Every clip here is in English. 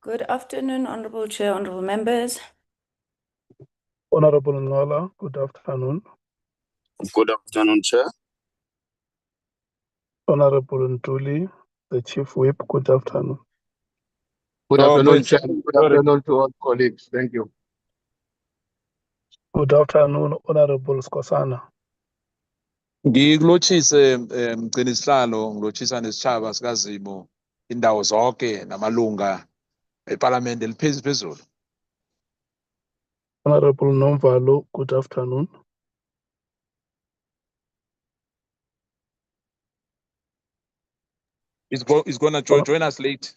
Good afternoon, Honorable Chair, Honorable Members. Honorable Ngola, good afternoon. Good afternoon, Chair. Honorable Ntuli, the Chief Whip, good afternoon. Good Oh, afternoon, please, Chair. Good sorry. afternoon to all colleagues. Thank you. Good afternoon, Honorable Skosana. Ngikulotshise mgcini isihlalo ngilotshisa nesitshaba sikaZimo indawo zonke namalunga eParliament eliphezulu. Honorable Nomvalo, good afternoon. He's gonna join us late.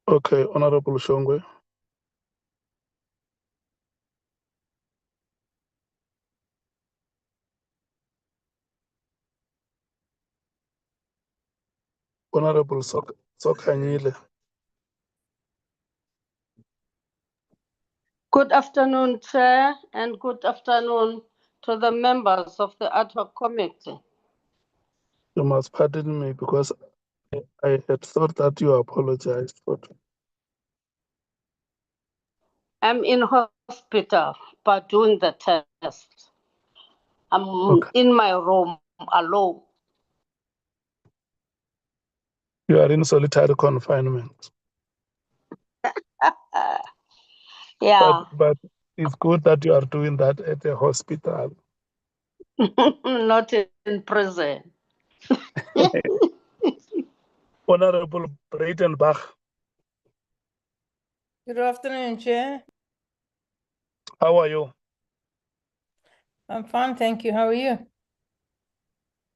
Okay, Honorable Shongwe. Honorable Sokhanyile. Good afternoon, Chair, and good afternoon to the members of the ad hoc committee. You must pardon me because I had thought that you apologized for it. I'm in hospital but doing the test. I'm Okay. in my room alone. You are in solitary confinement. Yeah, But it's good that you are doing that at the hospital. not in prison. Honorable Breitenbach, Good afternoon, Chair. how are you? I'm fine, thank you. How are you?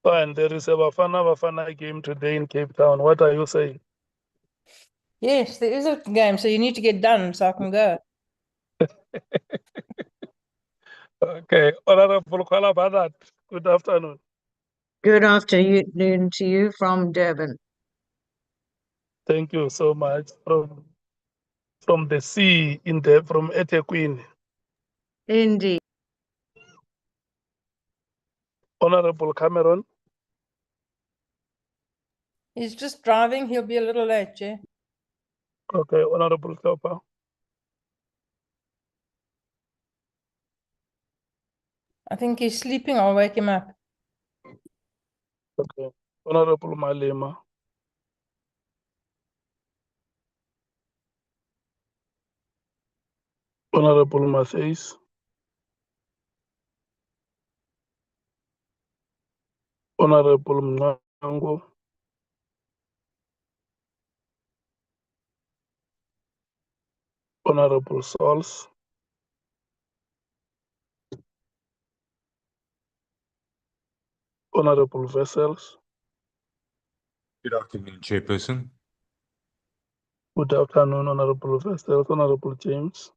Fine, there is a Bafana game today in Cape Town. What are you saying? Yes, there is a game, so you need to get done so I can go. Okay, Honorable Kwala Badat, good afternoon. Good afternoon to you from Durban. Thank you so much. From the sea from eThekwini. Indeed. Honorable Cameron, He's just driving. He'll be a little late, Chair. okay, Honorable Topa, I think he's sleeping. I'll wake him up. okay, Honorable Malema, Honorable Matthews, Honorable Mngango, Honorable Sauls, Honorable Vessels, Good afternoon, Chairperson. good afternoon, Honorable Vessels, Honorable James,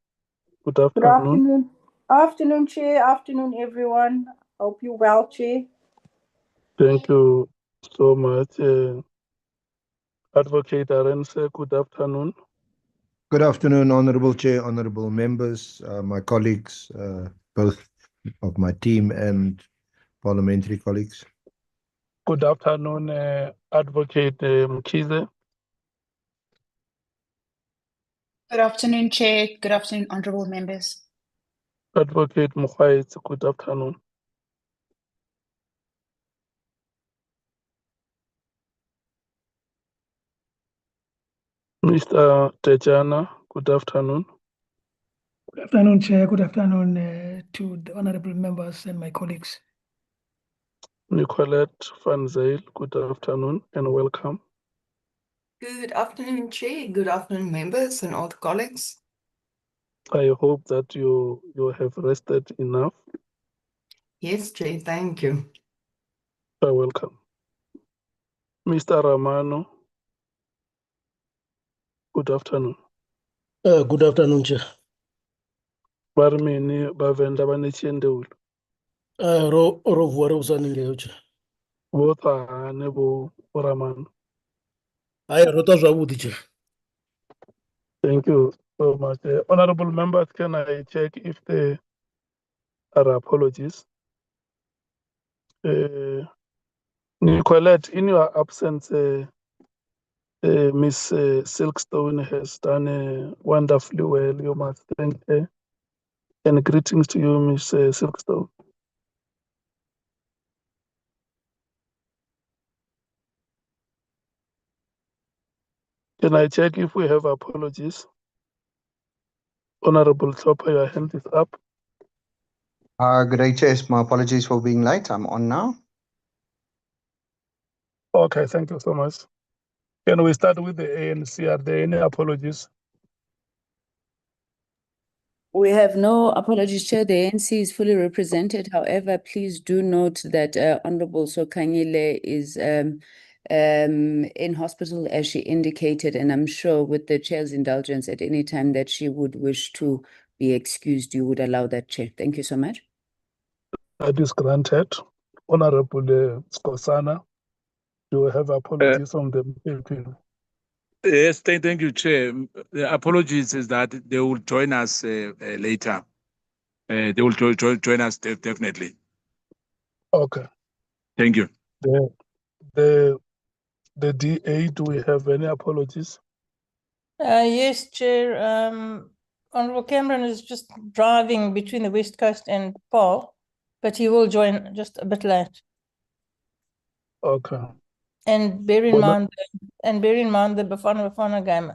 good Good afternoon. afternoon. Afternoon, Chair. Afternoon, everyone. Hope you're well, Chair. Thank you so much. Advocate Arense, good afternoon. Good afternoon, Honorable Chair, Honorable Members, my colleagues, both of my team and parliamentary colleagues. Good afternoon, Advocate Mkhize. Good afternoon, Chair. Good afternoon, honourable members. Advocate Mkhwanazi, good afternoon. Mr. Tejana, good afternoon. Good afternoon, Chair. Good afternoon to the honourable members and my colleagues. Nicolette Van Zyl, good afternoon and welcome. Good afternoon, Chair. Good afternoon, members and all the colleagues. I hope that you have rested enough. Yes, Chair, thank you. You're welcome. Mr. Ramano, good afternoon. Good afternoon, Chair. Barmini bavenda banechendewulu. Rovuare usaningeo, Chair. Both are nebo Ramano. Aye, rota zwavhuḓi, Chair. Thank you so much. Honorable members, can I check if there are apologies? Nicolette, in your absence, Miss Silkstone has done wonderfully well. You must thank her. And greetings to you, Miss Silkstone. Can I check if we have apologies? Honorable Chopper, your hand is up. Good day, Chair. My apologies for being late. I'm on now. Okay, thank you so much. Can we start with the ANC? Are there any apologies? We have no apologies, Chair. The ANC is fully represented. However, please do note that Honorable Sokanyile is in hospital, as she indicated, and I'm sure with the Chair's indulgence at any time that she would wish to be excused, you would allow that, Chair. Thank you so much. That is granted. Honorable Skosana, do we have apologies from the people? Yes, thank you, Chair. The apologies is that they will join us later. They will join us definitely. Okay. Thank you. The DA, do we have any apologies? Yes, Chair. Honorable Cameron is just driving between the West Coast and Paul, but he will join just a bit late. Okay. And bear in mind the Bafana game,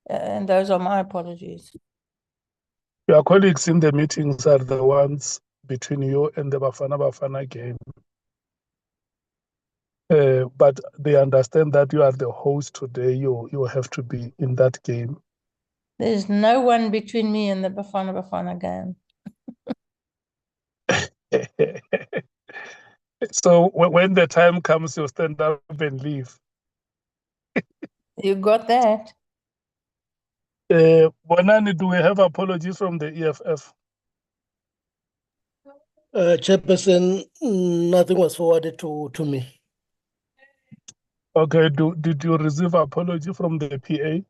and those are my apologies. Your colleagues in the meetings are the ones between you and the Bafana game. But they understand that you are the host today. You have to be in that game. There's no one between me and the Bafana game. So when the time comes, you stand up and leave. You got that? Bonani, do we have apologies from the EFF? Chairperson, nothing was forwarded to me. Okay, did you receive apology from the PA?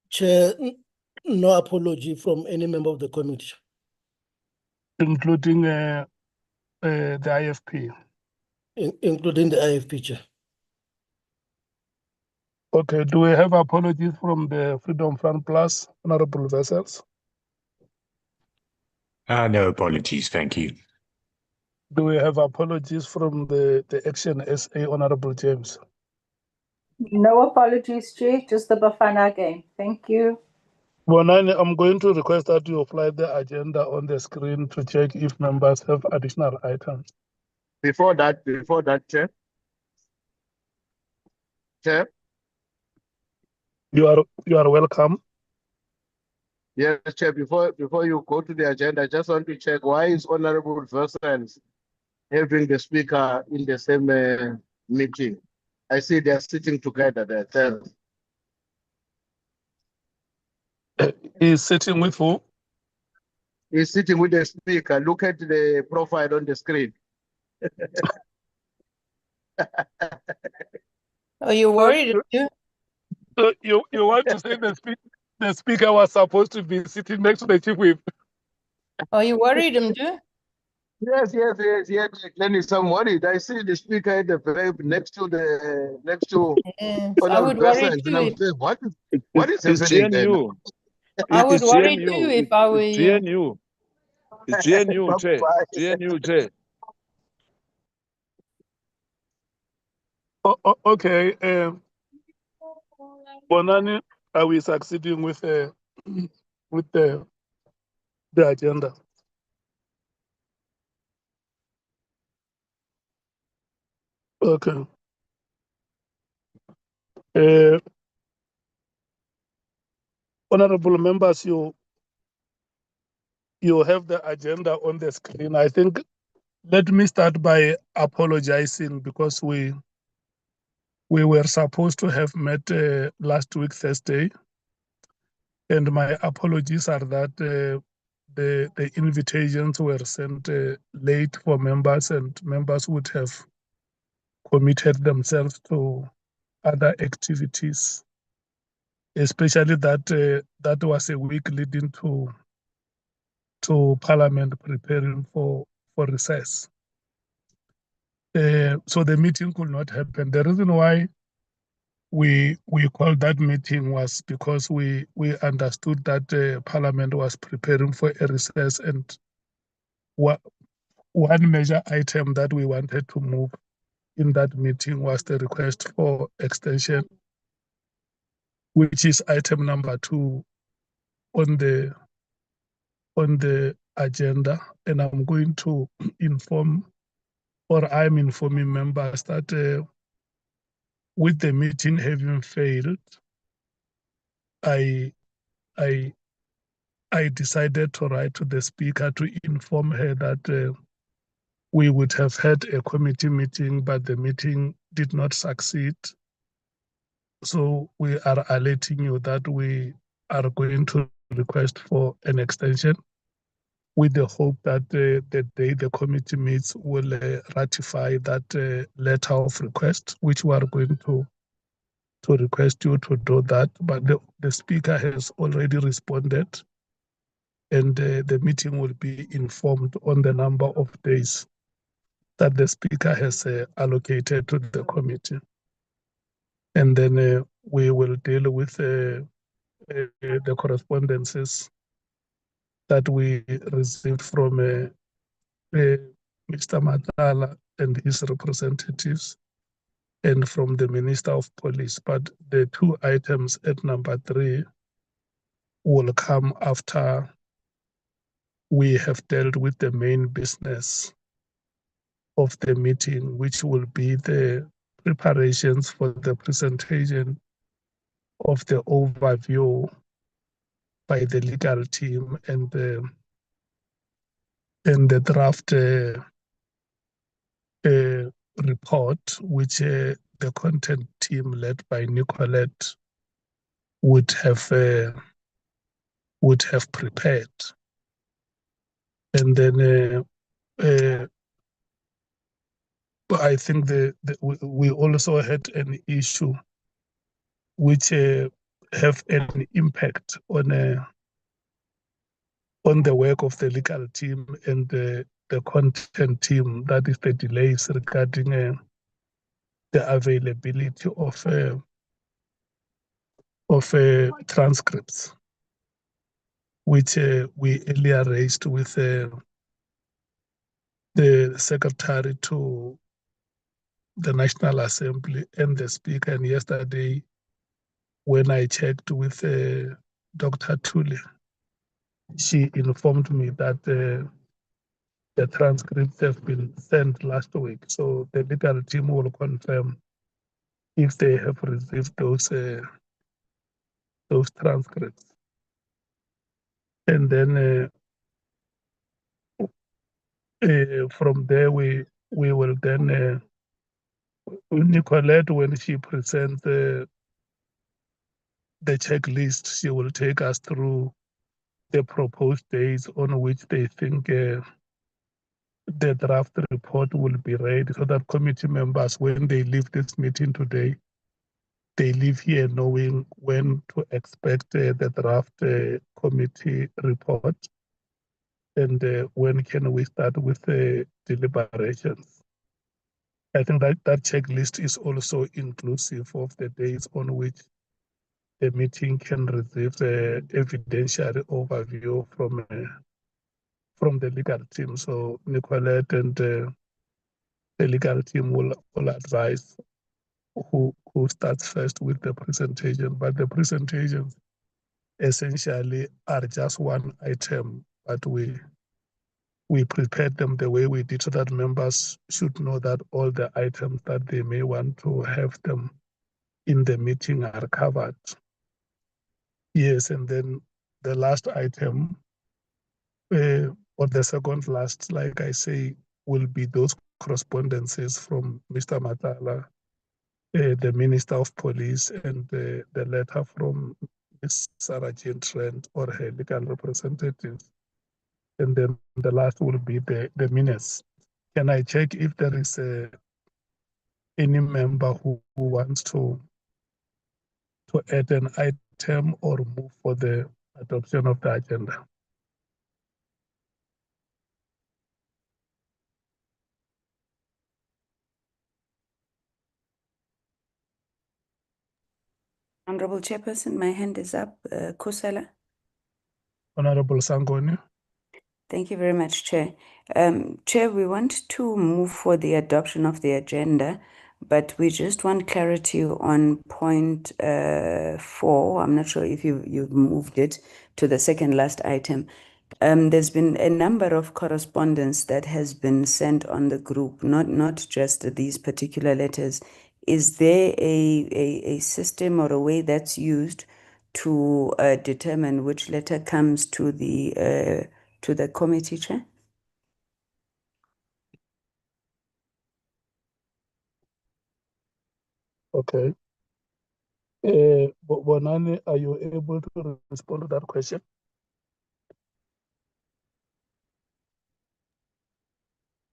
Chair, no apology from any member of the committee. Including the IFP? Including the IFP, Chair. Okay, do we have apologies from the Freedom Front Plus, Honorable Vessels? No apologies, thank you. Do we have apologies from the Action SA, Honorable James? No apologies, Chair, just the Bafana game. Thank you. Bonani, I'm going to request that you apply the agenda on the screen to check if members have additional items. Before that, Chair. Chair. You are welcome. Yes, Chair. Before you go to the agenda, I just want to check why is Honorable Vessels having the speaker in the same meeting? I see they are sitting together there. Chair. He's sitting with who? He's sitting with the speaker. Look at the profile on the screen. Are you worried? You want to say the speaker was supposed to be sitting next to the chief whip? Are you worried, Mdu? Yes. Glenn is some worried. I see the speaker at the very next to. Yes, I would worry too. And I'm saying, what is It's happening there? GNU. I would It's worry GNU. too if I were It's you. GNU. It's GNU, Chair. GNU, Chair. Okay. Bonani, are we succeeding with the agenda? Okay. Honorable members, you have the agenda on the screen. I think let me start by apologizing because we were supposed to have met last week Thursday, and my apologies are that the invitations were sent late for members, and members would have committed themselves to other activities, especially that was a week leading to Parliament preparing for recess. So the meeting could not happen. The reason why we called that meeting was because we understood that Parliament was preparing for a recess, and one major item that we wanted to move in that meeting was the request for extension, which is item number 2 on the agenda. And I'm going to inform, or I'm informing members that with the meeting having failed, I decided to write to the speaker to inform her that we would have had a committee meeting, but the meeting did not succeed. So we are alerting you that we are going to request for an extension with the hope that the day the committee meets will ratify that letter of request, which we are going to request you to do that. But the speaker has already responded, and the meeting will be informed on the number of days that the speaker has allocated to the committee. And then we will deal with the correspondences that we received from Mr. Matala and his representatives, and from the Minister of Police. But the 2 items at number 3 will come after we have dealt with the main business of the meeting, which will be the preparations for the presentation of the overview by the legal team and the draft report, which the content team led by Nicolette would have prepared. And then I think we also had an issue which have an impact on the work of the legal team and the content team, that is the delays regarding the availability of transcripts, which we earlier raised with the secretary to the National Assembly and the Speaker. And yesterday, when I checked with Dr. Thule, she informed me that the transcripts have been sent last week. So the legal team will confirm if they have received those transcripts. And then from there, we will then, Nicolette, when she presents the checklist, she will take us through the proposed days on which they think the draft report will be read, so that committee members, when they leave this meeting today, they leave here knowing when to expect the draft committee report, and when can we start with the deliberations. I think that checklist is also inclusive of the days on which the meeting can receive the evidentiary overview from the legal team. So Nicolette and the legal team will advise who starts first with the presentation. But the presentations essentially are just one item, but we prepared them the way we did so that members should know that all the items that they may want to have them in the meeting are covered. Yes, and then the last item, or the second last, like I say, will be those correspondences from Mr. Matala, the Minister of Police, and the letter from Ms. Sarah Jane Trent or her legal representatives. And then the last will be the minutes. Can I check if there is any member who wants to add an item or move for the adoption of the agenda? Honorable Chairperson, my hand is up. Kusela. Honorable Sangoni. Thank you very much, Chair. Chair, we want to move for the adoption of the agenda, but we just want clarity on point 4. I'm not sure if you've moved it to the second last item. There's been a number of correspondence that has been sent on the group, not just these particular letters. Is there a system or a way that's used to determine which letter comes to the committee, Chair? Okay. Bonani, are you able to respond to that question?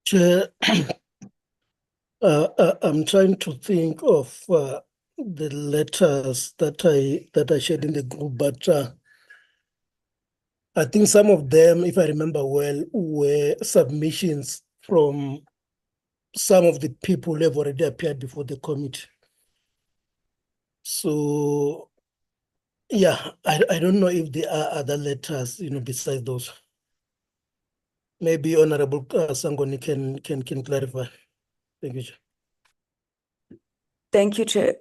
Chair, I'm trying to think of the letters that I shared in the group, but I think some of them, if I remember well, were submissions from some of the people who have already appeared before the committee. So, yeah, I don't know if there are other letters, besides those. Maybe Honorable Sangoni can clarify. Thank you, Chair. Thank you, Chair.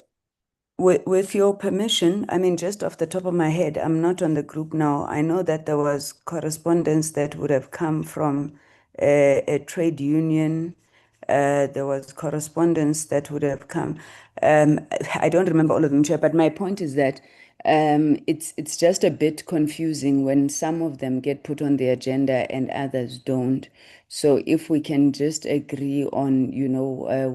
With your permission, I mean, just off the top of my head, I'm not on the group now. I know that there was correspondence that would have come from a trade union. There was correspondence that would have come. I don't remember all of them, Chair, but my point is that it's just a bit confusing when some of them get put on the agenda and others don't. So if we can just agree on,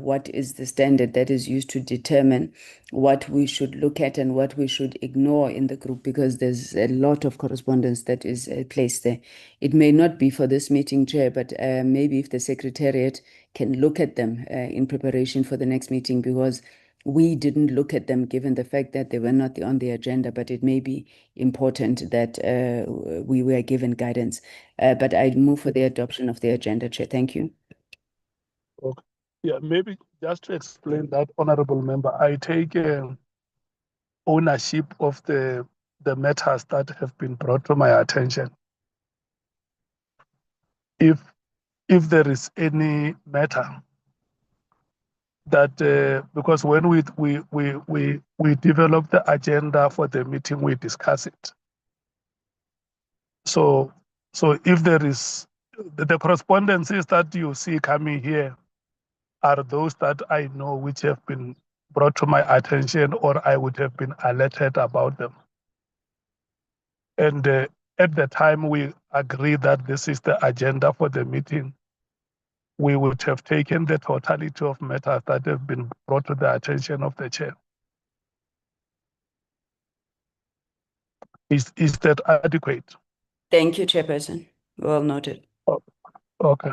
what is the standard that is used to determine what we should look at and what we should ignore in the group, because there's a lot of correspondence that is placed there. It may not be for this meeting, Chair, but maybe if the Secretariat can look at them in preparation for the next meeting, because we didn't look at them given the fact that they were not on the agenda, but it may be important that we were given guidance. But I move for the adoption of the agenda, Chair. Thank you. Okay. Yeah, maybe just to explain that, Honorable Member, I take ownership of the matters that have been brought to my attention. If there is any matter that because when we develop the agenda for the meeting, we discuss it. So if there is the correspondences that you see coming here are those that I know which have been brought to my attention or I would have been alerted about them. And at the time we agree that this is the agenda for the meeting, we would have taken the totality of matters that have been brought to the attention of the chair. Is that adequate? Thank you, Chairperson. Well noted. Oh, okay.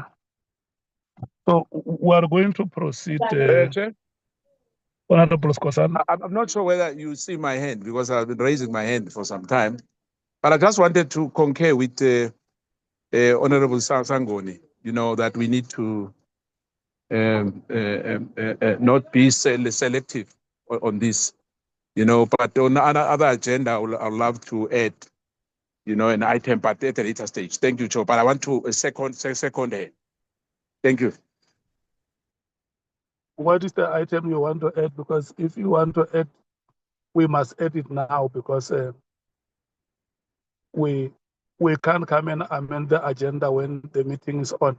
So we are going to proceed. Chair? Honorable Skosana. I'm not sure whether you see my hand because I've been raising my hand for some time, but I just wanted to concur with Honorable Sangoni, that we need to not be selective on this, but on other agenda, I'd love to add, an item, but at a later stage. Thank you, Joe. But I want to second. Thank you. What is the item you want to add? Because if you want to add, we must add it now because we can't come and amend the agenda when the meeting is on.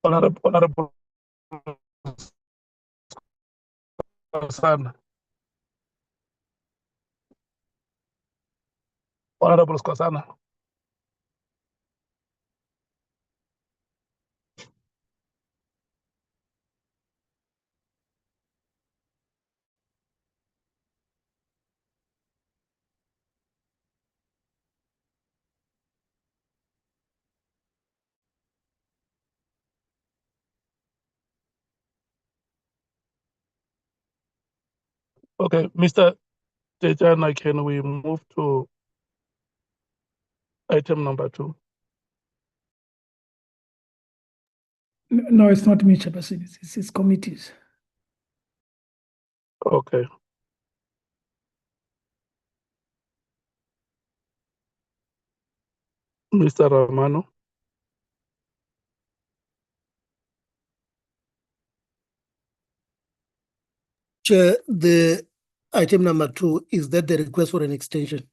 Honorable Skosana. Honorable Skosana. Okay, Mr. Tejana, can we move to item number 2. No, it's not me, Chairperson. It's committees. Okay. Mr. Romano. Chair, the item number 2, is that the request for an extension?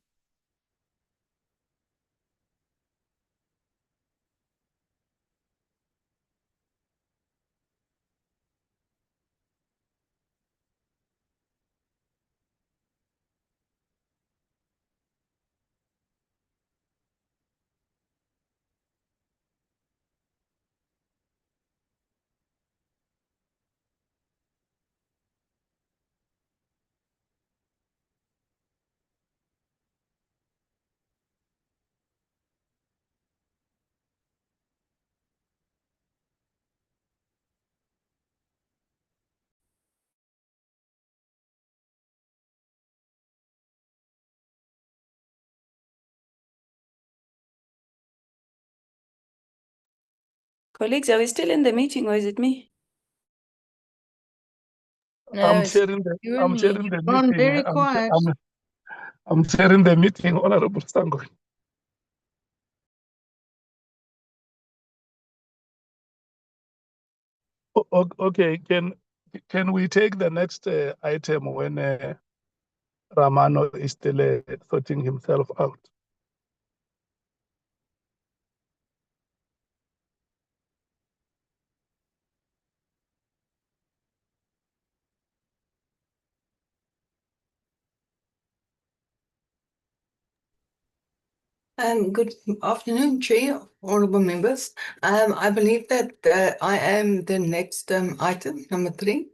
Colleagues, are we still in the meeting or is it me? No, I'm it's chairing the you and me. Gone meeting. very quiet. I'm chairing the meeting, Honorable Stango. Okay, can we take the next item when Romano is still sorting himself out? Good afternoon, Chair, honorable members. I believe that I am the next item, number 3.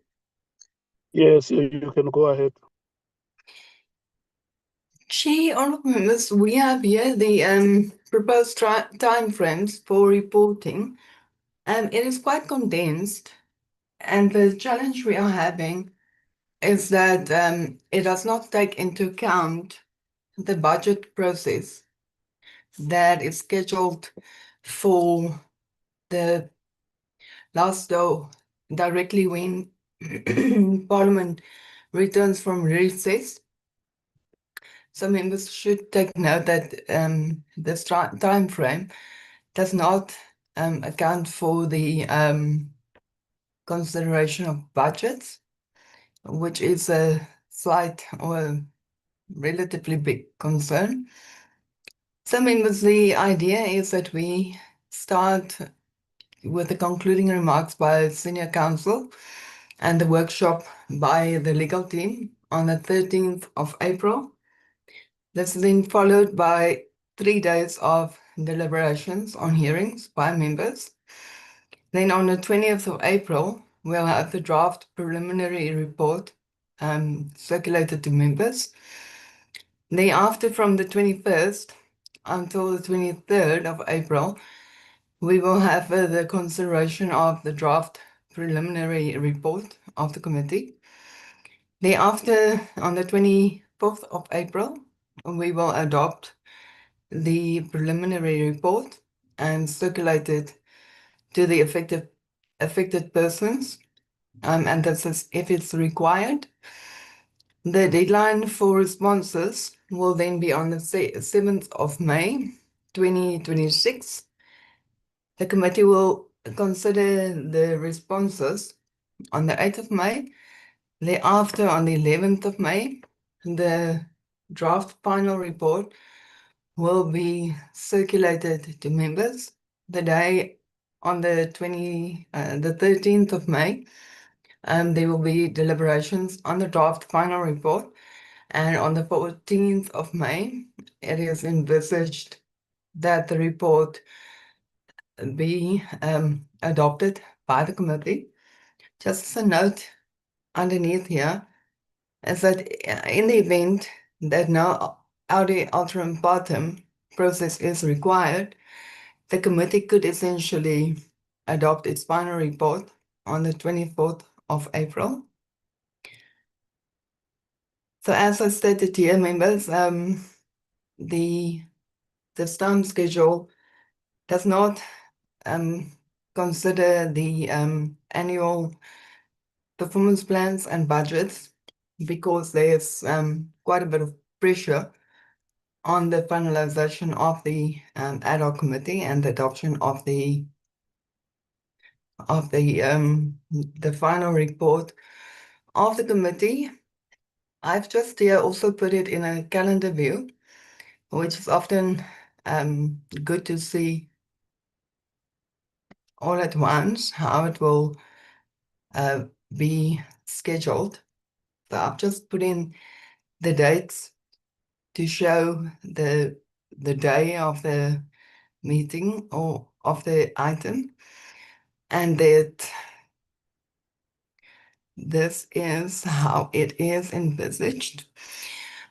Yes, you can go ahead. Chair, honorable members, we have here the proposed time frames for reporting. It is quite condensed, and the challenge we are having is that it does not take into account the budget process that is scheduled for the last day, directly when Parliament returns from recess. So members should take note that this time frame does not account for the consideration of budgets, which is a slight or relatively big concern. So members, the idea is that we start with the concluding remarks by Senior Counsel and the workshop by the legal team on the 13th of April. This is then followed by 3 days of deliberations on hearings by members. Then on the 20th of April, we'll have the draft preliminary report circulated to members. Thereafter, from the 21st until the 23rd of April, we will have the consideration of the draft preliminary report of the committee. Thereafter, on the 24th of April, we will adopt the preliminary report and circulate it to the affected persons, and this is if it's required. The deadline for responses will then be on the 7th of May, 2026. The committee will consider the responses on the 8th of May. Thereafter, on the 11th of May, the draft final report will be circulated to members. The day on the 13th of May, there will be deliberations on the draft final report. And on the 14th of May, it is envisaged that the report be adopted by the committee. Just as a note underneath here is that in the event that no audi alteram partem process is required, the committee could essentially adopt its final report on the 24th of April. So as I stated here, members, the this time schedule does not consider the annual performance plans and budgets, because there's quite a bit of pressure on the finalization of the ad hoc committee and the adoption of the final report of the committee. I've just here also put it in a calendar view, which is often good to see all at once how it will be scheduled. So I've just put in the dates to show the day of the meeting or of the item, and that this is how it is envisaged.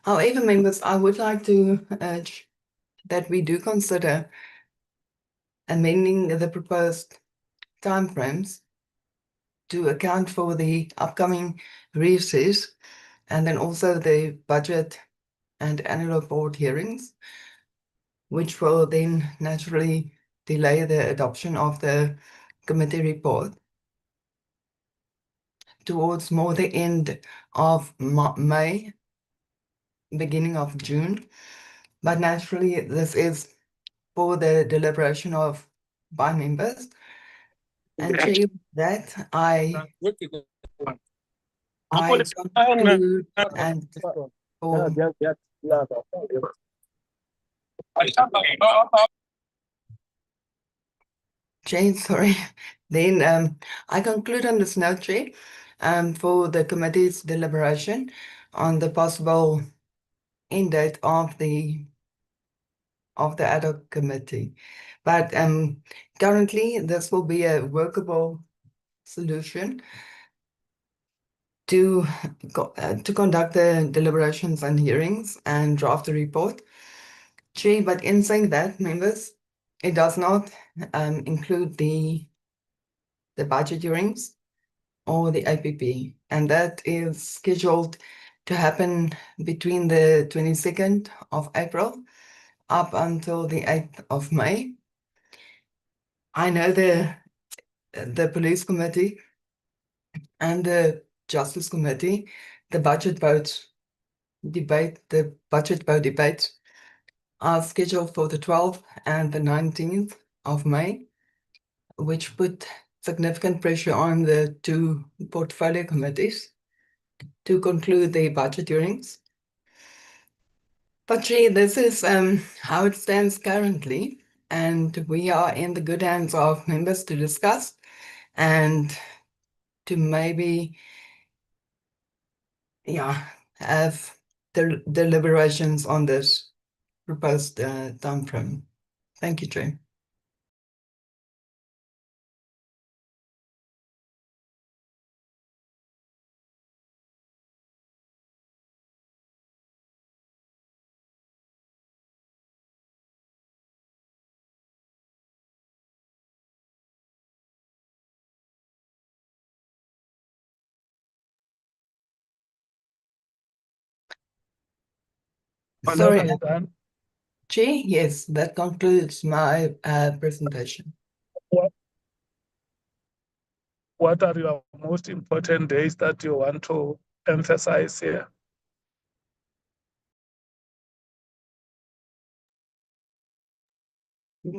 However, members, I would like to urge that we do consider amending the proposed timeframes to account for the upcoming recess, and then also the budget and annual board hearings, which will then naturally delay the adoption of the committee report towards more the end of May, beginning of June. But naturally, this is for the deliberation of by members. And Chair, with that I conclude and Chair, sorry. Then I conclude on this note, Chair, for the committee's deliberation on the possible end date of the ad hoc committee. But currently, this will be a workable solution to conduct the deliberations and hearings and draft the report. Chair, but in saying that, members, it does not include the budget hearings or the APP, and that is scheduled to happen between the 22nd of April up until the 8th of May. I know the Police Committee and the Justice Committee, the budget vote debates are scheduled for the 12th and the 19th of May, which put significant pressure on the two portfolio committees to conclude the budget hearings. But Chair, this is how it stands currently, and we are in the good hands of members to discuss and to maybe, have the deliberations on this proposed timeframe. Thank you, Chair. Sorry, Chair, yes, that concludes my presentation. What are your most important days that you want to emphasize here?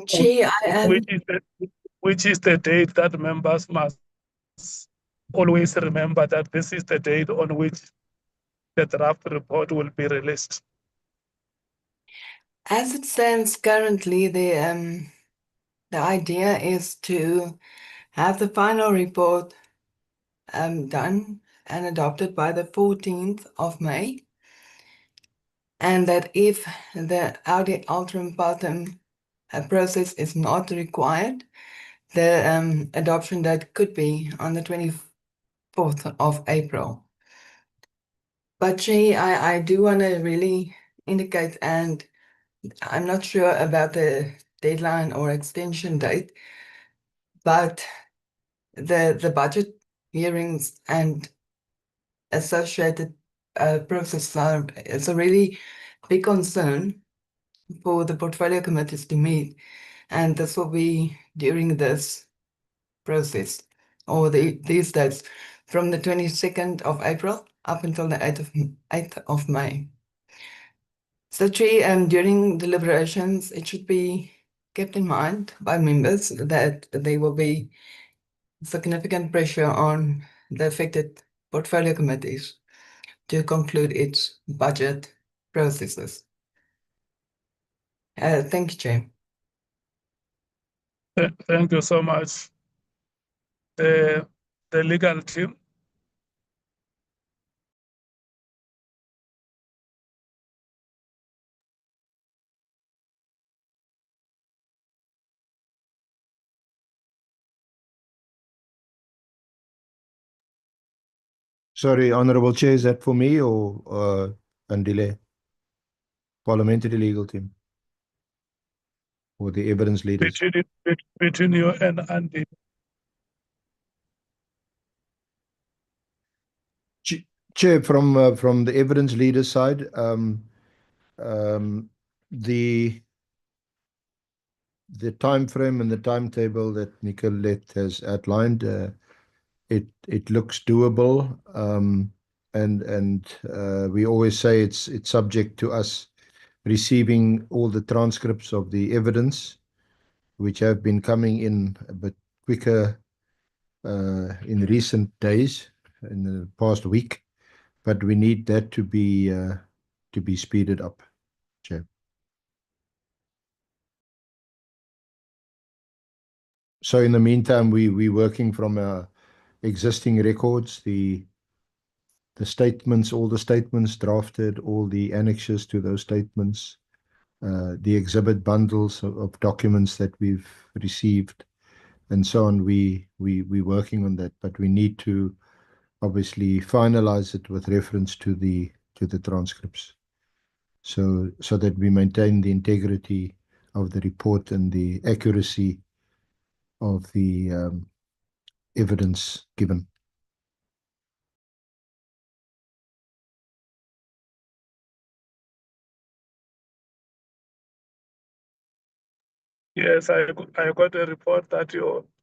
Chair, which is the date that members must always remember, that this is the date on which the draft report will be released? As it stands currently, the idea is to have the final report done and adopted by the 14th of May, and that if the interim partem process is not required, the adoption date could be on the 24th of April. But Chair, I do want to really indicate, and I'm not sure about the deadline or extension date, but the budget hearings and associated process is a really big concern for the portfolio committees to meet, and this will be during this process, or these dates, from the 22nd of April up until the 8th of May. So, Chair, during deliberations, it should be kept in mind by members that there will be significant pressure on the affected portfolio committees to conclude its budget processes. Thank you, Chair. Thank you so much. The legal team. Sorry, Honorable Chair, is that for me or Andile? Parliamentary legal team? Or the evidence leaders? Between you and Andy. Chair, from the evidence leaders side, the time frame and the timetable that Nicolette has outlined, it looks doable, and we always say it's subject to us receiving all the transcripts of the evidence, which have been coming in a bit quicker in recent days, in the past week, but we need that to be speeded up, Chair. So in the meantime, we're working from our existing records, the statements, all the statements drafted, all the annexes to those statements, the exhibit bundles of documents that we've received, and so on. We're working on that, but we need to obviously finalize it with reference to the transcripts, so that we maintain the integrity of the report and the accuracy of the evidence given. Yes, I got a report that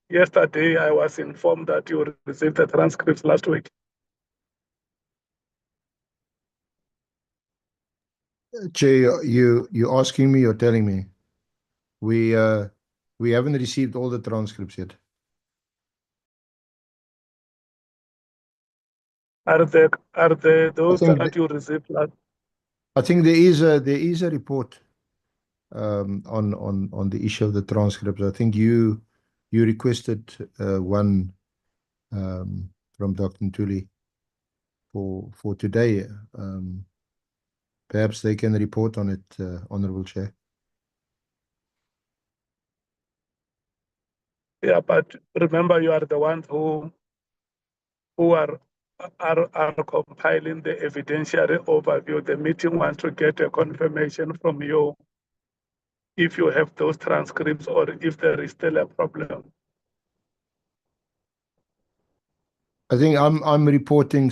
yesterday I was informed that you received the transcripts last week. Chair, you asking me or telling me? We haven't received all the transcripts yet. Are they those that you received last? I think there is a report on the issue of the transcripts. I think you requested one from Dr. Ntuli for today. Perhaps they can report on it, Honorable Chair. Yeah, but remember, you are the ones who are compiling the evidentiary overview. The meeting wants to get a confirmation from you if you have those transcripts or if there is still a problem. I think I'm reporting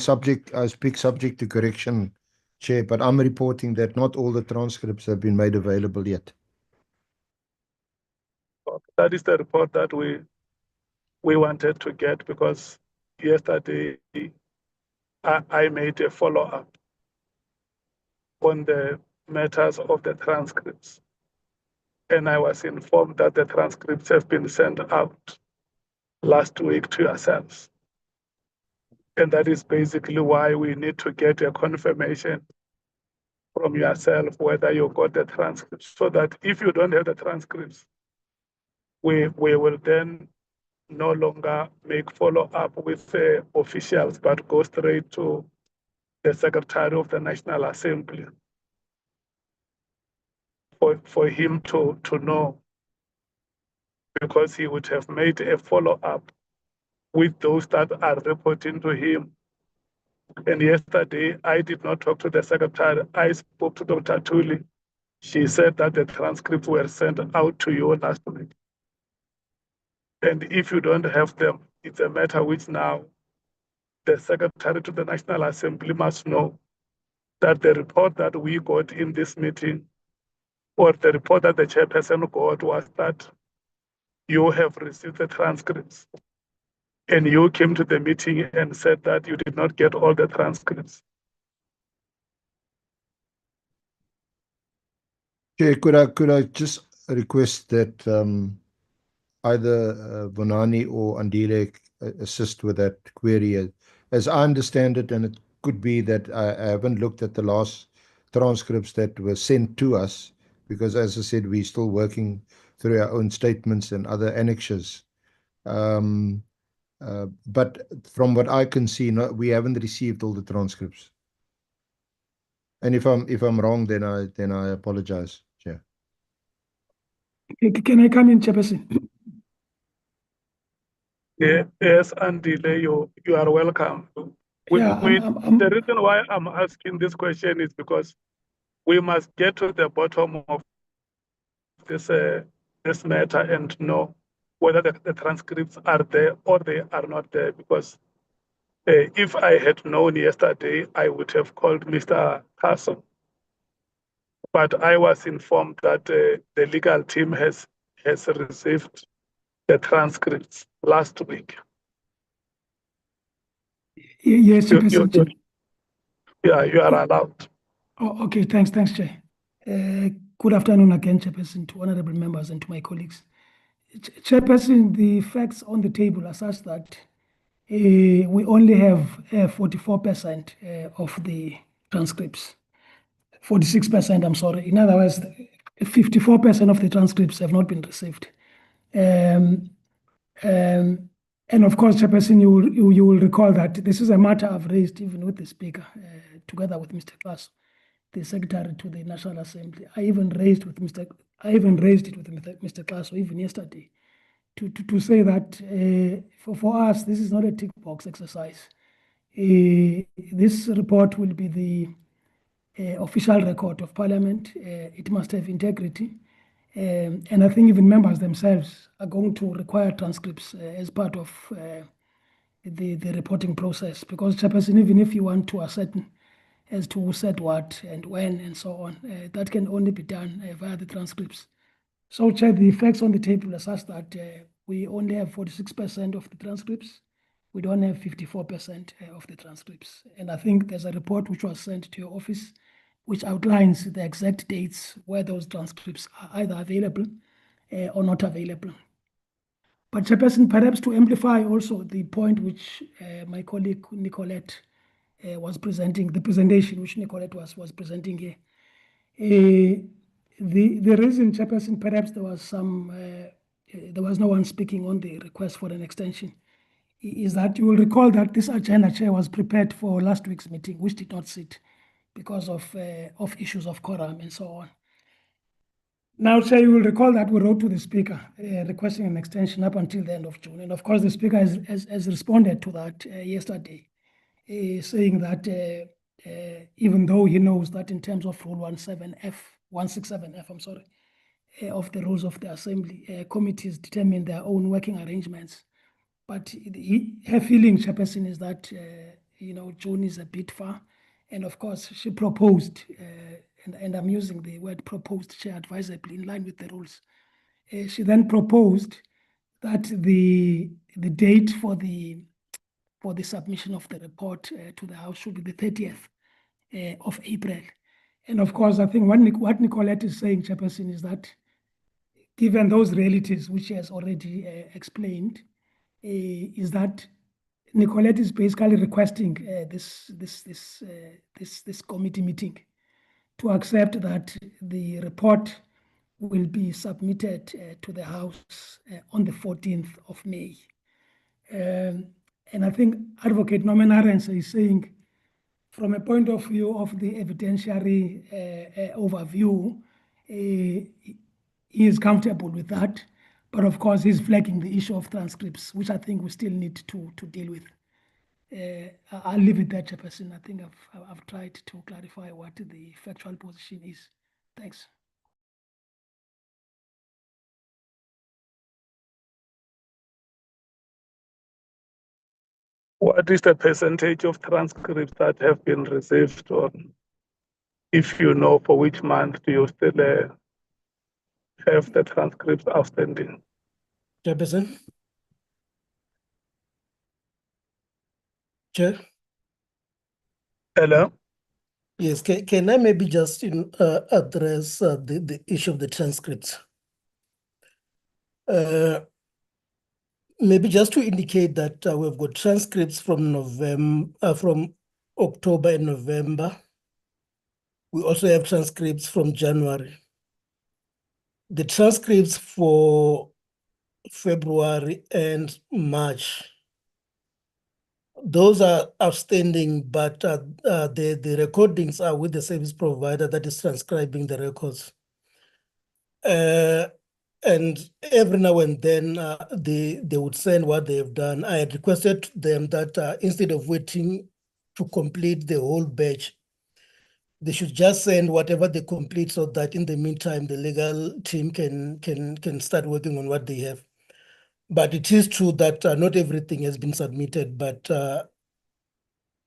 I speak subject to correction, Chair, but I'm reporting that not all the transcripts have been made available yet. That is the report that we wanted to get, because yesterday I made a follow-up on the matters of the transcripts, and I was informed that the transcripts have been sent out last week to yourselves. And that is basically why we need to get a confirmation from yourself whether you got the transcripts, so that if you don't have the transcripts, we will then no longer make follow-up with officials, but go straight to the Secretary of the National Assembly for him to know, because he would have made a follow-up with those that are reporting to him. And yesterday, I did not talk to the Secretary. I spoke to Dr. Tuli. She said that the transcripts were sent out to you last week. And if you don't have them, it's a matter which now the Secretary to the National Assembly must know that the report that we got in this meeting or the report that the chairperson got was that you have received the transcripts and you came to the meeting and said that you did not get all the transcripts. Chair, could I just request that either Bonani or Andile assist with that query? As I understand it, and it could be that I haven't looked at the last transcripts that were sent to us, because as I said, we're still working through our own statements and other annexes. But from what I can see, we haven't received all the transcripts. And if I'm wrong, then I apologize, Chair. Can I come in, Chairperson? Yeah, yes, Andile, you are welcome. The reason why I'm asking this question is because we must get to the bottom of this matter and know whether the transcripts are there or they are not there. Because if I had known yesterday, I would have called Mr. Carson. But I was informed that the legal team has received the transcripts last week. Yes, Chairperson. Yeah, you are allowed. Oh, okay, thanks, Chair. Good afternoon again, Chairperson, to honorable members and to my colleagues. Chairperson, the facts on the table are such that we only have 44% of the transcripts. 46%, I'm sorry. In other words, 54% of the transcripts have not been received. And of course, Chairperson, you will recall that this is a matter I've raised even with the Speaker, together with Mr. Klaas, the Secretary to the National Assembly. I even raised it with Mr. Klaas, or even yesterday, to say that for us, this is not a tick box exercise. This report will be the official record of Parliament. It must have integrity. And I think even members themselves are going to require transcripts as part of the reporting process. Because, Chairperson, even if you want to ascertain as to who said what and when and so on, that can only be done via the transcripts. So, Chair, the facts on the table are such that we only have 46% of the transcripts. We don't have 54% of the transcripts. And I think there's a report which was sent to your office which outlines the exact dates where those transcripts are either available or not available. But, Chairperson, perhaps to amplify also the point which my colleague Nicolette was presenting, the presentation which Nicolette was presenting here. The reason, Chairperson, perhaps there was no one speaking on the request for an extension, is that you will recall that this agenda, Chair, was prepared for last week's meeting, which did not sit because of issues of quorum and so on. Now, Chair, you will recall that we wrote to the Speaker requesting an extension up until the end of June. And of course, the Speaker has responded to that yesterday, saying that even though he knows that in terms of Rule 167F, I'm sorry, of the rules of the Assembly, committees determine their own working arrangements. But her feeling, Chairperson, is that June is a bit far. And of course, she proposed, and I'm using the word proposed, Chair, advisably in line with the rules. She then proposed that the date for the submission of the report to the House should be the 30th of April. And of course, I think what Nicolette is saying, Chairperson, is that given those realities, which she has already explained, is that Nicolette is basically requesting this committee meeting to accept that the report will be submitted to the House on the 14th of May. And I think Advocate Norman Arens is saying, from a point of view of the evidentiary overview, he is comfortable with that. But of course, he's flagging the issue of transcripts, which I think we still need to deal with. I'll leave it there, Chairperson. I think I've tried to clarify what the factual position is. Thanks. What is the percentage of transcripts that have been received, or if you know for which month do you still have the transcripts outstanding. Chairperson. Chair. Hello. Yes, can I maybe just address the issue of the transcripts? Maybe just to indicate that we've got transcripts from November, from October and November. We also have transcripts from January. The transcripts for February and March, those are outstanding, but the recordings are with the service provider that is transcribing the records. And every now and then they would send what they have done. I had requested them that instead of waiting to complete the whole batch, they should just send whatever they complete so that in the meantime, the legal team can start working on what they have. But it is true that not everything has been submitted, but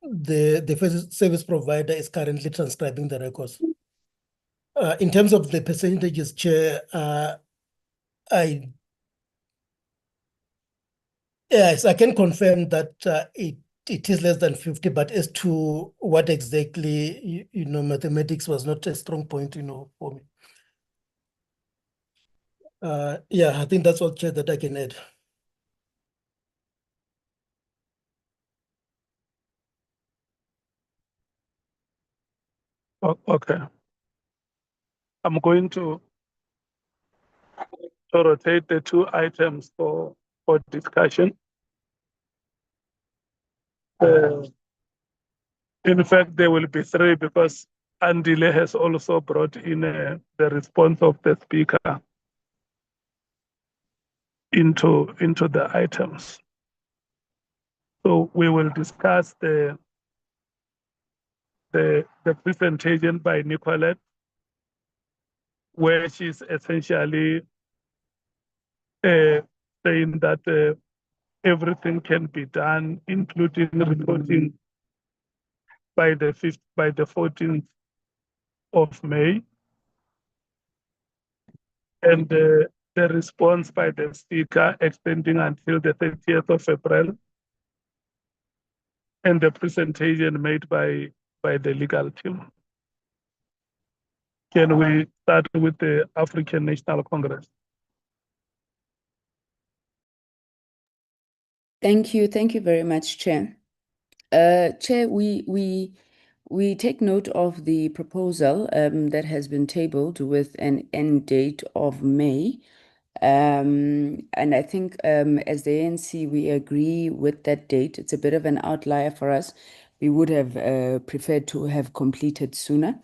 the service provider is currently transcribing the records. In terms of the percentages, Chair, yes, I can confirm that it is less than 50, but as to what exactly, mathematics was not a strong point, for me. Yeah, I think that's all, Chair, that I can add. Okay. I'm going to rotate the two items for discussion. In fact, there will be three because Andile has also brought in the response of the speaker into the items. So we will discuss the presentation by Nicolette, where she's essentially saying that everything can be done, including reporting by the 14th of May. And the response by the speaker extending until the 30th of April. And the presentation made by the legal team. Can we start with the African National Congress? Thank you very much, Chair. Chair, we take note of the proposal that has been tabled with an end date of May. And I think as the ANC, we agree with that date. It's a bit of an outlier for us. We would have preferred to have completed sooner,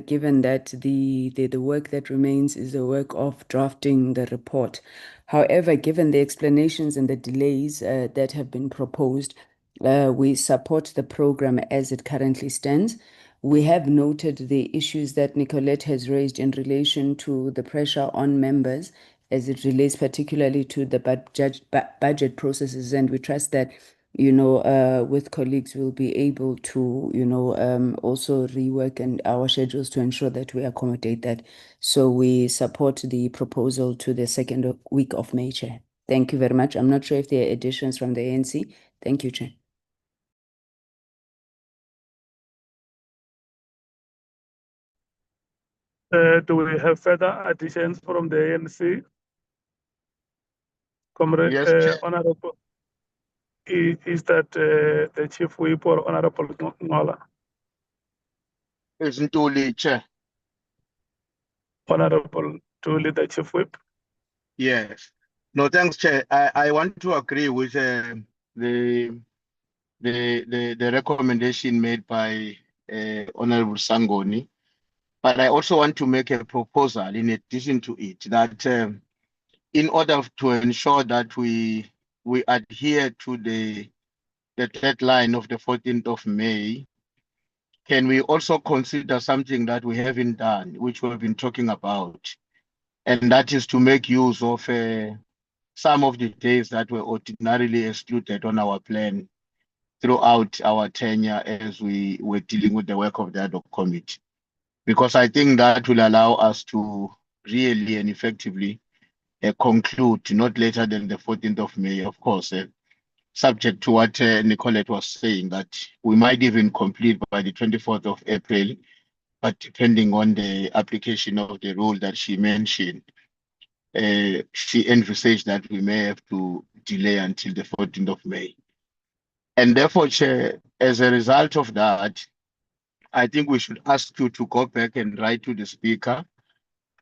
given that the work that remains is the work of drafting the report. However, given the explanations and the delays that have been proposed, we support the program as it currently stands. We have noted the issues that Nicolette has raised in relation to the pressure on members as it relates particularly to the budget processes, and we trust that, with colleagues, we'll be able to, also rework and our schedules to ensure that we accommodate that. So we support the proposal to the second week of May, Chair. Thank you very much. I'm not sure if there are additions from the ANC. Thank you, Chair. Do we have further additions from the ANC? Comrade, Yes, Honorable, is that the Chief Whip or Honorable Ngola? It's Ntuli, Chair. Honorable Tuli, the Chief Whip. Yes. No, thanks, Chair. I want to agree with the recommendation made by Honorable Sangoni, but I also want to make a proposal in addition to it that in order to ensure that we adhere to the deadline of the 14th of May, can we also consider something that we haven't done, which we've been talking about, and that is to make use of some of the days that were ordinarily excluded on our plan throughout our tenure as we were dealing with the work of the ad hoc committee, because I think that will allow us to really and effectively conclude not later than the 14th of May, of course, subject to what Nicolette was saying, that we might even complete by the 24th of April, but depending on the application of the rule that she mentioned, she envisaged that we may have to delay until the 14th of May. And therefore, Chair, as a result of that, I think we should ask you to go back and write to the Speaker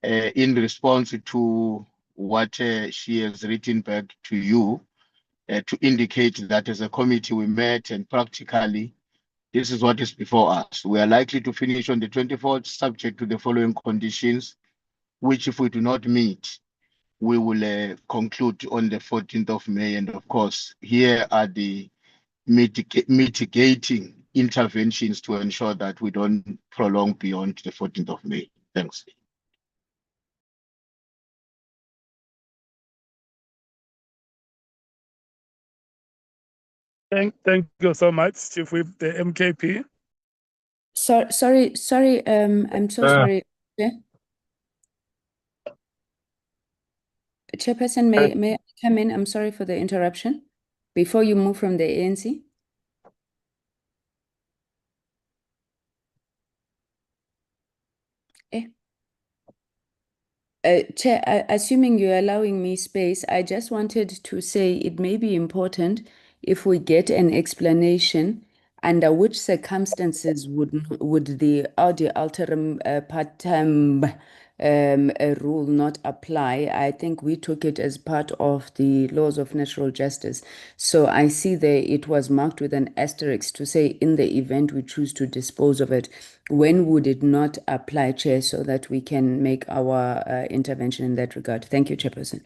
in response to what she has written back to you, to indicate that as a committee we met and practically this is what is before us. We are likely to finish on the 24th, subject to the following conditions, which if we do not meet, we will conclude on the 14th of May. And of course, here are the mitigating interventions to ensure that we don't prolong beyond the 14th of May. Thanks. Thank you so much, Chief Whip, the MKP. Sorry, I'm so sorry. Yeah. Chairperson, may I come in? I'm sorry for the interruption. Before you move from the ANC. Chair, assuming you're allowing me space, I just wanted to say it may be important if we get an explanation under which circumstances would the ad alteram partem rule not apply. I think we took it as part of the laws of natural justice. So I see there it was marked with an asterisk to say in the event we choose to dispose of it, when would it not apply, Chair, so that we can make our intervention in that regard? Thank you, Chairperson.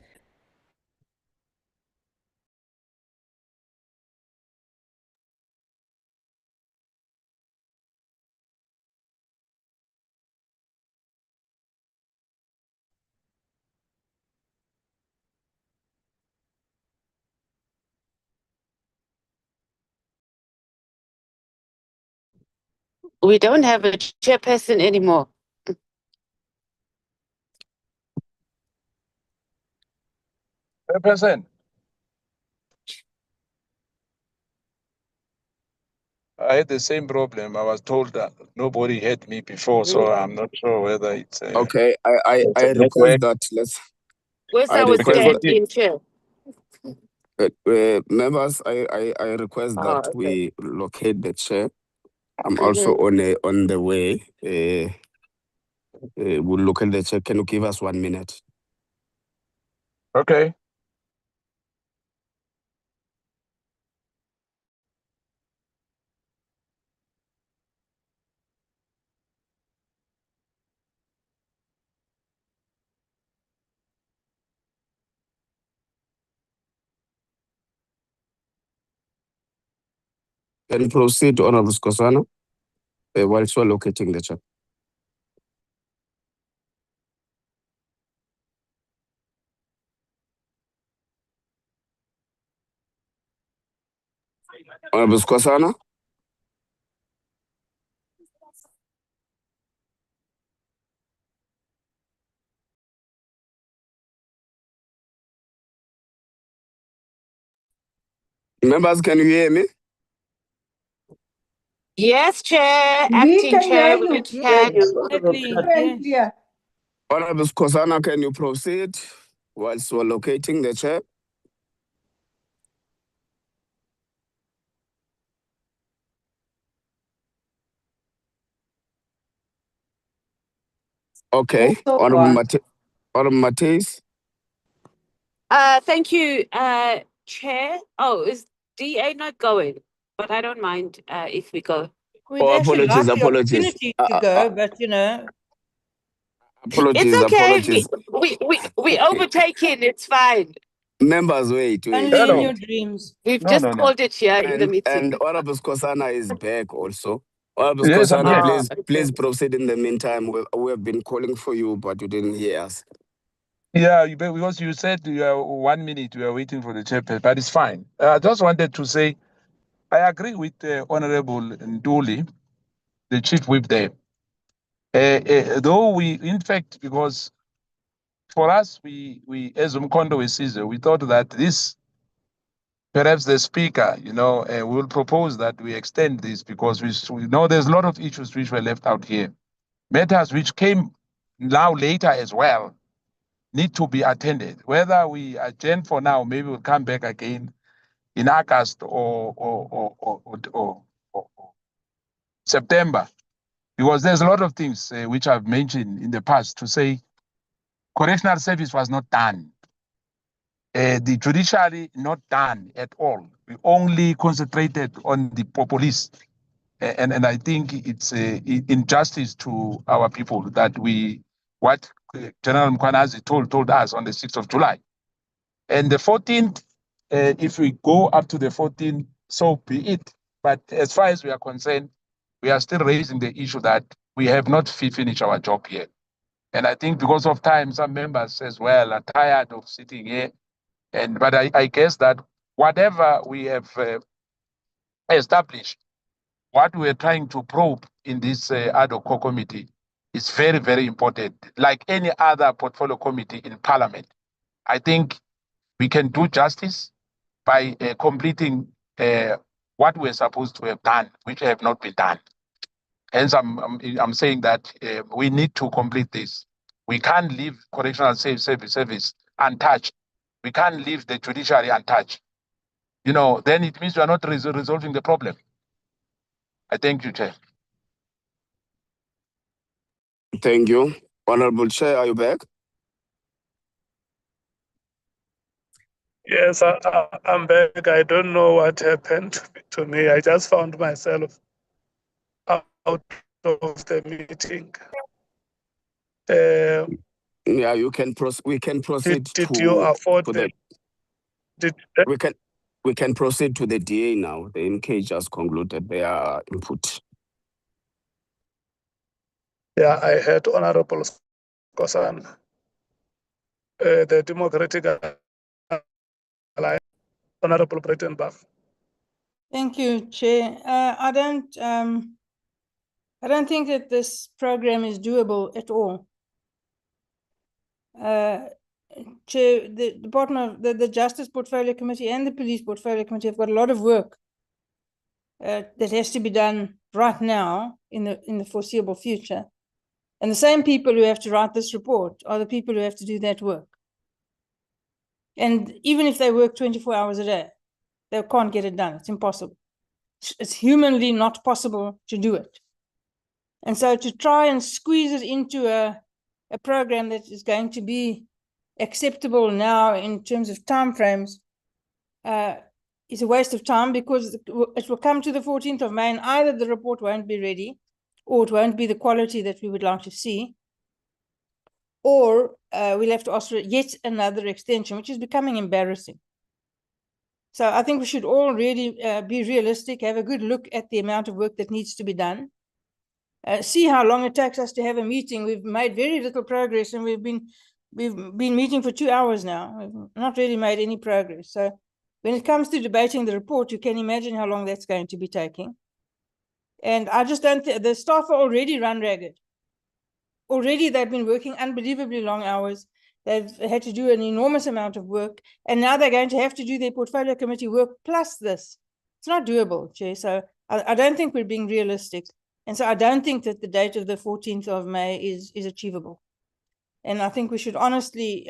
We don't have a chairperson anymore. Chairperson, I had the same problem. I was told that nobody had me before, so I'm not sure whether it's Okay, I it's a request network. that let's. Where's I our request that stand-in chair? members. I request that Okay. we locate the chair. I'm Mhm. also on the way. We'll locate the chair. Can you give us 1 minute? Okay. Can you proceed, Honorable Skosana, whilst we're locating the chair? Honorable Skosana? Members, can you hear me? Yes, Chair, We acting can chair, hear we you. can. Yes. Honorable Skosana, can you proceed whilst we're locating the chair? Okay, Honorable Matthys. Thank you, Chair. Oh, is DA not going? But I don't mind if we go. We'd Oh, actually apologies, like the apologies. opportunity to go, but you know. Apologies, It's okay. apologies. We overtaken. It's fine. Members, wait. Only in your dreams. We've just called it here in the meeting. And Honorable Skosana is back also. Honorable Yes, I'm here. Skosana, please proceed in the meantime. We have been calling for you, but you didn't hear us. Yeah, because you said you are 1 minute, we are waiting for the chairperson, but it's fine. I just wanted to say, I agree with Honorable Nduli, the chief whip there. Though we, in fact, because for us, we as Umkhondo Wesizwe, we thought that this, perhaps the speaker, will propose that we extend this because we know there's a lot of issues which were left out here. Matters which came now later as well need to be attended. Whether we adjourn for now, maybe we'll come back again in August or September, because there's a lot of things which I've mentioned in the past to say correctional service was not done. The judiciary not done at all. We only concentrated on the police. And I think it's injustice to our people that what General Mkhwanazi told us on the 6th of July. And the 14th, if we go up to the 14th, so be it. But as far as we are concerned, we are still raising the issue that we have not finished our job yet. And I think because of time, some members as well are tired of sitting here. But I guess that whatever we have established, what we're trying to probe in this ad hoc committee is very, very important. Like any other portfolio committee in Parliament, I think we can do justice by completing what we're supposed to have done, which have not been done. Hence, I'm saying that we need to complete this. We can't leave correctional service untouched. We can't leave the judiciary untouched. Then it means we are not resolving the problem. I thank you, Chair. Thank you. Honorable Chair, are you back? Yes, I'm back. I don't know what happened to me. I just found myself out of the meeting. Yeah, you can we can proceed did you afford to the we can proceed to the DA now. The MK just concluded their input. Yeah, I heard Honorable Kosan, the Democratic Alliance, Honorable Breitenbach. Thank you, Chair. I don't think that this program is doable at all. Chair, the Department of the Justice Portfolio Committee and the Police Portfolio Committee have got a lot of work that has to be done right now in the foreseeable future. And the same people who have to write this report are the people who have to do that work. And even if they work 24 hours a day, they can't get it done. It's impossible. It's humanly not possible to do it. And so to try and squeeze it into a program that is going to be acceptable now in terms of timeframes is a waste of time, because it will come to the 14th of May and either the report won't be ready or it won't be the quality that we would like to see, or we'll have to ask for yet another extension, which is becoming embarrassing. So I think we should all really be realistic, have a good look at the amount of work that needs to be done, see how long it takes us to have a meeting. We've made very little progress, and we've been meeting for 2 hours now. We've not really made any progress. So when it comes to debating the report, you can imagine how long that's going to be taking. And I just don't think the staff are already run ragged. Already they've been working unbelievably long hours. They've had to do an enormous amount of work, and now they're going to have to do their portfolio committee work plus this. It's not doable, Chair. So I don't think we're being realistic. And so I don't think that the date of the 14th of May is achievable. And I think we should honestly,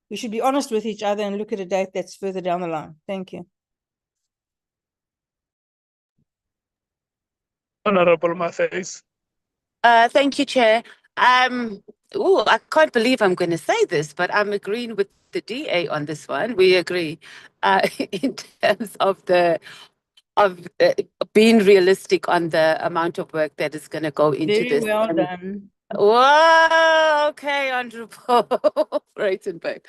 we should be honest with each other and look at a date that's further down the line. Thank you. Honorable Matthys. Thank you, Chair. I can't believe I'm going to say this, but I'm agreeing with the DA on this one. We agree in terms of being realistic on the amount of work that is going to go into this. Very well done. Whoa, okay, Honorable Breitenbach.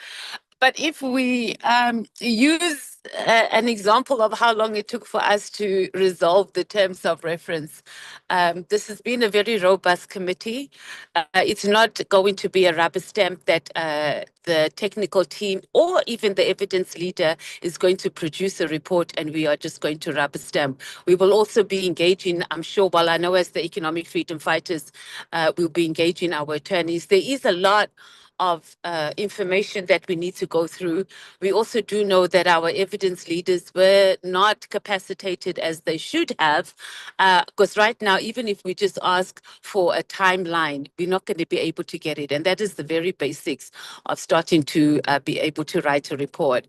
But if we use an example of how long it took for us to resolve the terms of reference, this has been a very robust committee. It's not going to be a rubber stamp that the technical team or even the evidence leader is going to produce a report and we are just going to rubber stamp. We will also be engaging, I'm sure, while I know as the economic freedom fighters, we'll be engaging our attorneys. There is a lot of information that we need to go through. We also do know that our evidence leaders were not capacitated as they should have, because right now, even if we just ask for a timeline, we're not going to be able to get it. And that is the very basics of starting to be able to write a report.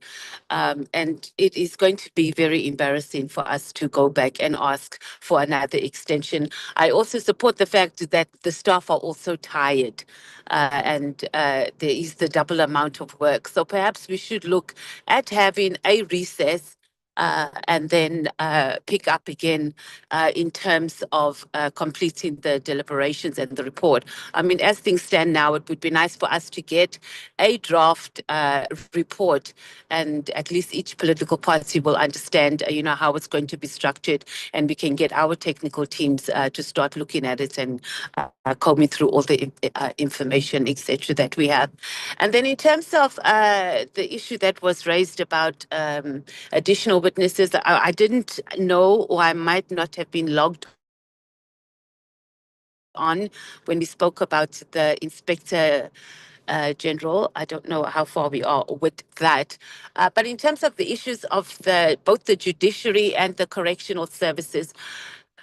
And it is going to be very embarrassing for us to go back and ask for another extension. I also support the fact that the staff are also tired, and there is the double amount of work. So perhaps we should look at having a recess and then pick up again in terms of completing the deliberations and the report. I mean, as things stand now, it would be nice for us to get a draft report, and at least each political party will understand, how it's going to be structured, and we can get our technical teams to start looking at it and combing through all the information, etc., that we have. And then in terms of the issue that was raised about additional witnesses, I didn't know, or I might not have been logged on when we spoke about the Inspector General. I don't know how far we are with that. But in terms of the issues of both the judiciary and the correctional services,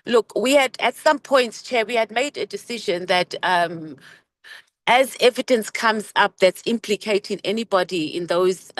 look, we had, at some points, Chair, we had made a decision that as evidence comes up that's implicating anybody in those,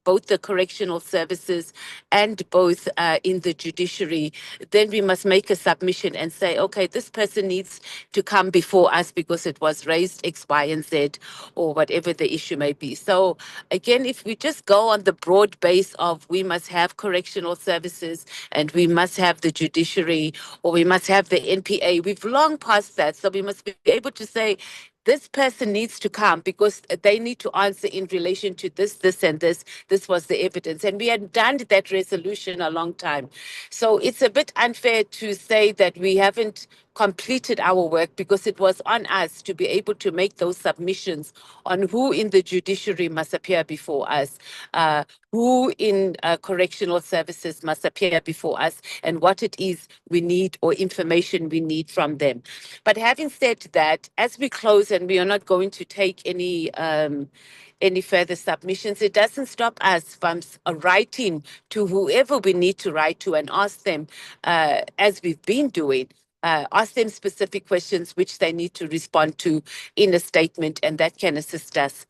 both the correctional services and both in the judiciary, then we must make a submission and say, okay, this person needs to come before us because it was raised X, Y, and Z, or whatever the issue may be. So again, if we just go on the broad base of we must have correctional services and we must have the judiciary, or we must have the NPA, we've long passed that. So we must be able to say, this person needs to come because they need to answer in relation to this, this, and this. This was the evidence. And we had done that resolution a long time. So it's a bit unfair to say that we haven't completed our work, because it was on us to be able to make those submissions on who in the judiciary must appear before us, who in correctional services must appear before us, and what it is we need or information we need from them. But having said that, as we close and we are not going to take any further submissions, it doesn't stop us from writing to whoever we need to write to and ask them, as we've been doing, ask them specific questions which they need to respond to in a statement, and that can assist us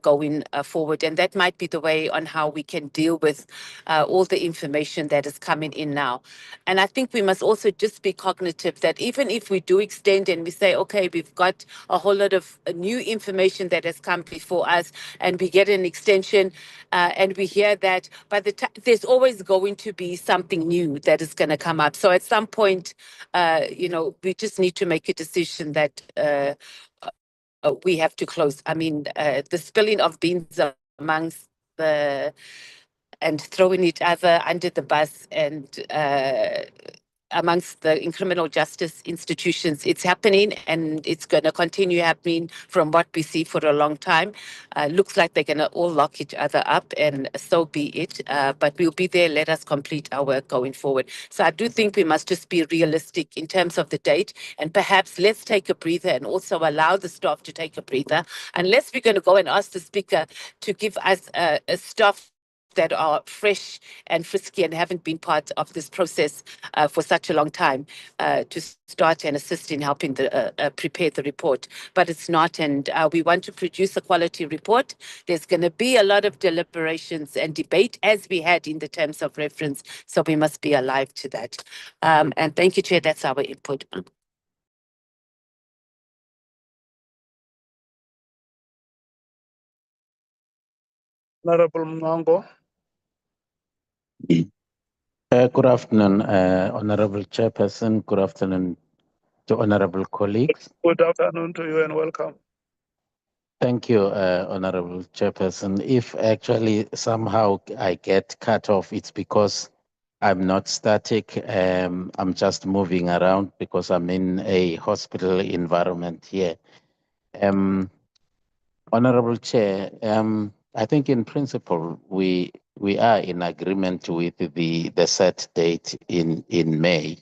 going forward. And that might be the way on how we can deal with all the information that is coming in now. And I think we must also just be cognitive that even if we do extend and we say, okay, we've got a whole lot of new information that has come before us, and we get an extension, and we hear that, by the time there's always going to be something new that is going to come up. So at some point, we just need to make a decision that we have to close. I mean, the spilling of beans amongst and throwing each other under the bus and amongst the criminal justice institutions, it's happening, and it's going to continue happening from what we see for a long time. Looks like they're going to all lock each other up, and so be it. But we'll be there. Let us complete our work going forward. So I do think we must just be realistic in terms of the date, and perhaps let's take a breather and also allow the staff to take a breather. Unless we're going to go and ask the Speaker to give us a staff that are fresh and frisky and haven't been part of this process for such a long time to start and assist in helping prepare the report. But it's not, and we want to produce a quality report. There's going to be a lot of deliberations and debate, as we had in the terms of reference, so we must be alive to that. And thank you, Chair, that's our input. Honorable Mnango. Good afternoon, Honorable Chairperson. Good afternoon to honorable colleagues. Good afternoon to you and welcome. Thank you, Honorable Chairperson. If actually somehow I get cut off, it's because I'm not static. I'm just moving around because I'm in a hospital environment here. Honorable Chair, I think in principle we are in agreement with the set date in May.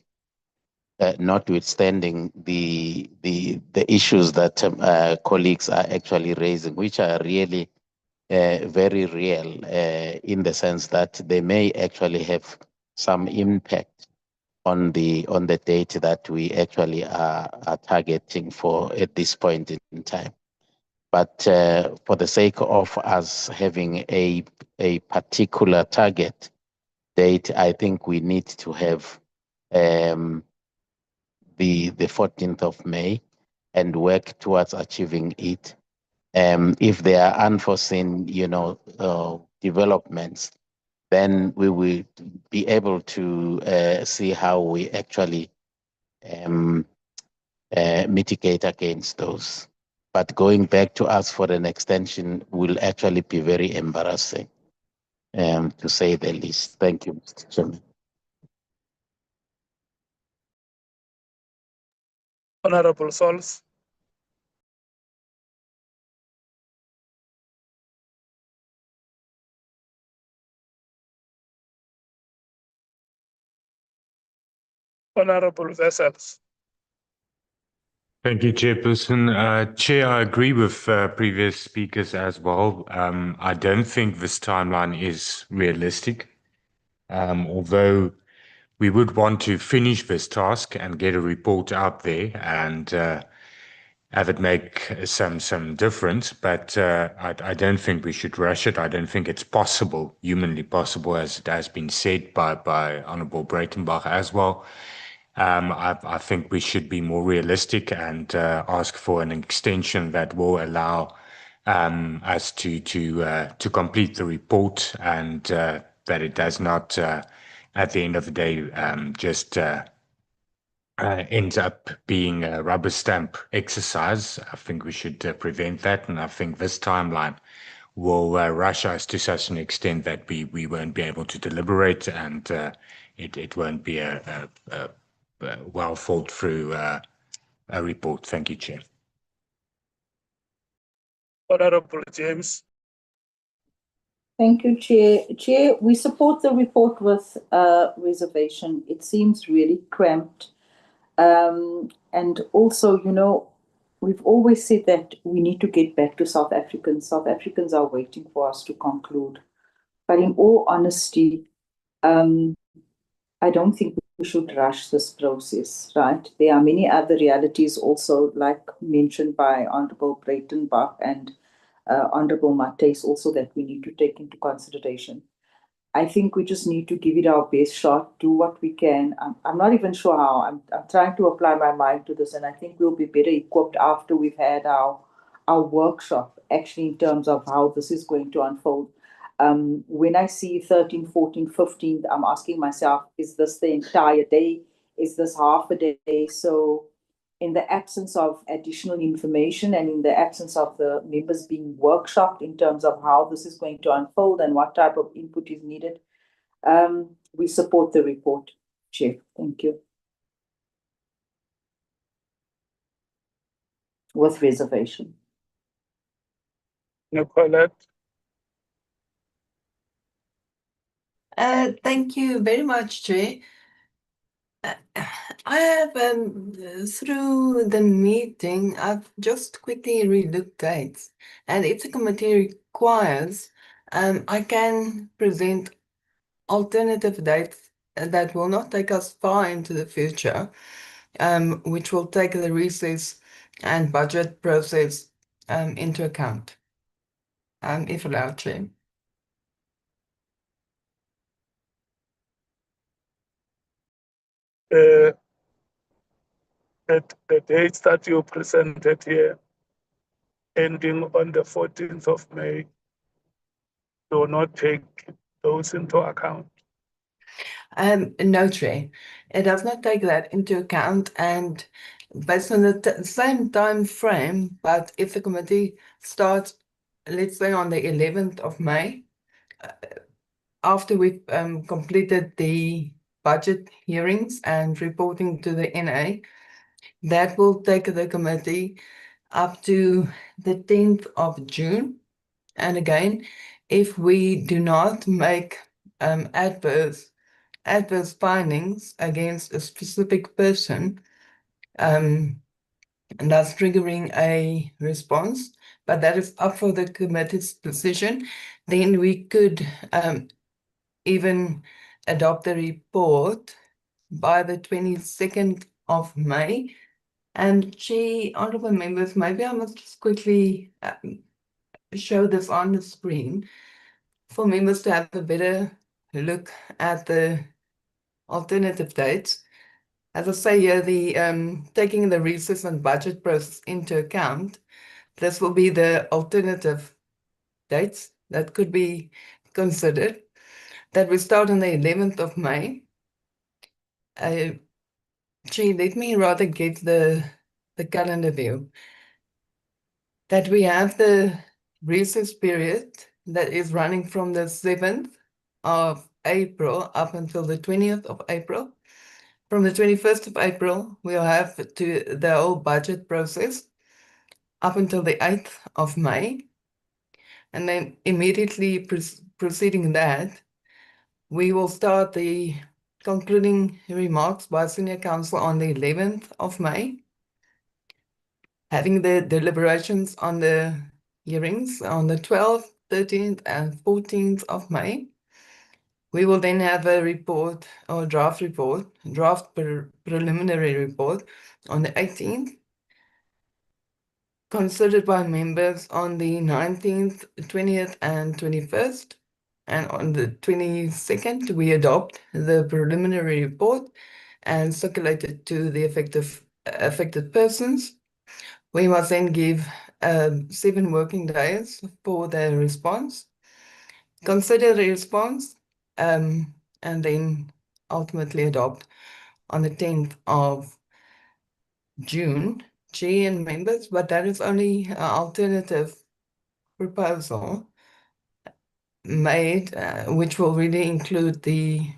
notwithstanding the issues that colleagues are actually raising, which are really very real in the sense that they may actually have some impact on the date that we actually are targeting for at this point in time. But for the sake of us having a particular target date, I think we need to have the 14th of May and work towards achieving it. If there are unforeseen, developments, then we will be able to see how we actually mitigate against those. But going back to ask for an extension will actually be very embarrassing, to say the least. Thank you, Mr. Chairman. Honorable Sols. Honorable Vessels. Thank you, Chairperson. Chair, I agree with previous speakers as well. I don't think this timeline is realistic, although we would want to finish this task and get a report out there and have it make some difference. But I don't think we should rush it. I don't think it's possible, humanly possible, as it has been said by Honorable Breitenbach as well. I think we should be more realistic and ask for an extension that will allow us to complete the report and that it does not, at the end of the day, just ends up being a rubber stamp exercise. I think we should prevent that, and I think this timeline will rush us to such an extent that we won't be able to deliberate, and it won't be a well thought through a report. Thank you, Chair. Honorable James. Thank you, Chair. Chair, we support the report with reservation. It seems really cramped. And also, we've always said that we need to get back to South Africans. South Africans are waiting for us to conclude. But in all honesty, I don't think we should rush this process, right? There are many other realities also, like mentioned by Honorable Breitenbach and Honorable Mates also, that we need to take into consideration. I think we just need to give it our best shot, do what we can. I'm not even sure how. I'm trying to apply my mind to this, and I think we'll be better equipped after we've had our workshop, actually, in terms of how this is going to unfold. When I see 13, 14, 15, I'm asking myself, is this the entire day? Is this half a day? So in the absence of additional information and in the absence of the members being workshopped in terms of how this is going to unfold and what type of input is needed, we support the report, Chair. Thank you. With reservation. Nicolette. Thank you very much, Chair. I have, through the meeting, I've just quickly relooked dates, and if the committee requires, I can present alternative dates that will not take us far into the future, which will take the recess and budget process into account, if allowed, Chair. The dates that you presented here, ending on the 14th of May, do not take those into account. No, Chair. It does not take that into account, and based on the same time frame, but if the committee starts, let's say on the 11th of May, after we've completed the budget hearings and reporting to the NA, that will take the committee up to the 10th of June. And again, if we do not make adverse adverse findings against a specific person, and thus triggering a response, but that is up for the committee's decision, then we could even adopt the report by the 22nd of May. And Chair, honourable members, maybe I must just quickly show this on the screen for members to have a better look at the alternative dates. As I say here, the taking the recess and budget process into account, this will be the alternative dates that could be considered. That we start on the 11th of May. Chair, let me rather get the calendar view. That we have the recess period that is running from the 7th of April up until the 20th of April. From the 21st of April, we'll have to the whole budget process up until the 8th of May. And then immediately preceding that, we will start the concluding remarks by Senior Counsel on the 11th of May, having the deliberations on the hearings on the 12th, 13th, and 14th of May. We will then have a report or draft preliminary report on the 18th, considered by members on the 19th, 20th, and 21st. And on the 22nd, we adopt the preliminary report and circulate it to the affected persons. We must then give 7 working days for the response, consider the response, and then ultimately adopt on the 10th of June. Chair and members, but that is only an alternative proposal made, which will really include the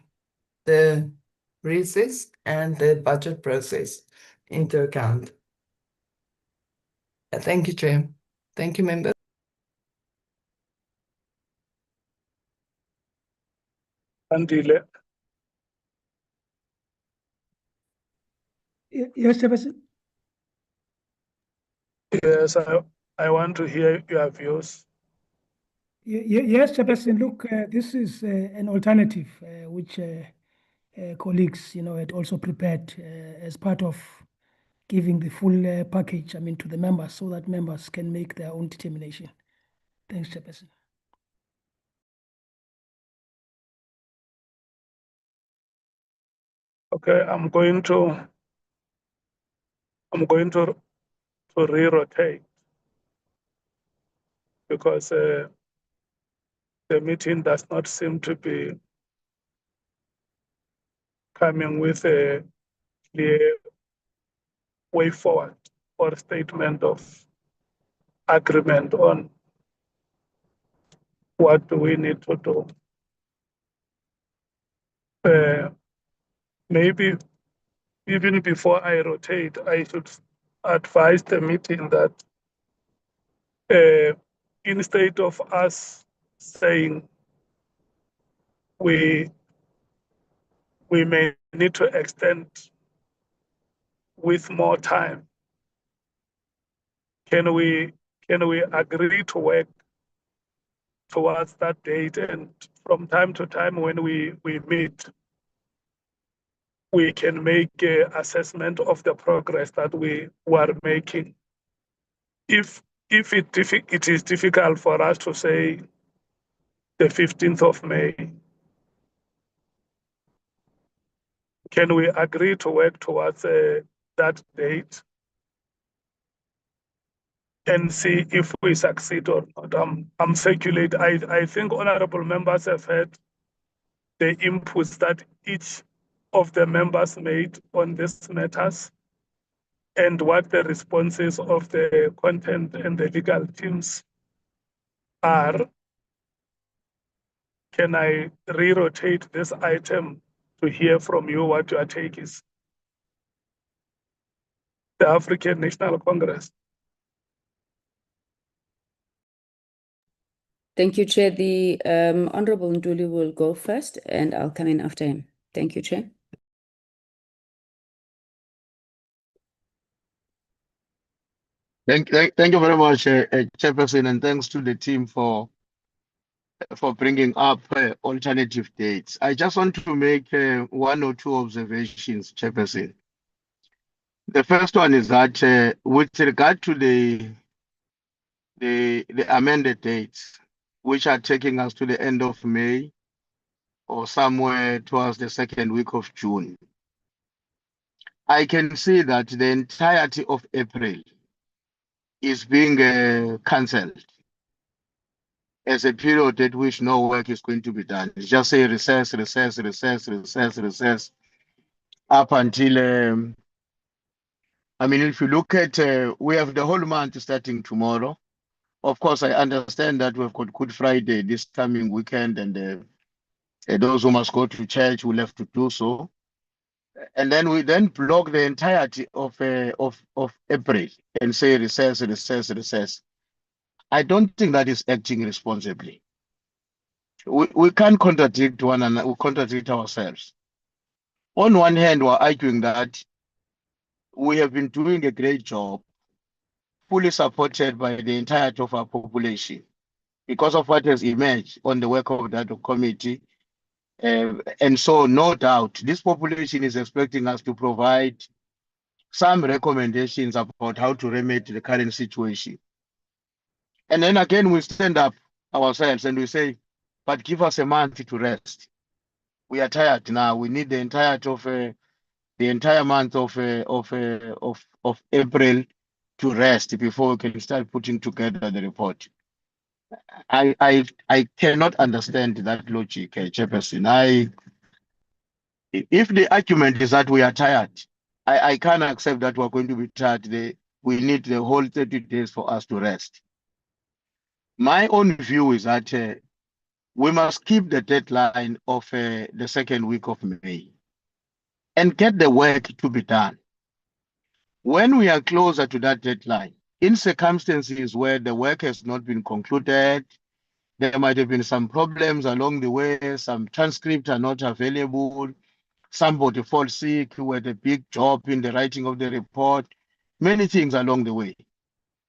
recess and the budget process into account. Thank you, Chair. Thank you, members. Andile. Yes, Chairperson. Yes, I want to hear your views. Yes, Chairperson. Look, this is an alternative which colleagues, had also prepared as part of giving the full package, to the members so that members can make their own determination. Thanks, Chairperson. Okay, I'm going to re-rotate because the meeting does not seem to be coming with a clear way forward or statement of agreement on what do we need to do. Maybe even before I rotate, I should advise the meeting that instead of us saying we may need to extend with more time, can we agree to work towards that date, and from time to time when we meet, we can make an assessment of the progress that we were making. If it is difficult for us to say the 15th of May, can we agree to work towards that date and see if we succeed or not? I'm circulating. I think honorable members have heard the inputs that each of the members made on these matters and what the responses of the content and the legal teams are. Can I re-rotate this item to hear from you what your take is? The African National Congress. Thank you, Chair. The Honorable Nduli will go first, and I'll come in after him. Thank you, Chair. Thank you very much, Chairperson, and thanks to the team for bringing up alternative dates. I just want to make one or two observations, Chairperson. The first one is that with regard to the amended dates, which are taking us to the end of May or somewhere towards the second week of June, I can see that the entirety of April is being cancelled as a period at which no work is going to be done. It's just say recess up until, I mean, if you look at, we have the whole month starting tomorrow. Of course, I understand that we've got Good Friday this coming weekend, and those who must go to church will have to do so. And then we then block the entirety of April and say recess. I don't think that is acting responsibly. We can't contradict one another, we contradict ourselves. On one hand, we're arguing that we have been doing a great job, fully supported by the entirety of our population, because of what has emerged on the work of that committee. And so, no doubt, this population is expecting us to provide some recommendations about how to remedy the current situation. And then again, we stand up ourselves and we say, but give us a month to rest. We are tired now. We need the entire month of April to rest before we can start putting together the report. I cannot understand that logic, Chairperson. If the argument is that we are tired, I can't accept that we're going to be tired. We need the whole 30 days for us to rest. My own view is that we must keep the deadline of the second week of May and get the work to be done. When we are closer to that deadline, in circumstances where the work has not been concluded, there might have been some problems along the way, some transcripts are not available, somebody falls sick who had a big job in the writing of the report, many things along the way.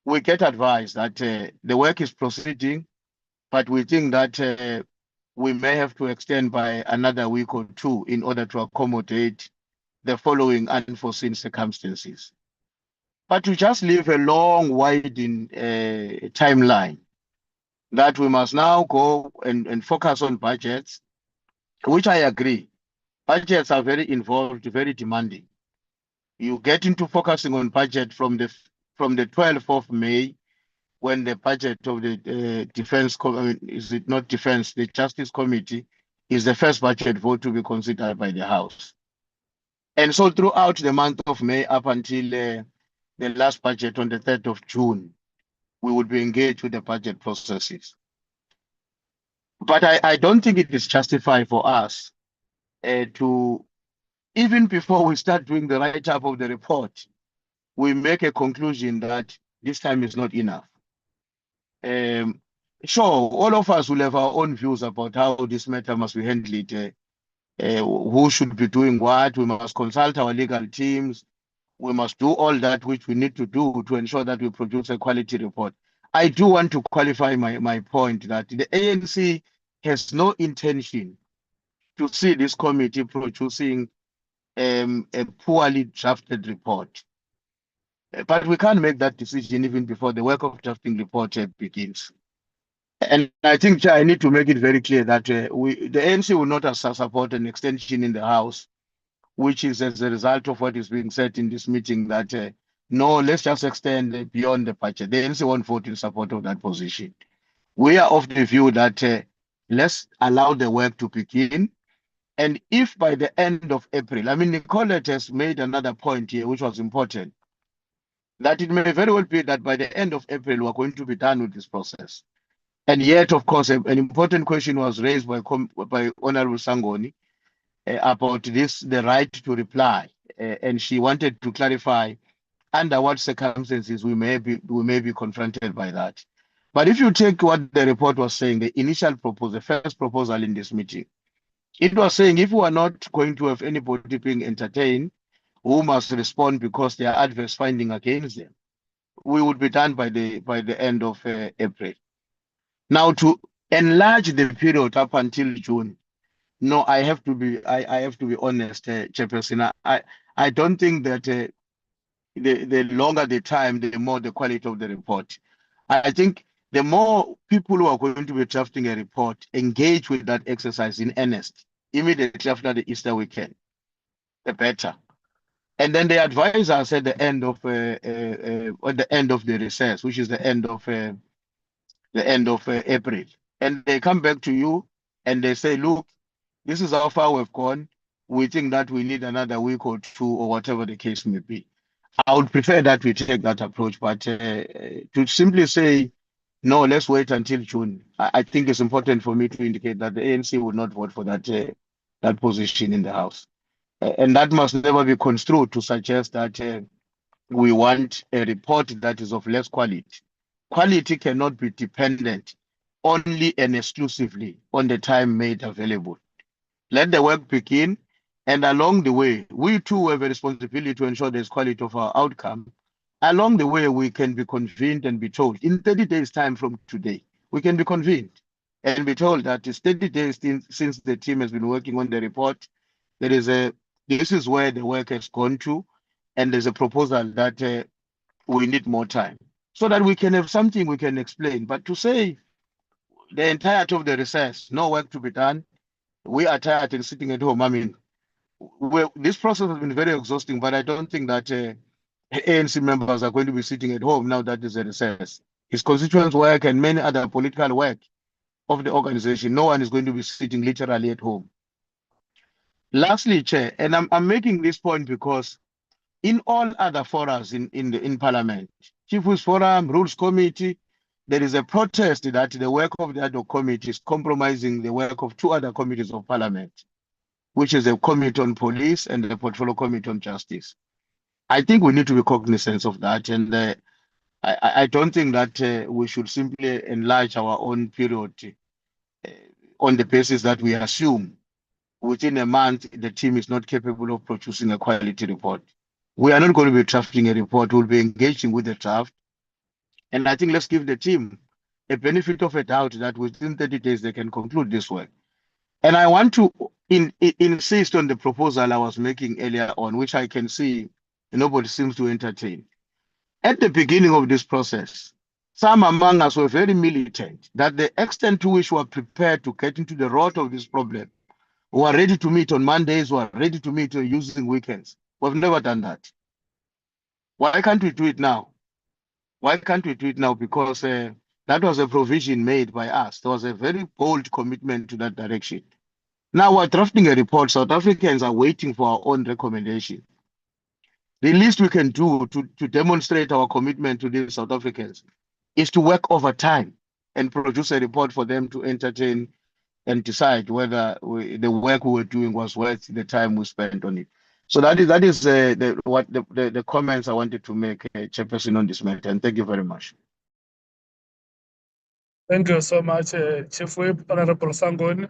We get advised that the work is proceeding, but we think that we may have to extend by another week or two in order to accommodate the following unforeseen circumstances. But to just leave a long, winding timeline that we must now go and focus on budgets, which I agree. Budgets are very involved, very demanding. You get into focusing on budget from the 12th of May, when the budget of the the Justice Committee is the first budget vote to be considered by the House. And so throughout the month of May up until the last budget on the 3rd of June, we would be engaged with the budget processes. But I don't think it is justified for us to, even before we start doing the write-up of the report, we make a conclusion that this time is not enough. Sure, all of us will have our own views about how this matter must be handled, who should be doing what. We must consult our legal teams. We must do all that which we need to do to ensure that we produce a quality report. I do want to qualify my point that the ANC has no intention to see this committee producing a poorly drafted report. But we can't make that decision even before the work of drafting report begins. And I think I need to make it very clear that the ANC will not support an extension in the House, which is as a result of what is being said in this meeting that no, let's just extend beyond the budget. The ANC won't vote in support of that position. We are of the view that let's allow the work to begin. And if by the end of April, I mean, Nicolette has made another point here, which was important, that it may very well be that by the end of April, we're going to be done with this process. And yet, of course, an important question was raised by Honorable Sangoni about the right to reply. And she wanted to clarify under what circumstances we may be confronted by that. But if you take what the report was saying, the initial proposal, the first proposal in this meeting, It was saying if we are not going to have anybody being entertained who must respond because there are adverse finding against them, we would be done by the end of April. Now, to enlarge the period up until June, no, I have to be honest, Chairperson. I don't think that the longer the time, the more the quality of the report. I think the more people who are going to be drafting a report engage with that exercise in earnest immediately after the Easter weekend, the better. And then they advise us at the end of the recess, which is the end of April, and they come back to you and they say, "Look, this is how far we've gone. We think that we need another week or two, or whatever the case may be." I would prefer that we take that approach, but to simply say, "No, let's wait until June," I think it's important for me to indicate that the ANC would not vote for that position in the House. And that must never be construed to suggest that we want a report that is of less quality. Quality cannot be dependent only and exclusively on the time made available. Let the work begin, and along the way, we too have a responsibility to ensure there's quality of our outcome. Along the way, we can be convened and be told, in 30 days' time from today, we can be convened and be told that it's 30 days since the team has been working on the report. This is where the work has gone to, and there's a proposal that we need more time so that we can have something we can explain. But to say the entirety of the recess, no work to be done, we are tired and sitting at home. I mean, this process has been very exhausting, but I don't think that ANC members are going to be sitting at home now that there's a recess. His constituents work and many other political work of the organization. No one is going to be sitting literally at home. Lastly, Chair, and I'm making this point because in all other forums in Parliament, Chief Whip's Forum, Rules Committee, there is a protest that the work of the ad hoc committee is compromising the work of two other committees of Parliament, which is the Committee on Police and the Portfolio Committee on Justice. I think we need to be cognizant of that, and I don't think that we should simply enlarge our own period on the basis that we assume within a month the team is not capable of producing a quality report. We are not going to be drafting a report. We'll be engaging with the draft. And I think let's give the team a benefit of a doubt that within 30 days they can conclude this work. And I want to insist on the proposal I was making earlier on, which I can see nobody seems to entertain. At the beginning of this process, some among us were very militant that the extent to which we are prepared to get into the root of this problem, who are ready to meet on Mondays, who are ready to meet using weekends. We've never done that. Why can't we do it now? Why can't we do it now? Because that was a provision made by us. There was a very bold commitment to that direction. Now we're drafting a report. South Africans are waiting for our own recommendation. The least we can do to demonstrate our commitment to these South Africans is to work over time and produce a report for them to entertain and decide whether the work we were doing was worth the time we spent on it. So that is the comments I wanted to make, Chairperson, on this matter. And thank you very much. Thank you so much, Chief Whip, Honorable Sangoni.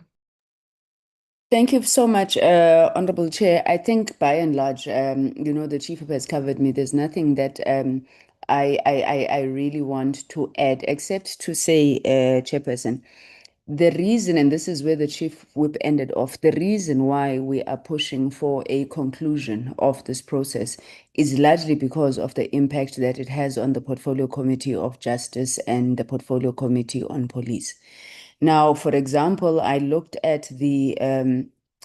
Thank you so much, Honorable Chair. I think by and large, the Chief Whip has covered me. There's nothing that I really want to add, except to say, Chairperson, the reason, and this is where the Chief Whip ended off, the reason why we are pushing for a conclusion of this process is largely because of the impact that it has on the Portfolio Committee of Justice and the Portfolio Committee on Police. Now, for example, I looked at the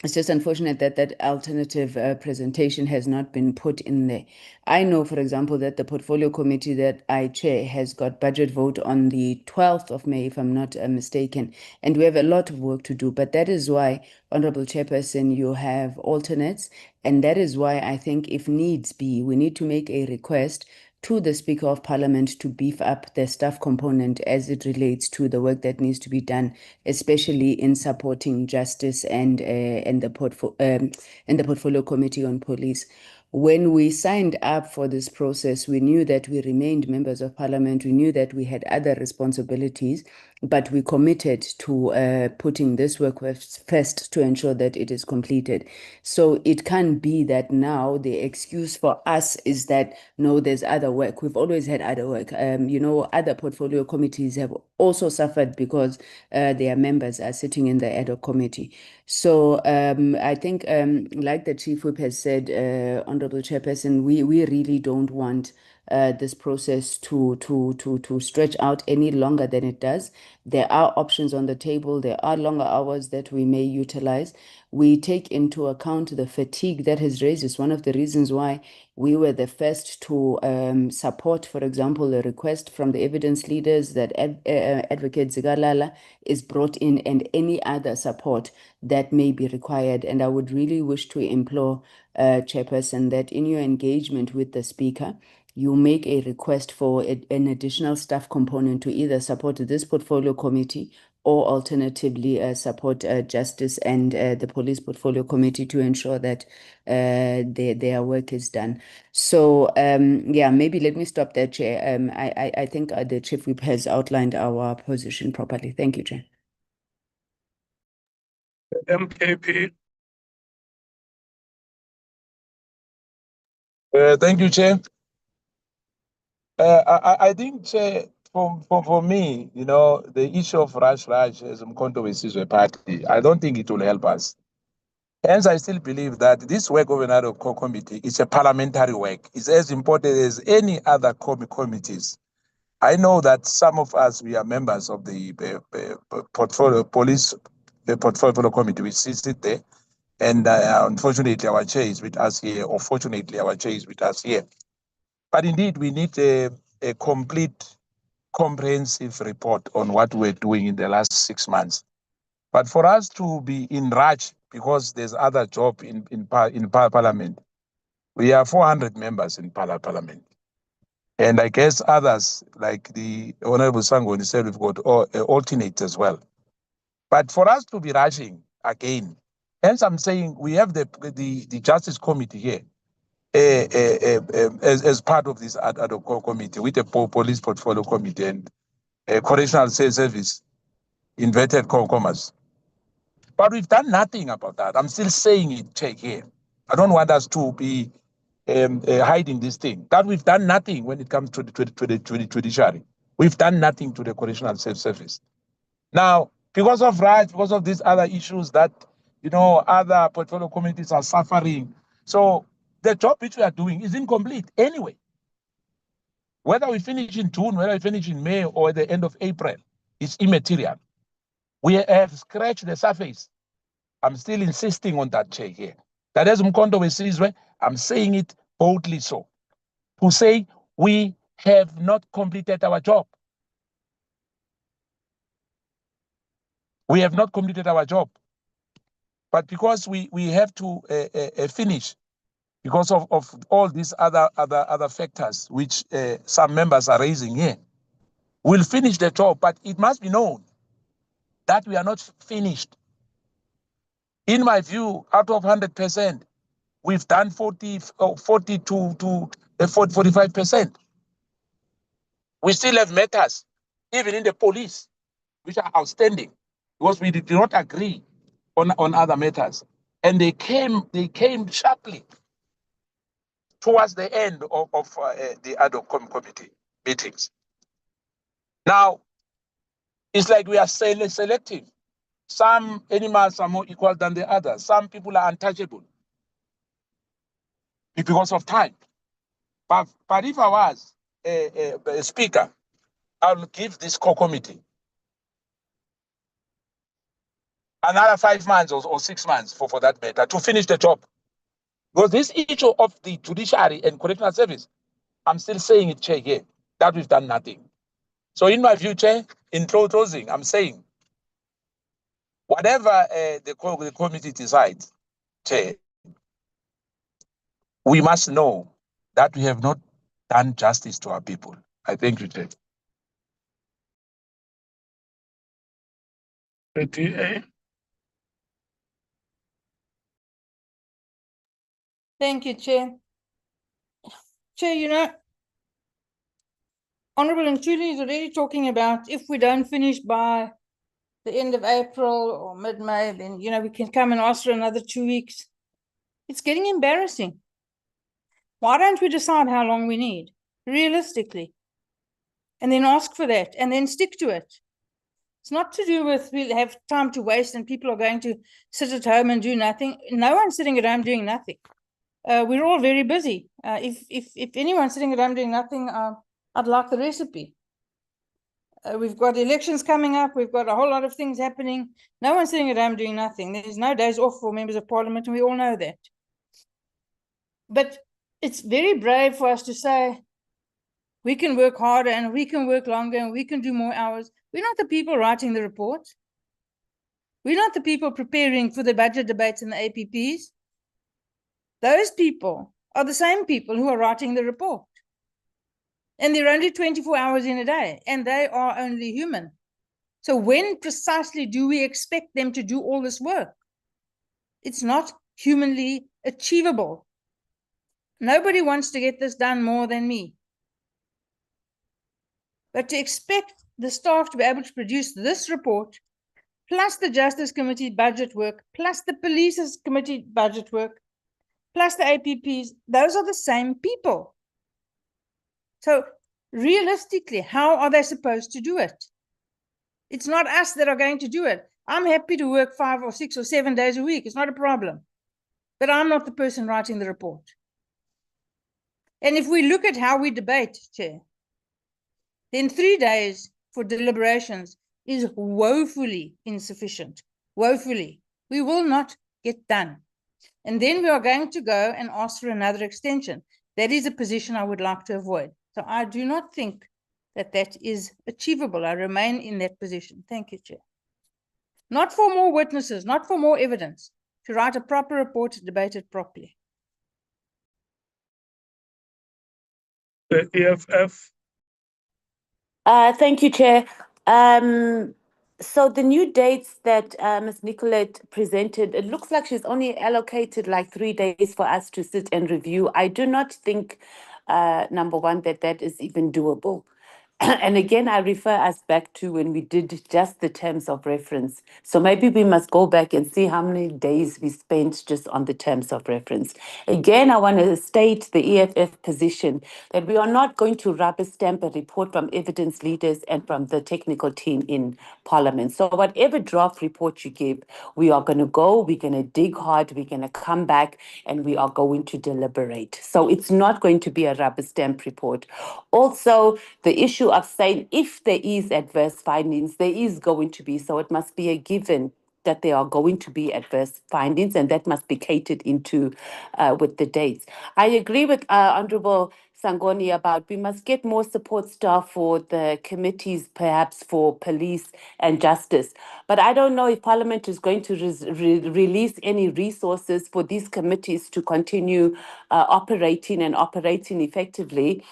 it's just unfortunate that that alternative presentation has not been put in there. I know, for example, that the portfolio committee that I chair has got budget vote on the 12th of May, if I'm not mistaken, and we have a lot of work to do. But that is why, Honorable Chairperson, you have alternates, and that is why I think if needs be, we need to make a request to the Speaker of Parliament to beef up the staff component as it relates to the work that needs to be done, especially in supporting justice and the Portfolio Committee on Police. When we signed up for this process, we knew that we remained members of parliament. We knew that we had other responsibilities, but we committed to putting this work first to ensure that it is completed. So it can't be that now the excuse for us is that, no, there's other work. We've always had other work. Other portfolio committees have also suffered because their members are sitting in the ad hoc committee. So I think, like the Chief Whip has said, Honorable Chairperson, we really don't want this process to stretch out any longer than it does. There are options on the table. There are longer hours that we may utilize. We take into account the fatigue that has raised. It's one of the reasons why we were the first to support, for example, a request from the evidence leaders that Advocate Zigalala is brought in and any other support that may be required. And I would really wish to implore, Chairperson, that in your engagement with the Speaker, you make a request for an additional staff component to either support this portfolio committee or alternatively support Justice and the Police Portfolio Committee to ensure that their work is done. So, maybe let me stop there, Chair. I think the Chief Whip has outlined our position properly. Thank you, Chair. MKP. Thank you, Chair. I think, Chair, for me, the issue of rush as Mkhwanazi party, I don't think it will help us. Hence, I still believe that this work of an ad hoc committee is a parliamentary work. It's as important as any other committees. I know that some of us, we are members of the police portfolio committee. We sit there, and unfortunately, our chair is with us here, or fortunately, our chair is with us here. But indeed, we need a complete, comprehensive report on what we're doing in the last 6 months. But for us to be in rush because there's other job in parliament, we are 400 members in parliament. And I guess others, like the Honorable Sangoni said, we've got alternates as well. But for us to be rushing again, hence I'm saying we have the Justice Committee here as part of this ad hoc committee with the Police Portfolio Committee and Correctional Service, inverted commas. But we've done nothing about that. I'm still saying it, Check here. I don't want us to be hiding this thing. That we've done nothing when it comes to the judiciary. We've done nothing to the Correctional Service. Now, because of rights, because of these other issues that, other portfolio committees are suffering. So the job which we are doing is incomplete anyway. Whether we finish in June, whether we finish in May or at the end of April, it's immaterial. We have scratched the surface. I'm still insisting on that, Chair here. That as Mkhwanazi, I'm saying it boldly so. To say we have not completed our job. We have not completed our job. But because we have to finish, because of all these other factors which some members are raising here, we'll finish the job, but it must be known that we are not finished. In my view, out of 100%, we've done 40 to 45%. We still have matters, even in the police, which are outstanding, because we did not agree on other matters. And they came sharply towards the end of the ad hoc committee meetings. Now, it's like we are selective. Some animals are more equal than the others. Some people are untouchable because of time. But if I was a speaker, I will give this core committee another 5 months or 6 months for that matter to finish the job. Because this issue of the judiciary and correctional service, I'm still saying it, Chair, here, that we've done nothing. So in my view, Chair, in closing, I'm saying, whatever the committee decides, Chair, we must know that we have not done justice to our people. I thank you, Chair. Thank you, Chair. Chair, you know, Honorable Ntuli is already talking about if we don't finish by the end of April or mid-May, then, you know, we can come and ask for another 2 weeks. It's getting embarrassing. Why don't we decide how long we need, realistically, and then ask for that, and then stick to it? It's not to do with we'll have time to waste and people are going to sit at home and do nothing. No one's sitting at home doing nothing. We're all very busy. If anyone's sitting at home doing nothing, I'd like the recipe. We've got elections coming up. We've got a whole lot of things happening. No one's sitting at home doing nothing. There's no days off for members of parliament, and we all know that. But it's very brave for us to say, we can work harder and we can work longer and we can do more hours. We're not the people writing the report. We're not the people preparing for the budget debates in the APPs. Those people are the same people who are writing the report. And they're only 24 hours in a day, and they are only human. So when precisely do we expect them to do all this work? It's not humanly achievable. Nobody wants to get this done more than me. But to expect the staff to be able to produce this report, plus the Justice Committee budget work, plus the Police Committee budget work, plus the APPs, those are the same people. So realistically, how are they supposed to do it? It's not us that are going to do it. I'm happy to work 5 or 6 or 7 days a week. It's not a problem. But I'm not the person writing the report. And if we look at how we debate, Chair, then 3 days for deliberations is woefully insufficient. Woefully. We will not get done. And then we are going to go and ask for another extension. That is a position I would like to avoid. So I do not think that that is achievable. I remain in that position. Thank you, Chair. Not for more witnesses, not for more evidence, to write a proper report, to debate it properly. The EFF. Thank you, Chair. So the new dates that Ms. Nicolette presented, it looks like she's only allocated like 3 days for us to sit and review. I do not think, number one, that that is even doable. And again, I refer us back to when we did just the terms of reference. So maybe we must go back and see how many days we spent just on the terms of reference. Again, I want to state the EFF position that we are not going to rubber stamp a report from evidence leaders and from the technical team in Parliament. So whatever draft report you give, we are going to go, we're going to dig hard, we're going to come back, and we are going to deliberate. So it's not going to be a rubber stamp report. Also, the issue of saying if there is adverse findings, there is going to be, so it must be a given that there are going to be adverse findings, and that must be catered into with the dates. I agree with Honorable Sangoni about we must get more support staff for the committees, perhaps for police and justice. But I don't know if Parliament is going to release any resources for these committees to continue operating and operating effectively.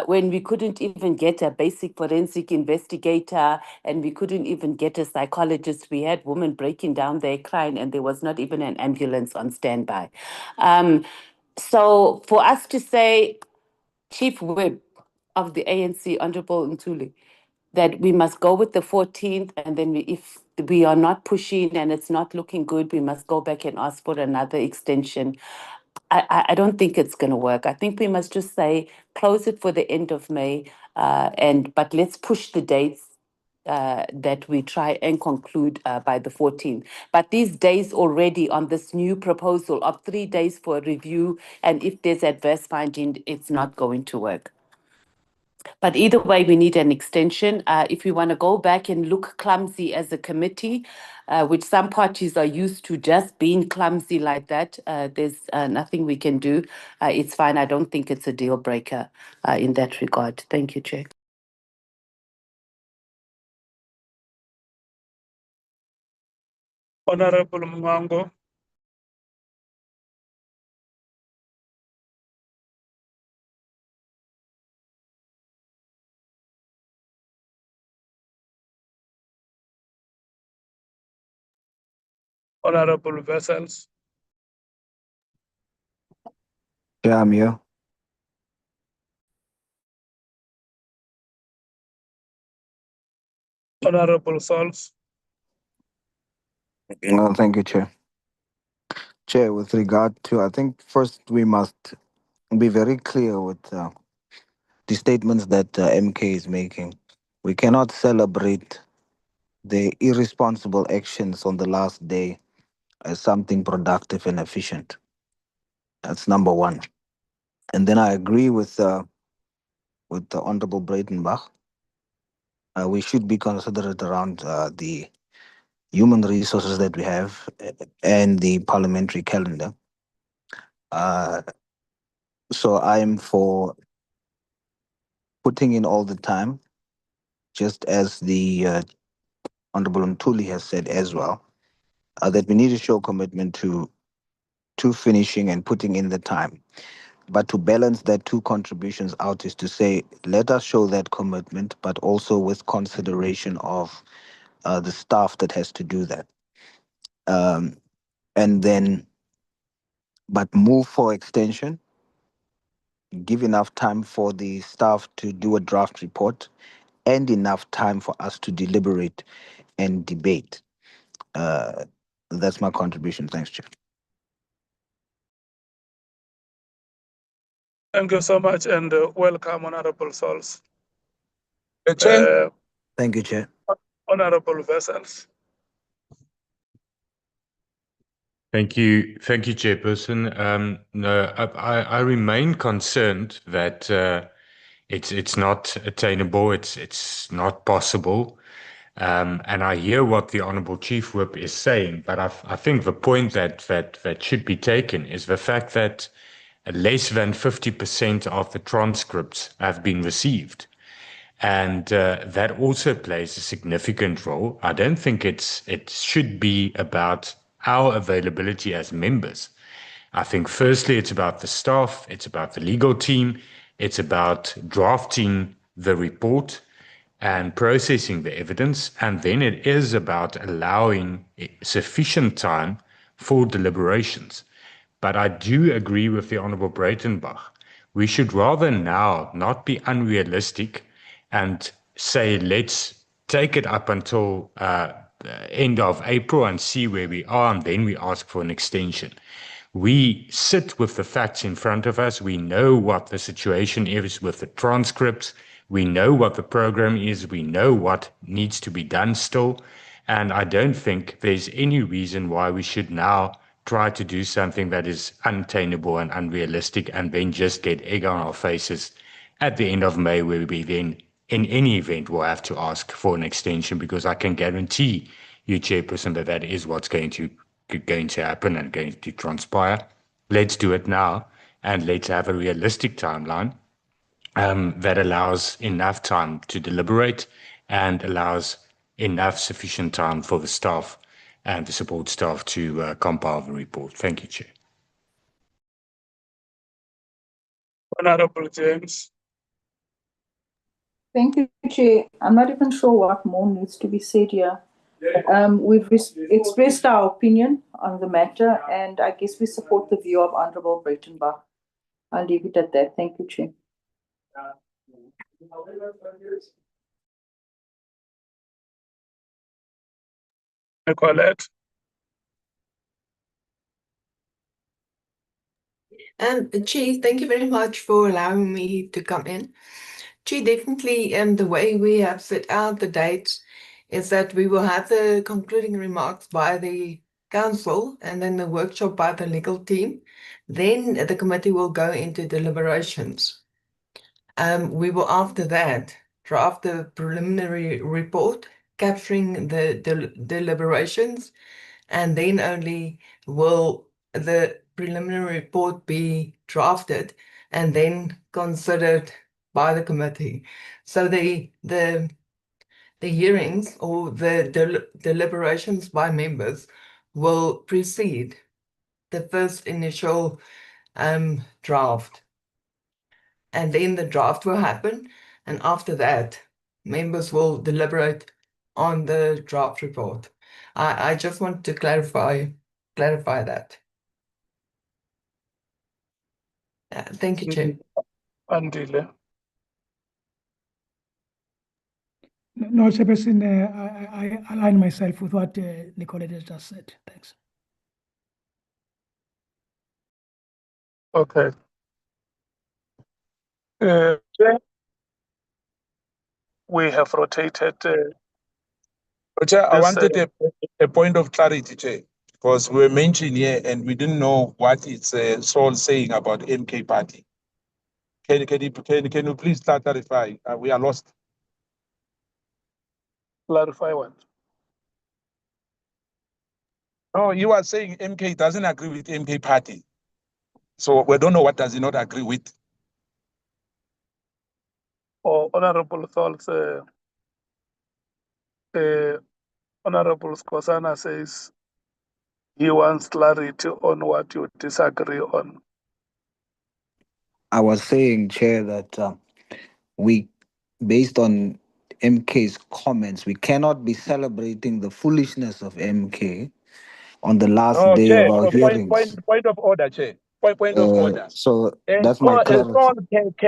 When we couldn't even get a basic forensic investigator and we couldn't even get a psychologist. We had women breaking down there crying and there was not even an ambulance on standby. So for us to say, Chief Whip of the ANC, Honorable Ntuli, that we must go with the 14th, and then if we are not pushing and it's not looking good, we must go back and ask for another extension. I don't think it's going to work. I think we must just say close it for the end of May, but let's push the dates that we try and conclude by the 14th. But these days already on this new proposal of 3 days for a review, and if there's adverse finding, it's not going to work. But either way, we need an extension. If we want to go back and look clumsy as a committee, which some parties are used to just being clumsy like that, there's nothing we can do. It's fine. I don't think it's a deal breaker in that regard. Thank you, Chair. Honorable Mwango. Honorable Vessels. Yeah, I'm here. Honorable Sols. Thank you, Chair. Chair, with regard to, I think first we must be very clear with the statements that MK is making. We cannot celebrate the irresponsible actions on the last day as something productive and efficient. That's number one. And then I agree with the Honorable Breitenbach. We should be considerate around the human resources that we have and the parliamentary calendar. So I'm for putting in all the time, just as the Honorable Ntuli has said as well, that we need to show commitment to finishing and putting in the time. But to balance that two contributions out is to say, let us show that commitment, but also with consideration of the staff that has to do that. And then, but move for extension, give enough time for the staff to do a draft report and enough time for us to deliberate and debate. That's my contribution. Thanks, Chair. Thank you so much, and welcome, Honorable Sols. Thank you, Chair. Honorable Vessels. Thank you, Chairperson. No, I remain concerned that it's not attainable. It's not possible. And I hear what the Honourable Chief Whip is saying, but I think the point that should be taken is the fact that less than 50% of the transcripts have been received. And that also plays a significant role. I don't think it should be about our availability as members. I think firstly, it's about the staff, it's about the legal team, it's about drafting the report and processing the evidence, and then it is about allowing sufficient time for deliberations. But I do agree with the Honourable Breitenbach. We should rather now not be unrealistic and say, let's take it up until end of April and see where we are, and then we ask for an extension. We sit with the facts in front of us. We know what the situation is with the transcripts. We know what the program is. We know what needs to be done still. And I don't think there's any reason why we should now try to do something that is unattainable and unrealistic and then just get egg on our faces at the end of May, where we then, in any event, will have to ask for an extension, because I can guarantee you, Chairperson, that is what's going to happen and going to transpire. Let's do it now, and let's have a realistic timeline that allows enough time to deliberate and allows enough sufficient time for the staff and the support staff to compile the report. Thank you, Chair. Honorable James. Thank you, Chair. I'm not even sure what more needs to be said here. We've expressed our opinion on the matter, and I guess we support the view of Honourable Breitenbach. I'll leave it at that. Thank you, Chair. Nicolette. Chair, thank you very much for allowing me to come in. Chair, definitely, the way we have set out the dates is that we will have the concluding remarks by the council and then the workshop by the legal team. Then the committee will go into deliberations. We will, after that, draft the preliminary report capturing the deliberations, and then only will the preliminary report be drafted and then considered by the committee. So the hearings or the deliberations by members will precede the first initial draft. And then the draft will happen, and after that, members will deliberate on the draft report. I just want to clarify that. Thank you, Chair. Andile. No, Chairperson, I align myself with what Nicolette has just said. Thanks. Okay. We have rotated. Chair, I Yes, wanted a point of clarity, Chair, because we were mentioning here and we didn't know what it's Saul saying about MK Party. Can you please clarify? We are lost. Clarify what? No, you are saying MK doesn't agree with MK Party. So we don't know what does he not agree with. Or Honorable Thoughts, Honorable Skosana says he wants clarity on what you disagree on. I was saying, Chair, that we, based on MK's comments, we cannot be celebrating the foolishness of MK on the last No, day Chair, of our hearings. point of order, Chair. Point of order. So that's my clarity. Saul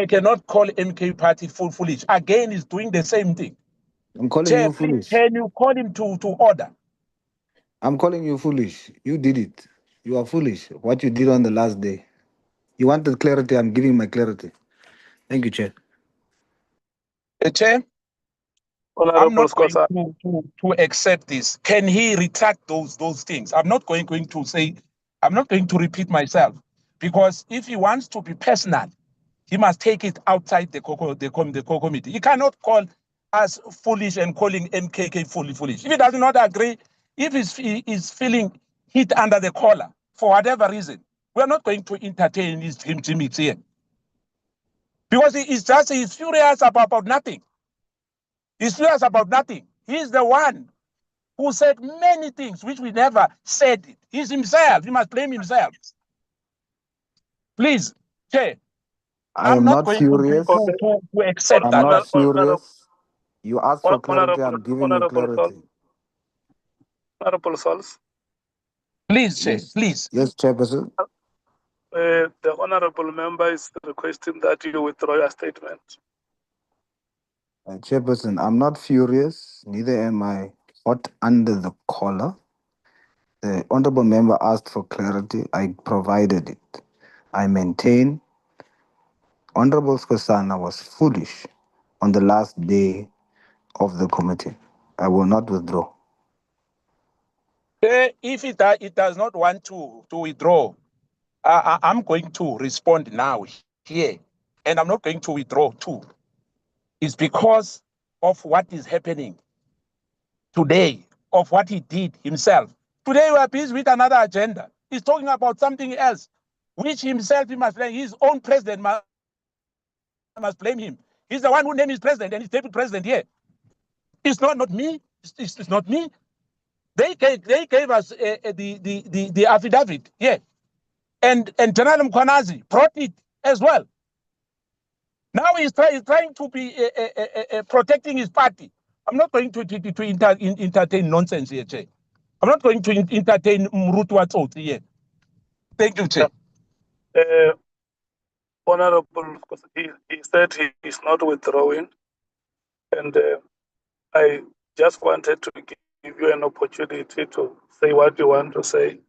cannot call MK Party foolish. Again, he's doing the same thing. I'm calling Chair, you please, foolish. can you call him to order? I'm calling you foolish. You did it. You are foolish. What you did on the last day. You wanted clarity. I'm giving my clarity. Thank you, Chair. Chair, I'm not going to accept this. Can he retract those things? I'm not going to say, I'm not going to repeat myself, because if he wants to be personal, he must take it outside the core committee. He cannot call us foolish and calling MKK foolish. If he does not agree, if he is feeling hit under the collar for whatever reason, we are not going to entertain his gimmicks here, because he's furious about nothing. He's furious about nothing. He's the one who said many things which we never said. He's himself. He must blame himself. Please, Chair, I'm not going to accept that. I'm not furious. You asked for clarity. I'm giving you clarity. Honorable Sols. Please, Chair, please. Yes, Chairperson. The honorable member is requesting that you withdraw your statement. Chairperson, I'm not furious, neither am I hot under the collar. The honorable member asked for clarity. I provided it. I maintain Honorable Skosana was foolish on the last day of the committee. I will not withdraw. If it does not want to withdraw, I'm going to respond now here, and I'm not going to withdraw too. It's because of what is happening today, of what he did himself. Today we are busy with another agenda. He's talking about something else, which himself he must blame. His own president must blame him. He's the one who named his president and his deputy president here. It's not me. It's not me. They gave us the affidavit here, and General Mkhwanazi brought it as well. Now he's trying to be protecting his party. I'm not going to entertain nonsense here, Chair. I'm not going to entertain Mrutu Atsotsi here. Thank you, Chair. Honorable, he said he is not withdrawing, and I just wanted to give you an opportunity to say what you want to say,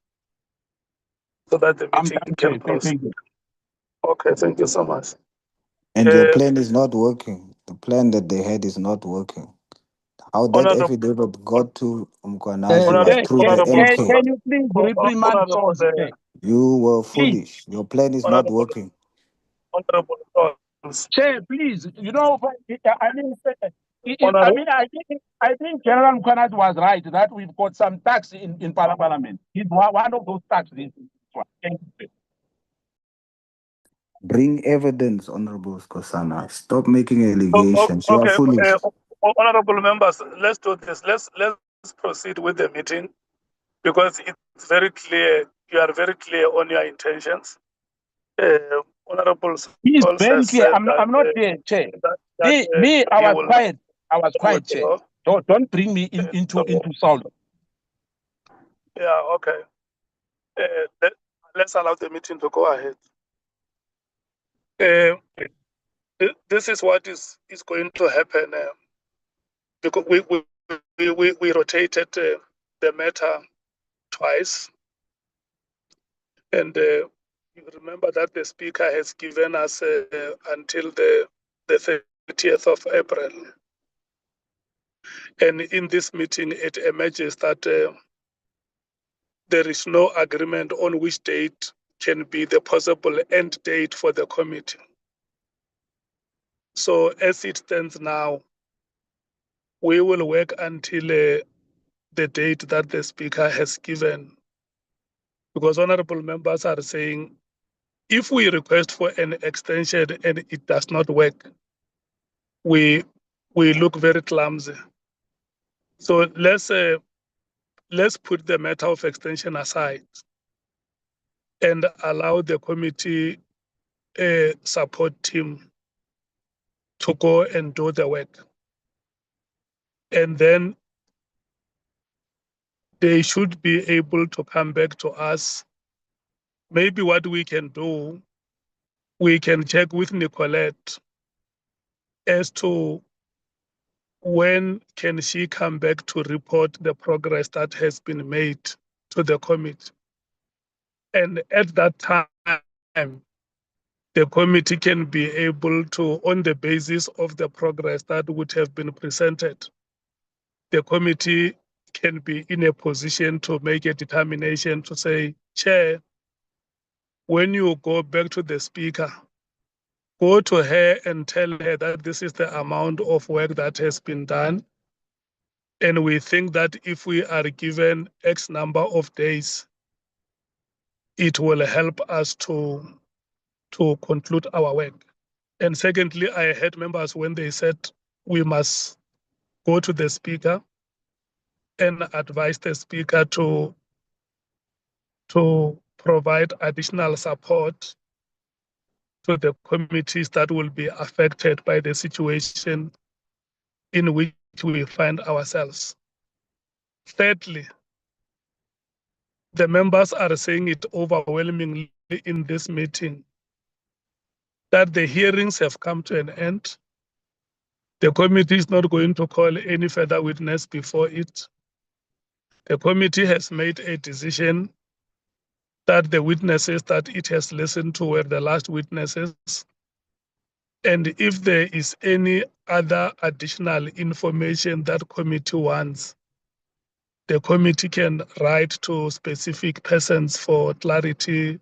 so that the meeting can proceed. Okay, thank you so much. And your plan is not working. The plan that they had is not working. How that affidavit got to Mkhwanazi was through the MK. Can you please reprimand Saul? You were foolish. Your plan is not working. Honorable Chair, please. You know, I think General Mkhwanazi was right that we've got some tax in Parliament. He's one of those taxes. Bring evidence, Honorable Skosana. Stop making allegations. You are Okay, foolish. honorable members, let's do this. Let's proceed with the meeting, because it's very clear. You are very clear on your intentions. Honorable, he's very clear. I'm not there, Chair. Me, I was quiet. I was quiet, Chair. Don't bring me into sound. Yeah, okay. Let's allow the meeting to go ahead. This is what is going to happen. because we rotated the matter twice, and you remember that the speaker has given us until the 30th of April. And in this meeting, it emerges that there is no agreement on which date can be the possible end date for the committee. So as it stands now, we will work until the date that the speaker has given. Because honorable members are saying, if we request for an extension and it does not work, we look very clumsy. So let's put the matter of extension aside and allow the committee support team to go and do the work. And then they should be able to come back to us. Maybe what we can do, we can check with Nicolette as to when can she come back to report the progress that has been made to the committee. And at that time, the committee can be able to, on the basis of the progress that would have been presented, the committee can be in a position to make a determination to say, Chair, when you go back to the speaker, go to her and tell her that this is the amount of work that has been done. And we think that if we are given X number of days, it will help us to conclude our work. And secondly, I heard members when they said we must go to the speaker and advise the speaker to provide additional support to the committees that will be affected by the situation in which we find ourselves. Thirdly, the members are saying it overwhelmingly in this meeting that the hearings have come to an end. The committee is not going to call any further witness before it. The committee has made a decision that the witnesses that it has listened to were the last witnesses. And if there is any other additional information that committee wants, the committee can write to specific persons for clarity,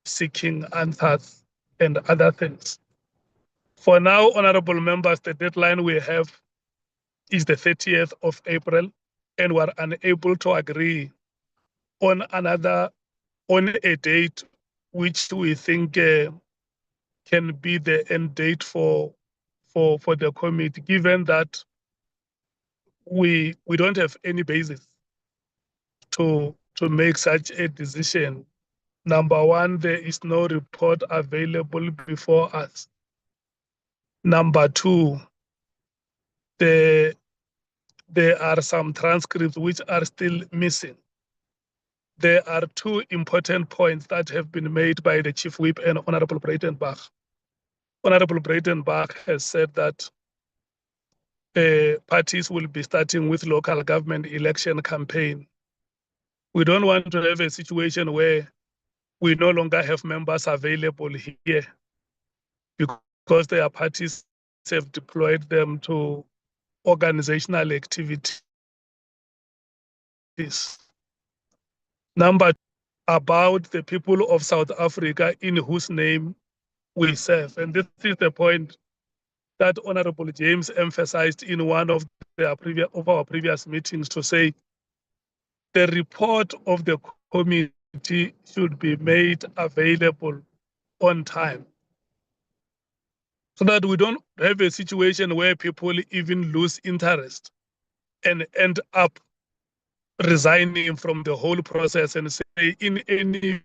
seeking answers, and other things. For now, honorable members, the deadline we have is the 30th of April, and we're unable to agree on a date which we think can be the end date for the committee, given that we don't have any basis to make such a decision. Number one, there is no report available before us. Number two, there are some transcripts which are still missing. There are two important points that have been made by the Chief Whip and Honorable Breitenbach. Honorable Breitenbach has said that parties will be starting with local government election campaign. We don't want to have a situation where we no longer have members available here because their parties have deployed them to organizational activities. Number two, about the people of South Africa in whose name we serve. And this is the point that Honorable James emphasized in one of our previous meetings, to say the report of the committee should be made available on time, so that we don't have a situation where people even lose interest and end up resigning from the whole process and say, in any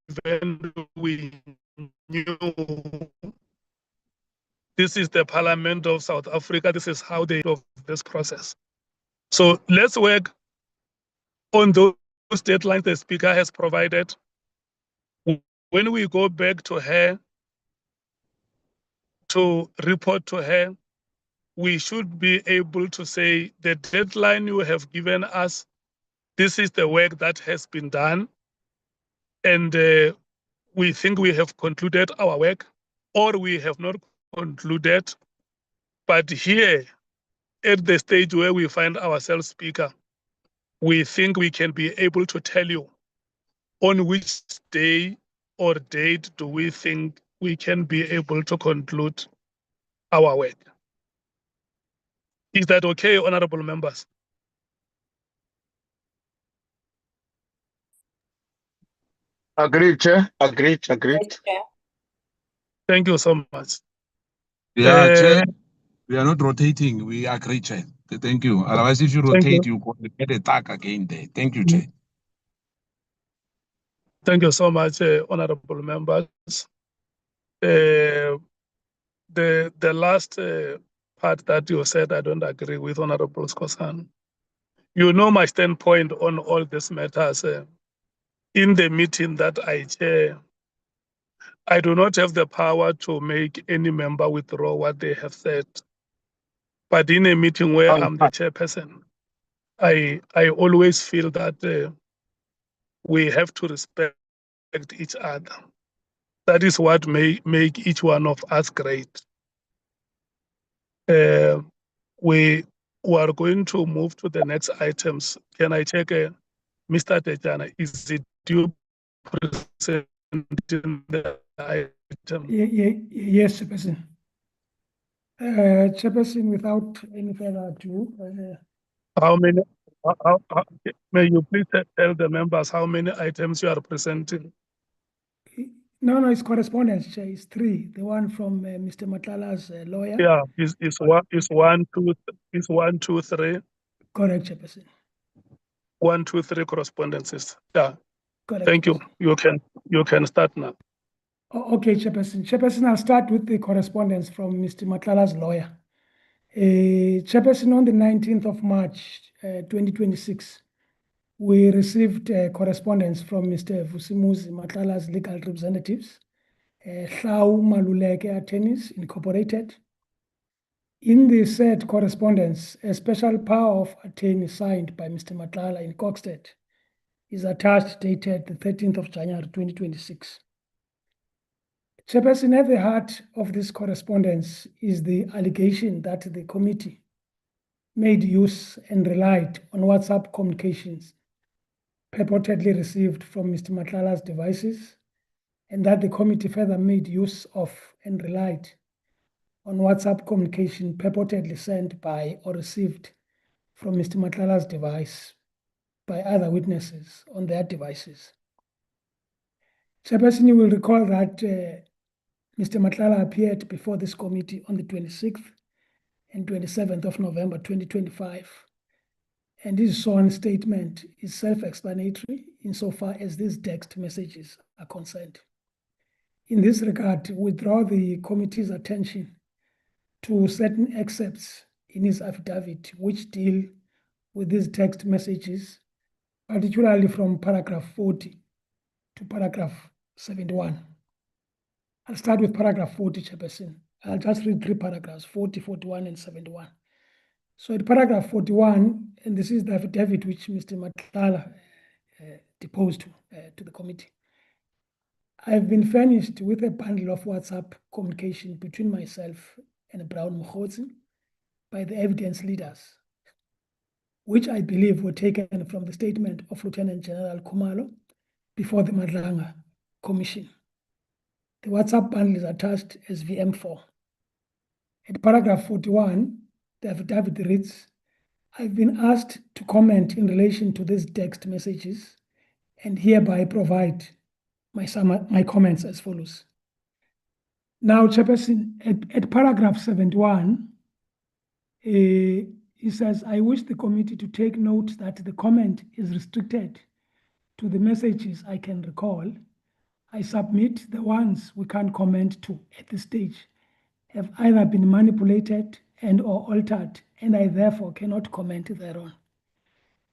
event we knew this is the Parliament of South Africa, this is how they do this process. So let's work on those deadlines the Speaker has provided. When we go back to her, to report to her, we should be able to say the deadline you have given us, this is the work that has been done, and we think we have concluded our work, or we have not concluded. But here, at the stage where we find ourselves, Speaker, we think we can be able to tell you on which day or date do we think we can be able to conclude our work. Is that okay, honorable members? Agreed, Chair. Agreed. Thank you so much. Yeah, Chair, we are not rotating. We agree, Chair. Thank you. Otherwise, if you rotate, you get a tag again there. Thank you, Chair. Thank you so much, honorable members. The last part that you said, I don't agree with, Honorable Skosan. You know my standpoint on all these matters. In the meeting that I chair, I do not have the power to make any member withdraw what they have said. But in a meeting where I'm the chairperson, I always feel that we have to respect each other. That is what make each one of us great. We are going to move to the next items. Can I check, Mr. Tejana, is it you presenting the item? Yes, Chairperson. Chairperson, without any further ado. How many? May you please tell the members how many items you are presenting? No, it's correspondence, Chair. It's 3. The one from Mr. Matlala's lawyer. Yeah, is 1, 2, 3. Correct, Chairperson. 1, 2, 3 correspondences. Yeah. Correct. Thank you. You can start now. Okay, Chairperson. Chairperson, I'll start with the correspondence from Mr. Matlala's lawyer. Chairperson, on the 19th of March, 2026, we received correspondence from Mr. Vusimuzi Matlala's legal representatives, Hlau Maluleke Attorneys Incorporated. In the said correspondence, a special power of attorney signed by Mr. Matlala in Kokstad is attached, dated the 13th of January 2026. Chairperson, at the heart of this correspondence is the allegation that the committee made use and relied on WhatsApp communications purportedly received from Mr. Matlala's devices, and that the committee further made use of and relied on WhatsApp communication purportedly sent by or received from Mr. Matlala's device by other witnesses on their devices. Chairperson, you will recall that Mr. Matlala appeared before this committee on the 26th and 27th of November 2025, and his sworn statement is self-explanatory insofar as these text messages are concerned. In this regard, we draw the committee's attention to certain excerpts in his affidavit which deal with these text messages, particularly from paragraph 40 to paragraph 71. I'll start with paragraph 40, Chairperson. I'll just read 3 paragraphs, 40, 41, and 71. So in paragraph 41, and this is the affidavit which Mr. Matlala deposed to the committee. I've been furnished with a bundle of WhatsApp communication between myself and Brown Mkhwanazi by the evidence leaders, which I believe were taken from the statement of Lieutenant General Khumalo before the Madlanga Commission. The WhatsApp bundle is attached as VM4. At paragraph 41, the affidavit reads, I've been asked to comment in relation to these text messages and hereby provide my comments as follows. Now, Chairperson, at paragraph 71, he says, I wish the committee to take note that the comment is restricted to the messages I can recall. I submit the ones we can't comment to at this stage have either been manipulated and or altered, and I therefore cannot comment thereon.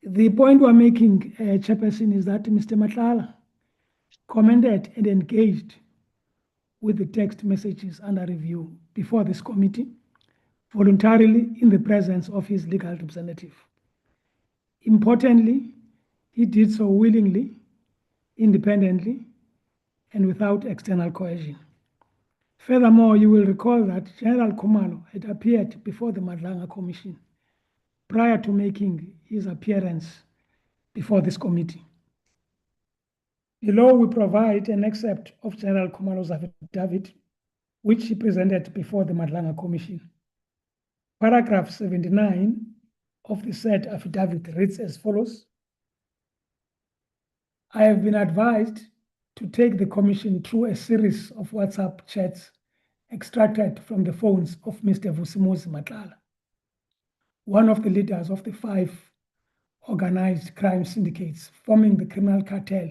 The point we're making, Chairperson, is that Mr. Matlala commented and engaged with the text messages under review before this committee, voluntarily in the presence of his legal representative. Importantly, he did so willingly, independently, and without external coercion. Furthermore, you will recall that General Khumalo had appeared before the Madlanga Commission prior to making his appearance before this committee. Below, we provide an excerpt of General Khumalo's affidavit, which he presented before the Madlanga Commission. Paragraph 79 of the said affidavit reads as follows. I have been advised to take the commission through a series of WhatsApp chats extracted from the phones of Mr. Vusimuzi Matlala, one of the leaders of the 5 organized crime syndicates forming the criminal cartel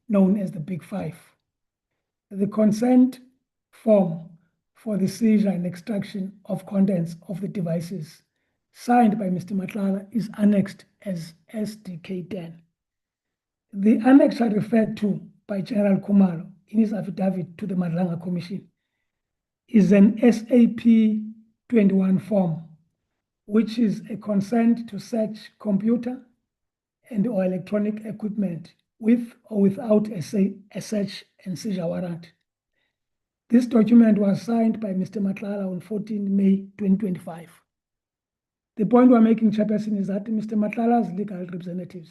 known as the Big Five. The consent form for the seizure and extraction of contents of the devices signed by Mr. Matlala is annexed as SDK-10. The annexure referred to by General Khumalo in his affidavit to the Madlanga Commission is an SAP 21 form, which is a consent to search computer and or electronic equipment with or without a search and seizure warrant. This document was signed by Mr. Matlala on 14 May 2025. The point we're making, Chairperson, is that Mr. Matlala's legal representatives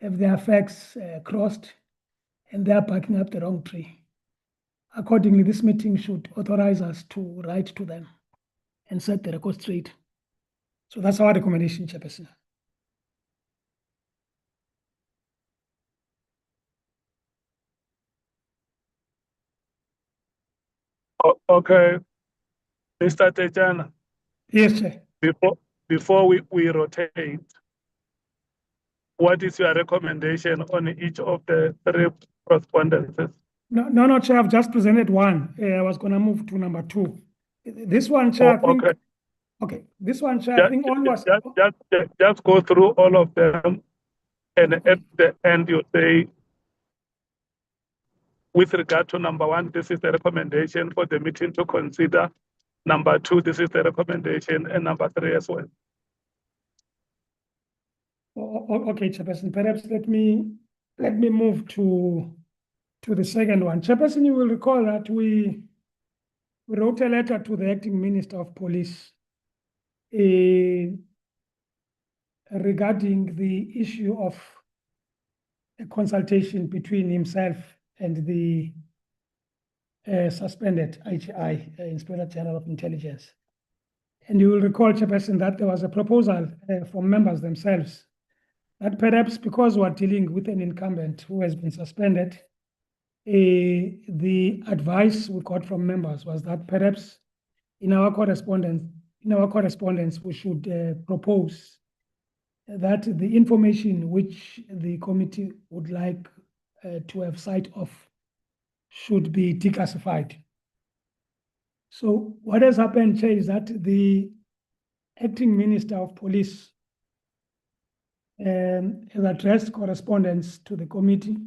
have their facts crossed and they are backing up the wrong tree. Accordingly, this meeting should authorize us to write to them and set the record straight. So that's our recommendation, Chairperson. Okay, Mr. Tejana. Yes, Chair. Before we rotate, what is your recommendation on each of the 3 correspondences? No, Chair, I've just presented one. I was going to move to number 2. This one, Chair, I think. Okay, this one, Chair, I think all was. Just go through all of them, and at the end you say, with regard to number 1, this is the recommendation for the meeting to consider. Number 2, this is the recommendation, and number 3 as well. Okay, Chairperson, perhaps let me move to the second one. Chairperson, you will recall that we wrote a letter to the Acting Minister of Police regarding the issue of a consultation between himself and the suspended IGI, Inspector General of Intelligence. And you will recall, Chairperson, that there was a proposal from members themselves that perhaps because we're dealing with an incumbent who has been suspended, the advice we got from members was that perhaps in our correspondence, we should propose that the information which the committee would like to have sight of should be declassified. So what has happened, Chair, is that the Acting Minister of Police has addressed correspondence to the committee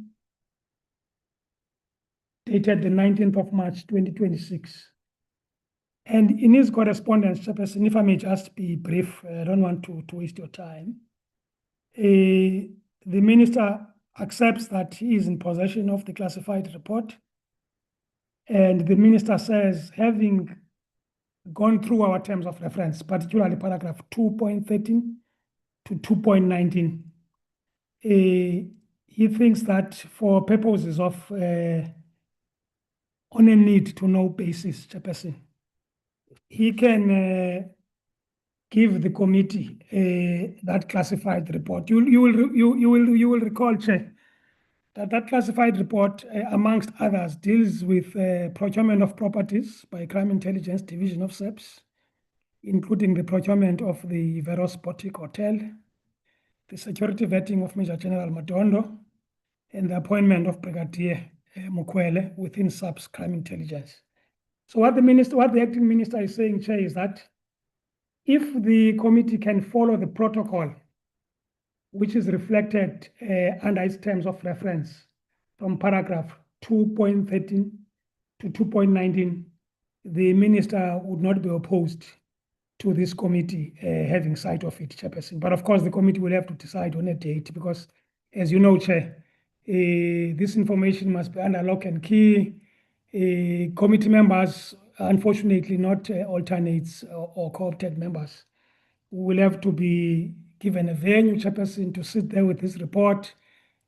dated the 19th of March 2026. And in his correspondence, Chairperson, if I may just be brief, I don't want to waste your time. The minister accepts that he is in possession of the classified report. And the minister says, having gone through our terms of reference, particularly paragraph 2.13 to 2.19, he thinks that for purposes of on a need to know basis, Chairperson, he can give the committee that classified report. You will recall, Chair, that classified report, amongst others, deals with procurement of properties by Crime Intelligence Division of SEPS, including the procurement of the Veros Boutique Hotel, the security vetting of Major General Madondo, and the appointment of Brigadier Mukwele within SAPS Crime Intelligence. So what the acting minister is saying, Chair, is that if the committee can follow the protocol, which is reflected under its terms of reference from paragraph 2.13 to 2.19, the minister would not be opposed to this committee having sight of it, Chairperson. But of course, the committee will have to decide on a date because, as you know, Chair, this information must be under lock and key. Committee members, unfortunately, not alternates or co-opted members, will have to be given a venue, Chairperson, to sit there with this report.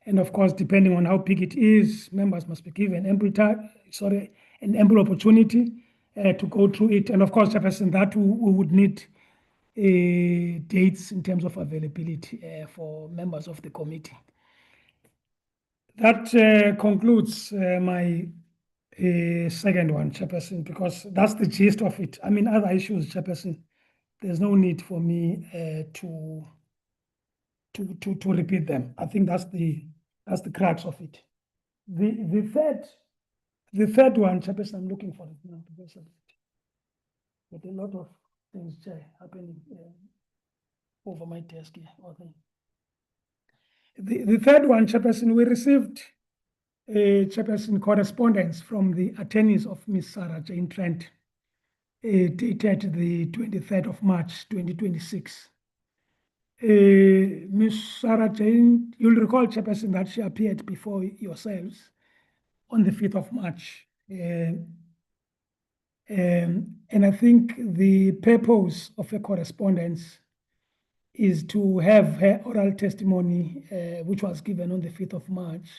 And of course, depending on how big it is, members must be given an ample opportunity to go through it. And of course, Chairperson, that we would need dates in terms of availability for members of the committee. That concludes my second one, Chairperson, because that's the gist of it. I mean, other issues, Chairperson, there's no need for me to repeat them. I think that's the crux of it. The third one, Chairperson, I'm looking for it now because but a lot of things happening over my desk here. Okay. The third one, Chairperson, we received Chairperson correspondence from the attorneys of Ms. Sarah Jane Trent, dated the 23rd of March, 2026. Ms. Sarah Jane, you'll recall, Chairperson, that she appeared before yourselves on the 5th of March. And I think the purpose of a correspondence is to have her oral testimony, which was given on the 5th of March,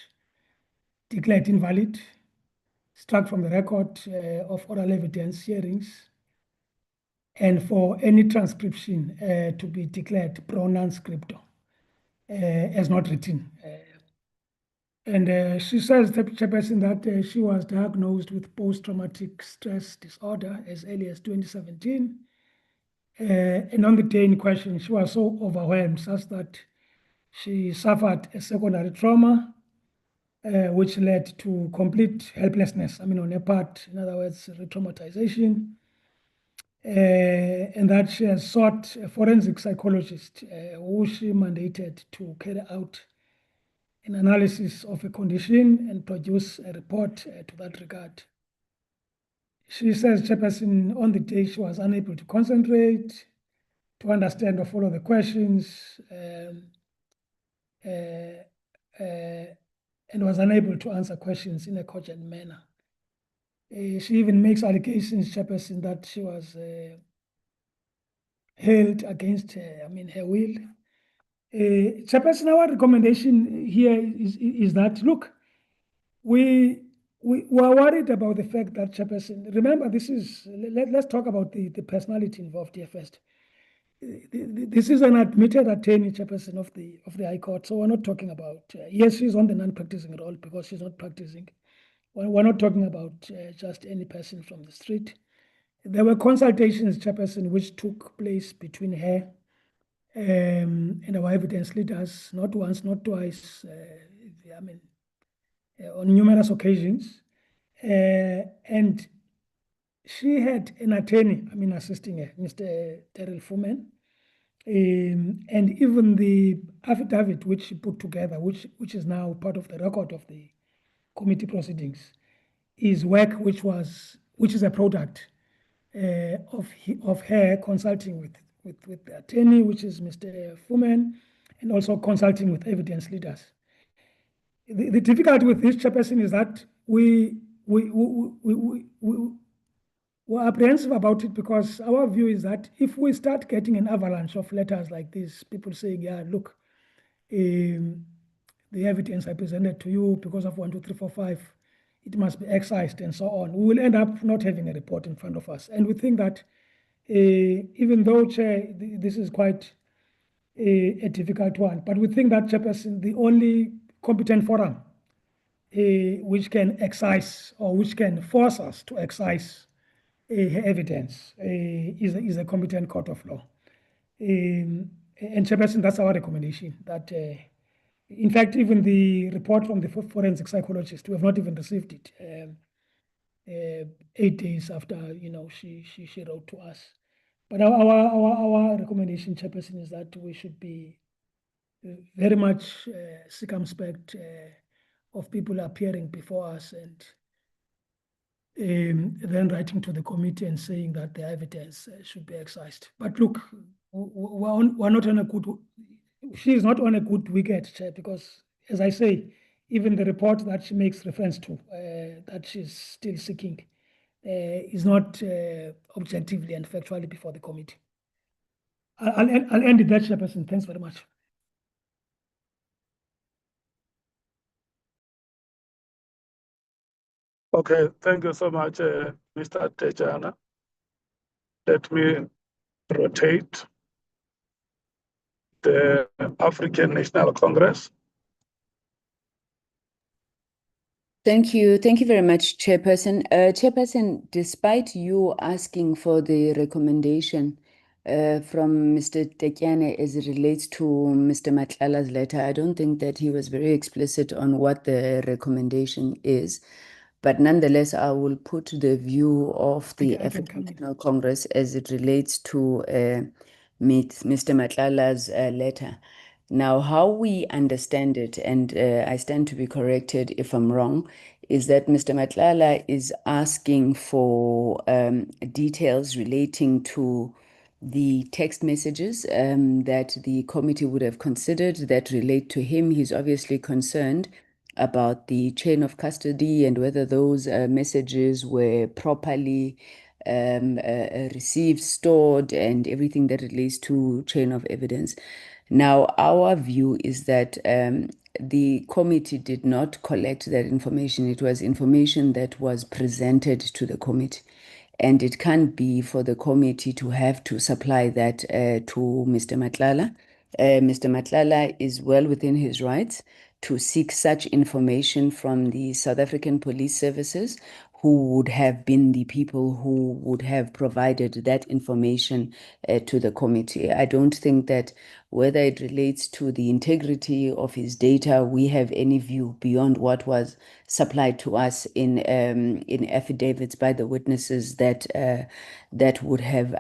declared invalid, struck from the record of oral evidence hearings, and for any transcription to be declared pro non scripto, as not written. And she says, the Chairperson, that she was diagnosed with post-traumatic stress disorder as early as 2017. And on the day in question, she was so overwhelmed such that she suffered a secondary trauma, which led to complete helplessness. I mean, on her part, in other words, re-traumatization. And that she has sought a forensic psychologist who she mandated to carry out an analysis of a condition and produce a report to that regard. She says, Chairperson, on the day she was unable to concentrate, to understand or follow the questions, and was unable to answer questions in a cogent manner. She even makes allegations, Chairperson, that she was held against her will. Chairperson, our recommendation here is that, look, we are worried about the fact that, Chairperson, remember, this is, let's talk about the personality involved here first. This is an admitted attorney, Chairperson of the High Court, so we're not talking about, yes, she's on the non-practicing role because she's not practicing. We're not talking about just any person from the street. There were consultations, Chairperson, which took place between her and our evidence leaders, not once, not twice, on numerous occasions. And she had an attorney, assisting her, Mr. Terrell Fuhrman. And even the affidavit which she put together, which is now part of the record of the committee proceedings, is work which is a product of her consulting with the attorney, which is Mr. Fuhrman, and also consulting with evidence leaders. The difficulty with this, Chairperson, is that we're apprehensive about it because our view is that if we start getting an avalanche of letters like this, people saying, yeah, look, the evidence I presented to you because of 1, 2, 3, 4, 5, it must be excised and so on, we will end up not having a report in front of us. And we think that even though, Chair, this is quite a difficult one, but we think that, Chairperson, the only competent forum which can excise or which can force us to excise evidence is a competent court of law. And Chairperson, that's our recommendation, that in fact, even the report from the forensic psychologist, we have not even received it 8 days after, she wrote to us. But our recommendation, Chairperson, is that we should be very much circumspect of people appearing before us and then writing to the committee and saying that the evidence should be excised. But look, we're not on a good, she is not on a good wicket, Chair, because as I say, even the report that she makes reference to, that she's still seeking, is not objectively and factually before the committee. I'll end it there, Chairperson. Thanks very much. Okay, thank you so much, Mr. Tejana. Let me rotate the African National Congress. Thank you. Thank you very much, Chairperson. Chairperson, despite you asking for the recommendation from Mr. Tekiane as it relates to Mr. Matlala's letter, I don't think that he was very explicit on what the recommendation is. But nonetheless, I will put the view of the African National Congress as it relates to Mr. Matlala's letter. Now, how we understand it, and I stand to be corrected if I'm wrong, is that Mr. Matlala is asking for details relating to the text messages that the committee would have considered that relate to him. He's obviously concerned about the chain of custody and whether those messages were properly received, stored, and everything that relates to chain of evidence. Now, our view is that the committee did not collect that information. It was information that was presented to the committee. And it can't be for the committee to have to supply that to Mr. Matlala. Mr. Matlala is well within his rights to seek such information from the South African Police Services, who would have been the people who would have provided that information to the committee. I don't think that whether it relates to the integrity of his data, we have any view beyond what was supplied to us in affidavits by the witnesses that that would have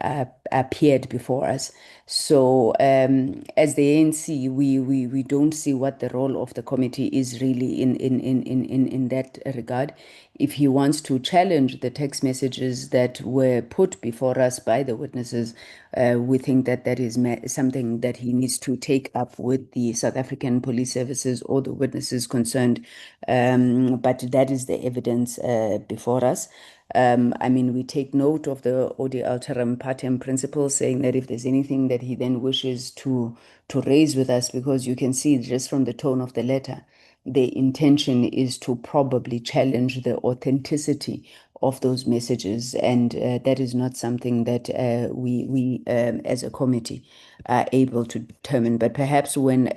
appeared before us. So as the ANC, we don't see what the role of the committee is really in that regard. If he wants to challenge the text messages that were put before us by the witnesses, we think that that is something that he needs to take up with the South African Police Services or the witnesses concerned. But that is the evidence before us. I mean, we take note of the odi alteram partem principle, saying that if there's anything that he then wishes to raise with us, because you can see just from the tone of the letter, the intention is to probably challenge the authenticity of those messages, and that is not something that we as a committee are able to determine. But perhaps when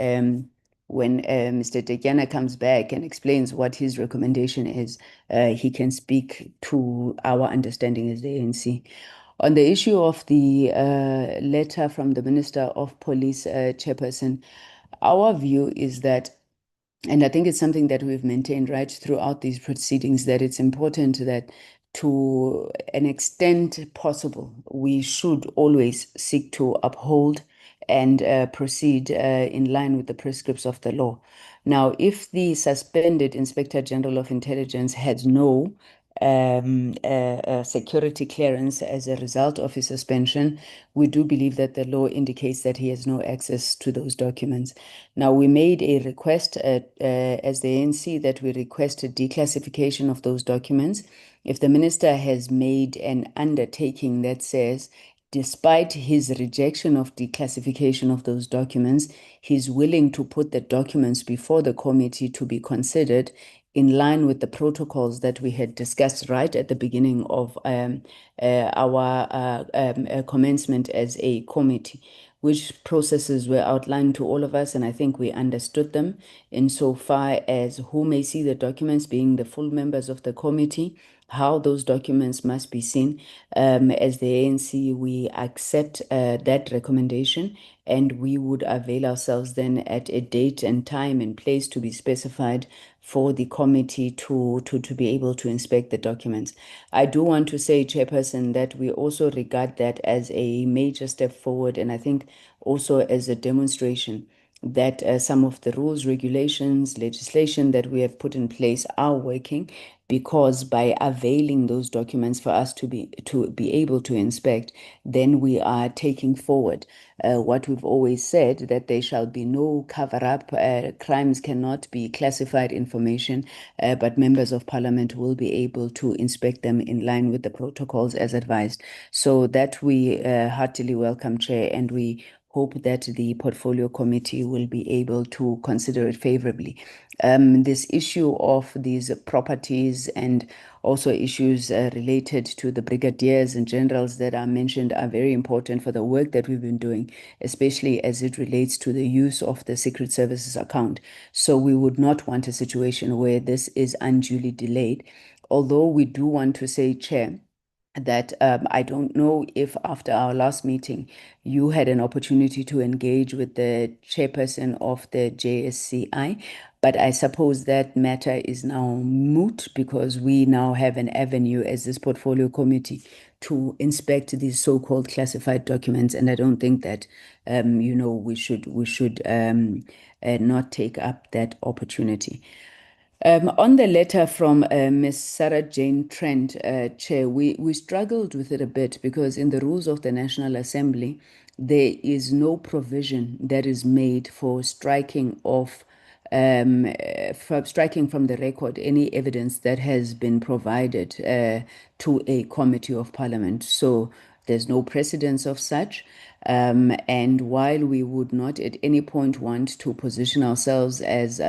Mr. Tekiana comes back and explains what his recommendation is, he can speak to our understanding as the ANC. On the issue of the letter from the Minister of Police, Chairperson, our view is that, and I think it's something that we've maintained right throughout these proceedings, that it's important that to an extent possible, we should always seek to uphold and proceed in line with the prescripts of the law. Now, if the suspended Inspector General of Intelligence had no security clearance as a result of his suspension, we do believe that the law indicates that he has no access to those documents. Now, we made a request as the ANC that we request a declassification of those documents. If the minister has made an undertaking that says, despite his rejection of declassification of those documents, he's willing to put the documents before the committee to be considered in line with the protocols that we had discussed right at the beginning of our commencement as a committee, which processes were outlined to all of us, and I think we understood them insofar as who may see the documents, being the full members of the committee, how those documents must be seen. As the ANC, we accept that recommendation, and we would avail ourselves then at a date and time and place to be specified for the committee to be able to inspect the documents. I do want to say, Chairperson, that we also regard that as a major step forward, and I think also as a demonstration that some of the rules, regulations, legislation that we have put in place are working, because by availing those documents for us to be able to inspect, then we are taking forward what we've always said, that there shall be no cover-up. Crimes cannot be classified information, but members of parliament will be able to inspect them in line with the protocols as advised. So that we heartily welcome, Chair, and we hope that the portfolio committee will be able to consider it favorably. This issue of these properties and also issues related to the brigadiers and generals that are mentioned are very important for the work that we've been doing, especially as it relates to the use of the Secret Services account. So we would not want a situation where this is unduly delayed. Although we do want to say, Chair, that I don't know if after our last meeting you had an opportunity to engage with the chairperson of the JSCI, but I suppose that matter is now moot because we now have an avenue as this portfolio committee to inspect these so-called classified documents, and I don't think that we should not take up that opportunity. On the letter from Ms. Sarah Jane Trent, Chair, we struggled with it a bit because in the rules of the National Assembly, there is no provision that is made for striking off, for striking from the record any evidence that has been provided to a committee of parliament. So there's no precedence of such. And while we would not at any point want to position ourselves as,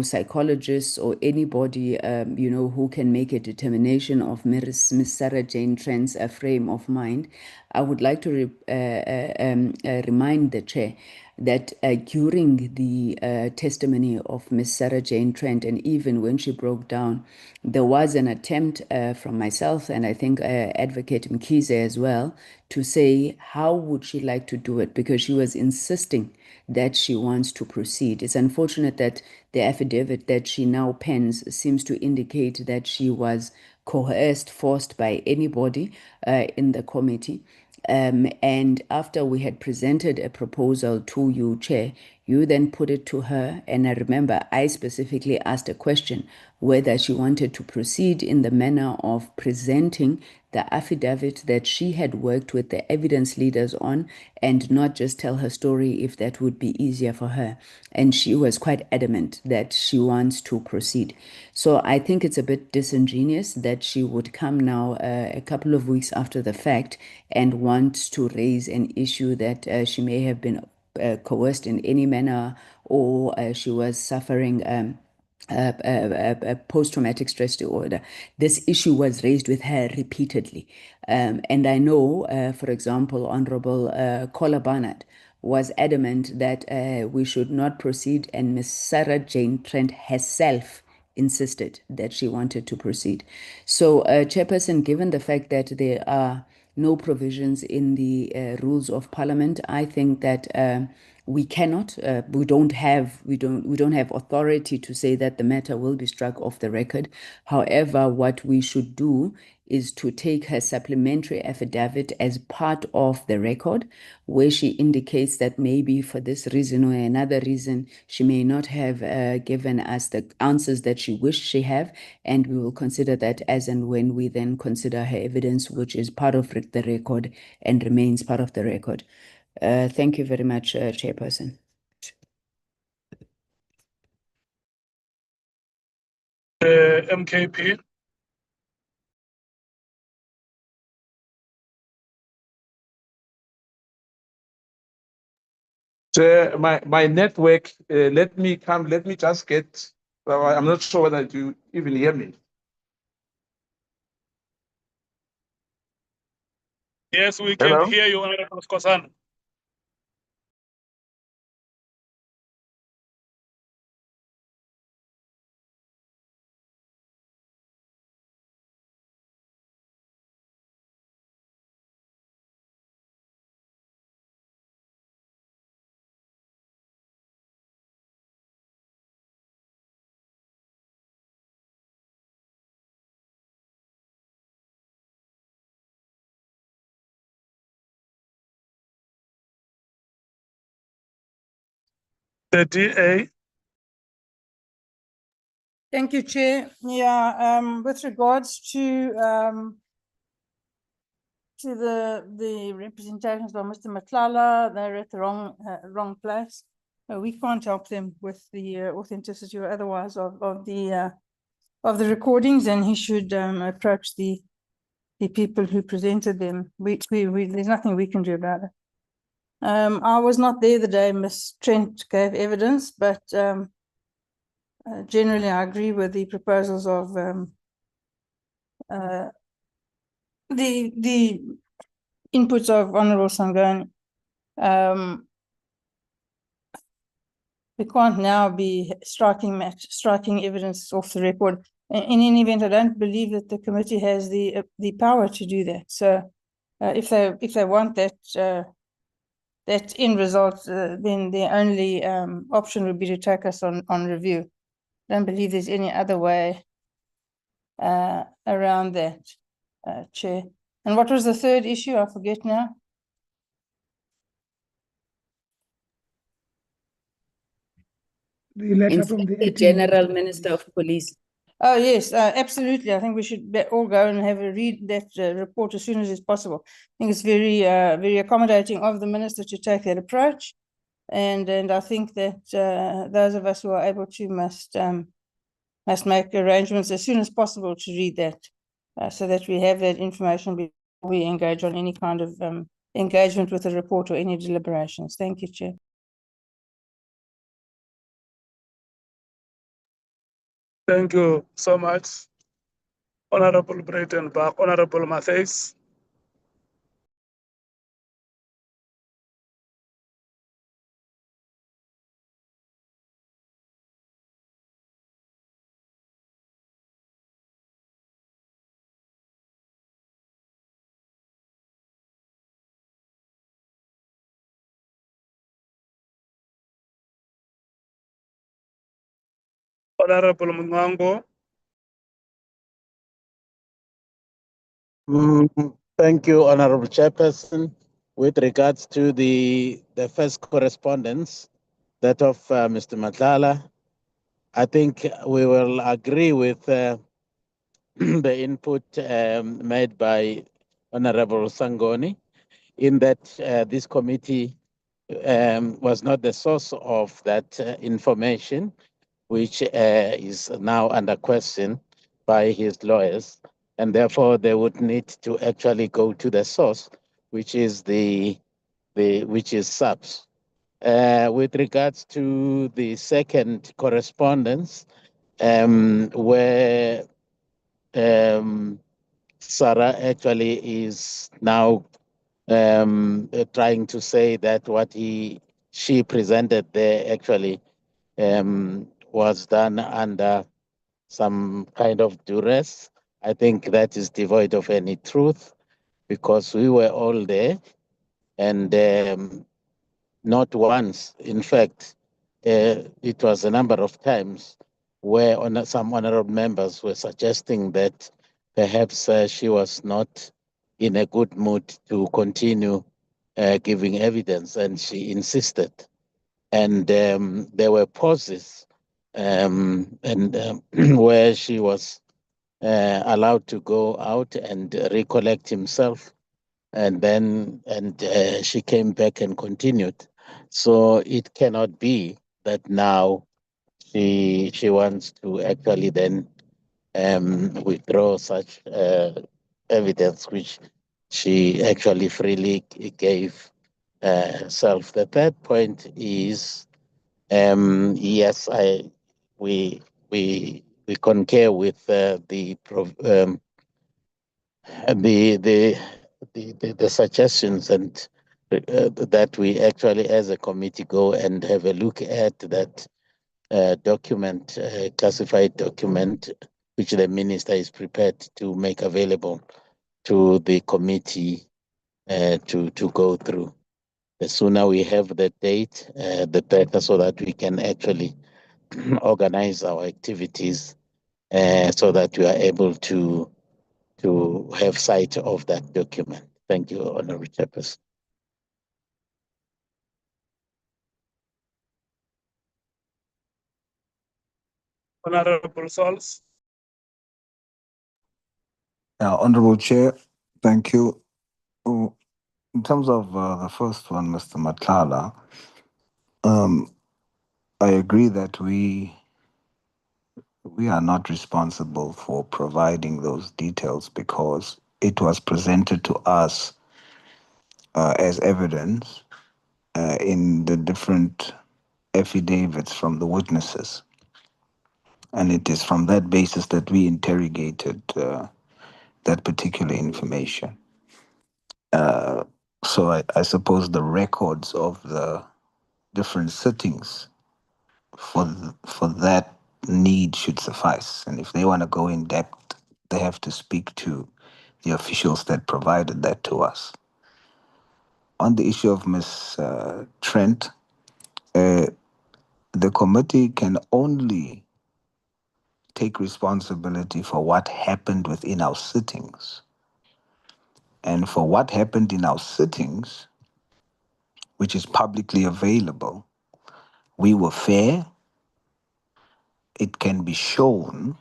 psychologists or anybody, who can make a determination of Ms. Sarah Jane Trent's frame of mind, I would like to remind the Chair that during the testimony of Ms. Sarah Jane Trent, and even when she broke down, there was an attempt from myself and I think Advocate Mkhwanazi as well to say how would she like to do it, because she was insisting that she wants to proceed. It's unfortunate that the affidavit that she now pens seems to indicate that she was coerced, forced by anybody in the committee. And after we had presented a proposal to you, Chair, you then put it to her. And I remember I specifically asked a question whether she wanted to proceed in the manner of presenting the affidavit that she had worked with the evidence leaders on and not just tell her story if that would be easier for her. And she was quite adamant that she wants to proceed. So I think it's a bit disingenuous that she would come now a couple of weeks after the fact and want to raise an issue that she may have been coerced in any manner, or she was suffering a post-traumatic stress disorder. This issue was raised with her repeatedly. And I know, for example, Honorable Kola Barnard was adamant that we should not proceed, and Ms. Sarah Jane Trent herself insisted that she wanted to proceed. So, Chairperson, given the fact that there are no provisions in the rules of Parliament, I think that we cannot, we don't have authority to say that the matter will be struck off the record. However, what we should do is to take her supplementary affidavit as part of the record, where she indicates that maybe for this reason or another reason, she may not have given us the answers that she wished she have, and we will consider that as and when we then consider her evidence, which is part of the record and remains part of the record. Thank you very much, Chairperson. MKP. My network, let me just get, I'm not sure whether you even hear me. Yes, we can hear you, Honorable Skosan. The DA. Thank you, Chair. Yeah, with regards to the representations of Mr. Matlala, they're at the wrong place. We can't help them with the authenticity or otherwise of the recordings, and he should approach the people who presented them. There's nothing we can do about it. I was not there the day Ms. Trent gave evidence, but generally I agree with the proposals of the inputs of Honourable Sangani. We can't now be striking evidence off the record. In any event, I don't believe that the committee has the power to do that. So, if they want that end result, then the only option would be to take us on review. I don't believe there's any other way around that, Chair. And what was the third issue? I forget now. The letter from the Inspector acting General Minister of Police. Oh, yes, absolutely. I think we should all go and have a read that report as soon as it's possible. I think it's very, very accommodating of the minister to take that approach. And I think that those of us who are able to must make arrangements as soon as possible to read that, so that we have that information before we engage on any kind of engagement with the report or any deliberations. Thank you, Chair. Thank you so much, Honorable Breitenbach, Honorable Matthys. Honorable Mngango. Thank you, Honorable Chairperson. With regards to the first correspondence, that of Mr. Matlala, I think we will agree with the input made by Honorable Sangoni, in that this committee was not the source of that information, which is now under question by his lawyers, and therefore they would need to actually go to the source, which is which is SAPS. With regards to the second correspondence, where Sarah actually is now trying to say that what she presented there actually was done under some kind of duress. I think that is devoid of any truth, because we were all there, and not once, in fact, it was a number of times where some honorable members were suggesting that perhaps she was not in a good mood to continue giving evidence, and she insisted. And there were pauses where she was allowed to go out and recollect himself, and then she came back and continued. So it cannot be that now she wants to actually then withdraw such evidence, which she actually freely gave herself. The third point is, yes, we concur with the suggestions, and that we actually as a committee go and have a look at that document, classified document, which the minister is prepared to make available to the committee to go through. The sooner we have the date, the better, so that we can actually organize our activities so that we are able to have sight of that document. Thank you, Honorable Chairperson. Honorable Sols. Honorable Chair, thank you. Oh, in terms of the first one, Mr. Matlala, I agree that we are not responsible for providing those details because it was presented to us as evidence in the different affidavits from the witnesses. And it is from that basis that we interrogated that particular information. So I suppose the records of the different sittings for that need should suffice. And if they want to go in depth, they have to speak to the officials that provided that to us. On the issue of Ms. Trent, the committee can only take responsibility for what happened within our sittings. And for what happened in our sittings, which is publicly available, we were fair. It can be shown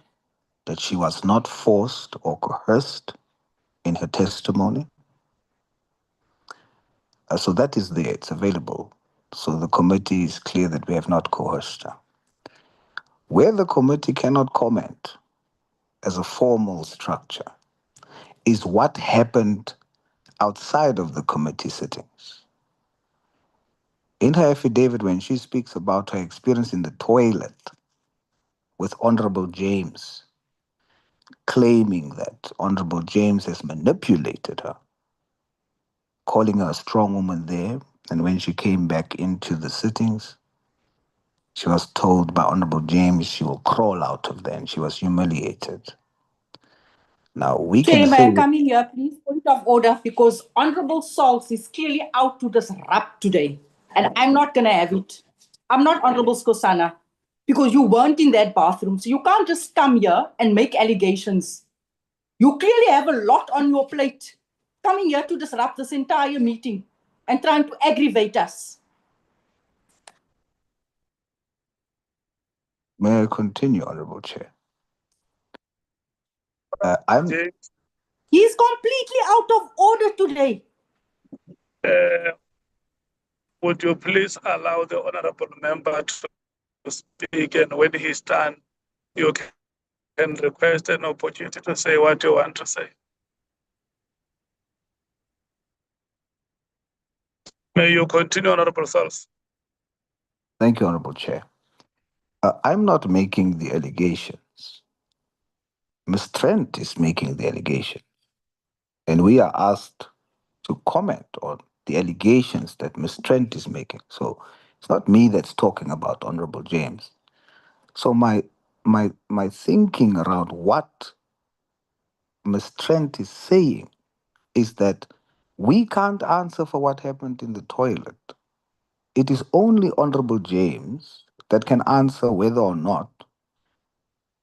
that she was not forced or coerced in her testimony. So that is there, it's available. So the committee is clear that we have not coerced her. Where the committee cannot comment as a formal structure is what happened outside of the committee sittings. In her affidavit, when she speaks about her experience in the toilet with Honorable James, claiming that Honorable James has manipulated her, calling her a strong woman there, and when she came back into the sittings, she was told by Honorable James she will crawl out of there, and she was humiliated. Now, we Chair, can may say... I come in here, please? Point of order, because Honorable Sols is clearly out to disrupt today, and I'm not going to have it. I'm not Honorable Skosana, because you weren't in that bathroom, so you can't just come here and make allegations. You clearly have a lot on your plate, coming here to disrupt this entire meeting and trying to aggravate us. May I continue, Honorable Chair? He's completely out of order today. Would you please allow the honorable member to speak, and when he's done, you can request an opportunity to say what you want to say. May you continue, Honorable Sols. Thank you, Honorable Chair. I'm not making the allegations. Ms. Trent is making the allegation. And we are asked to comment on the allegations that Ms. Trent is making. So it's not me that's talking about Honorable James. So my thinking around what Ms. Trent is saying is that we can't answer for what happened in the toilet. It is only Honorable James that can answer whether or not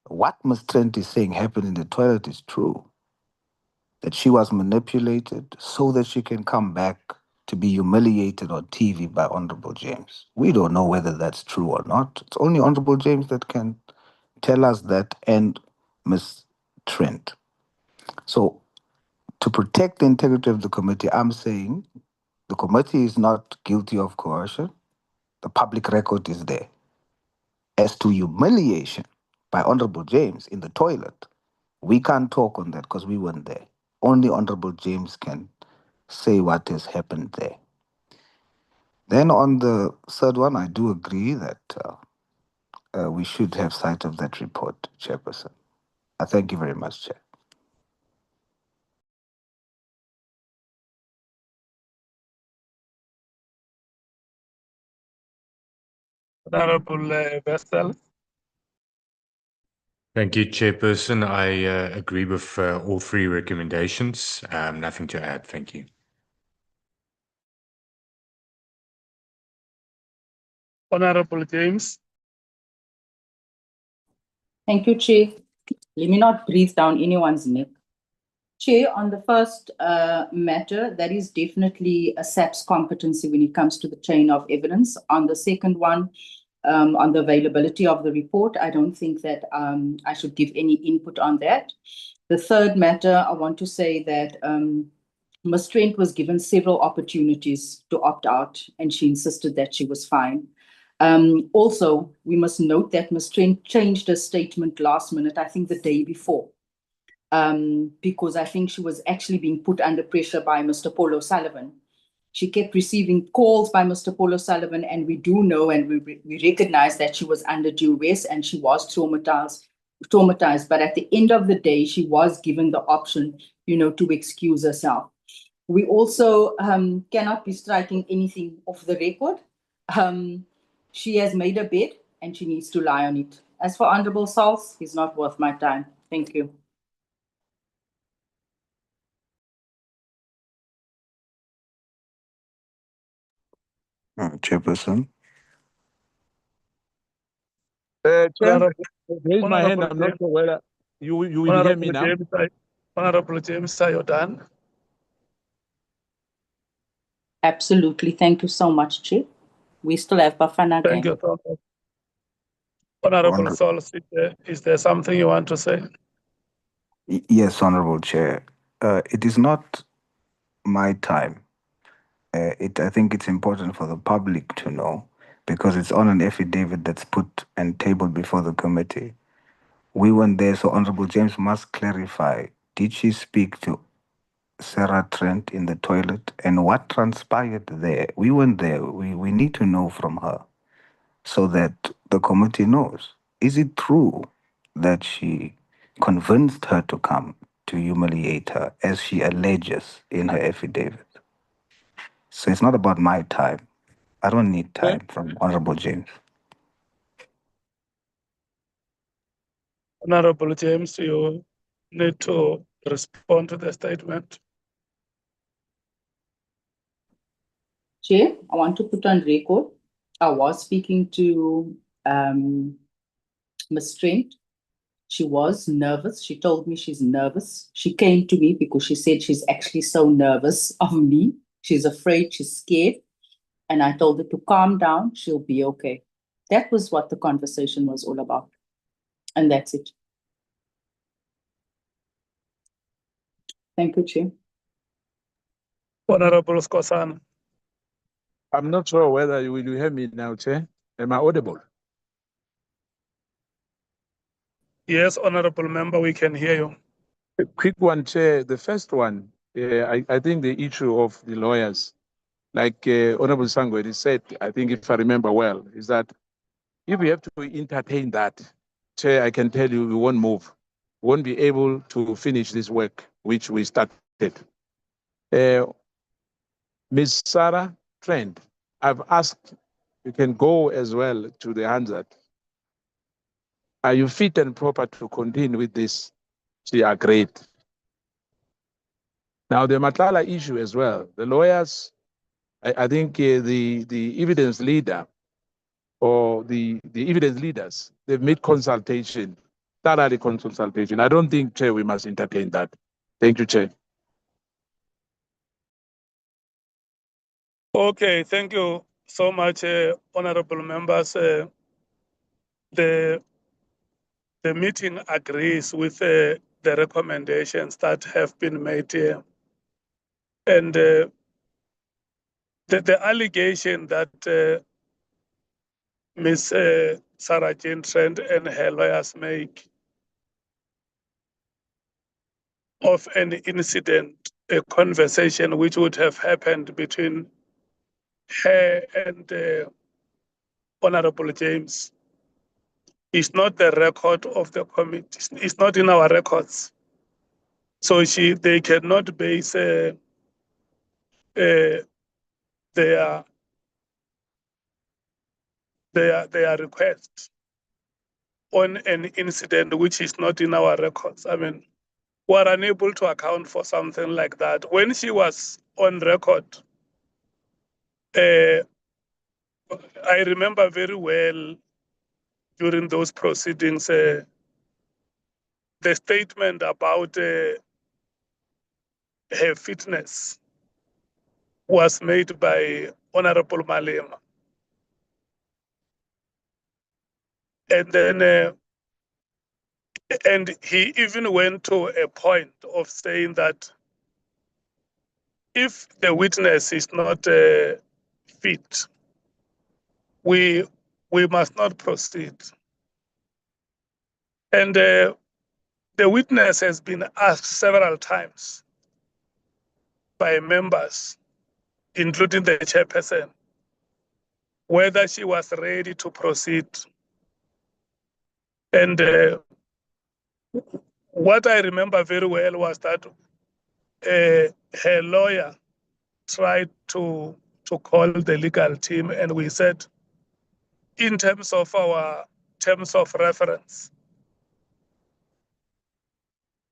what Ms. Trent is saying happened in the toilet is true. That she was manipulated so that she can come back to be humiliated on TV by Honorable James. We don't know whether that's true or not. It's only Honorable James that can tell us that, and Ms. Trent. So to protect the integrity of the committee, I'm saying the committee is not guilty of coercion. The public record is there. As to humiliation by Honorable James in the toilet, we can't talk on that because we weren't there. Only Honorable James can say what has happened there. Then on the third one, I do agree that we should have sight of that report, Chairperson. I thank you very much, Chair. Honorable Vestal. Thank you, Chairperson. I agree with all three recommendations. Nothing to add. Thank you. Honorable James. Thank you, Chair. Let me not breathe down anyone's neck. Chair, on the first matter, that is definitely a SAP's competency when it comes to the chain of evidence. On the second one, on the availability of the report. I don't think that I should give any input on that. The third matter, I want to say that Ms. Trent was given several opportunities to opt out, and she insisted that she was fine. Also, we must note that Ms. Trent changed her statement last minute, I think the day before, because I think she was actually being put under pressure by Mr. Paul O'Sullivan. She kept receiving calls by Mr. Paul O'Sullivan, and we do know and we recognize that she was under duress and she was traumatized. But at the end of the day, she was given the option, to excuse herself. We also cannot be striking anything off the record. She has made a bed and she needs to lie on it. As for Honorable Sauls, he's not worth my time. Thank you. Chairperson. Chair, raise my hand. I'm not sure whether you will hear me now. Honorable James, are you done? Absolutely. Thank you so much, Chair. We still have Bafana again. Thank you so much. Honorable Sauls, is there something you want to say? Yes, Honorable Chair. It is not my time. I think it's important for the public to know, because it's on an affidavit that's put and tabled before the committee. We weren't there, so Honorable James must clarify. Did she speak to Sarah Trent in the toilet, and what transpired there? We weren't there. We need to know from her so that the committee knows. Is it true that she convinced her to come to humiliate her, as she alleges in her affidavit? So it's not about my time. I don't need time from Honorable James. Honorable James, you need to respond to the statement. Chair, I want to put on record, I was speaking to Ms. Trent. She was nervous. She told me she's nervous. She came to me because she said she's actually so nervous of me. She's afraid, she's scared. And I told her to calm down, she'll be okay. That was what the conversation was all about. And that's it. Thank you, Chair. Honorable Skosan. I'm not sure whether you will hear me now, Chair. Am I audible? Yes, Honorable Member, we can hear you. A quick one, Chair. The first one, I think the issue of the lawyers, like Honorable Sangweni said, I think if I remember well, is that if we have to entertain that, Chair, I can tell you we won't move. We won't be able to finish this work which we started. Ms. Sarah Trent, I've asked, you can go as well to the Hansard. Are you fit and proper to continue with this? She agreed. Now, the Matlala issue as well, the lawyers, I think the evidence leader or the evidence leaders, they've made consultation, thoroughly consultation. I don't think, Chair, we must entertain that. Thank you, Chair. Okay, thank you so much, honorable members. The meeting agrees with the recommendations that have been made here. And the allegation that Ms. Sarah Jane Trent and her lawyers make of an incident, a conversation which would have happened between her and Honorable James, is not the record of the committee. It's not in our records. So they cannot base their request on an incident which is not in our records. I mean, we're unable to account for something like that. When she was on record, I remember very well during those proceedings, the statement about her fitness was made by Honorable Malema. And then, and he even went to a point of saying that if the witness is not fit, we must not proceed. And the witness has been asked several times by members, including the chairperson, whether she was ready to proceed. And what I remember very well was that her lawyer tried to call the legal team, and we said, in terms of our terms of reference,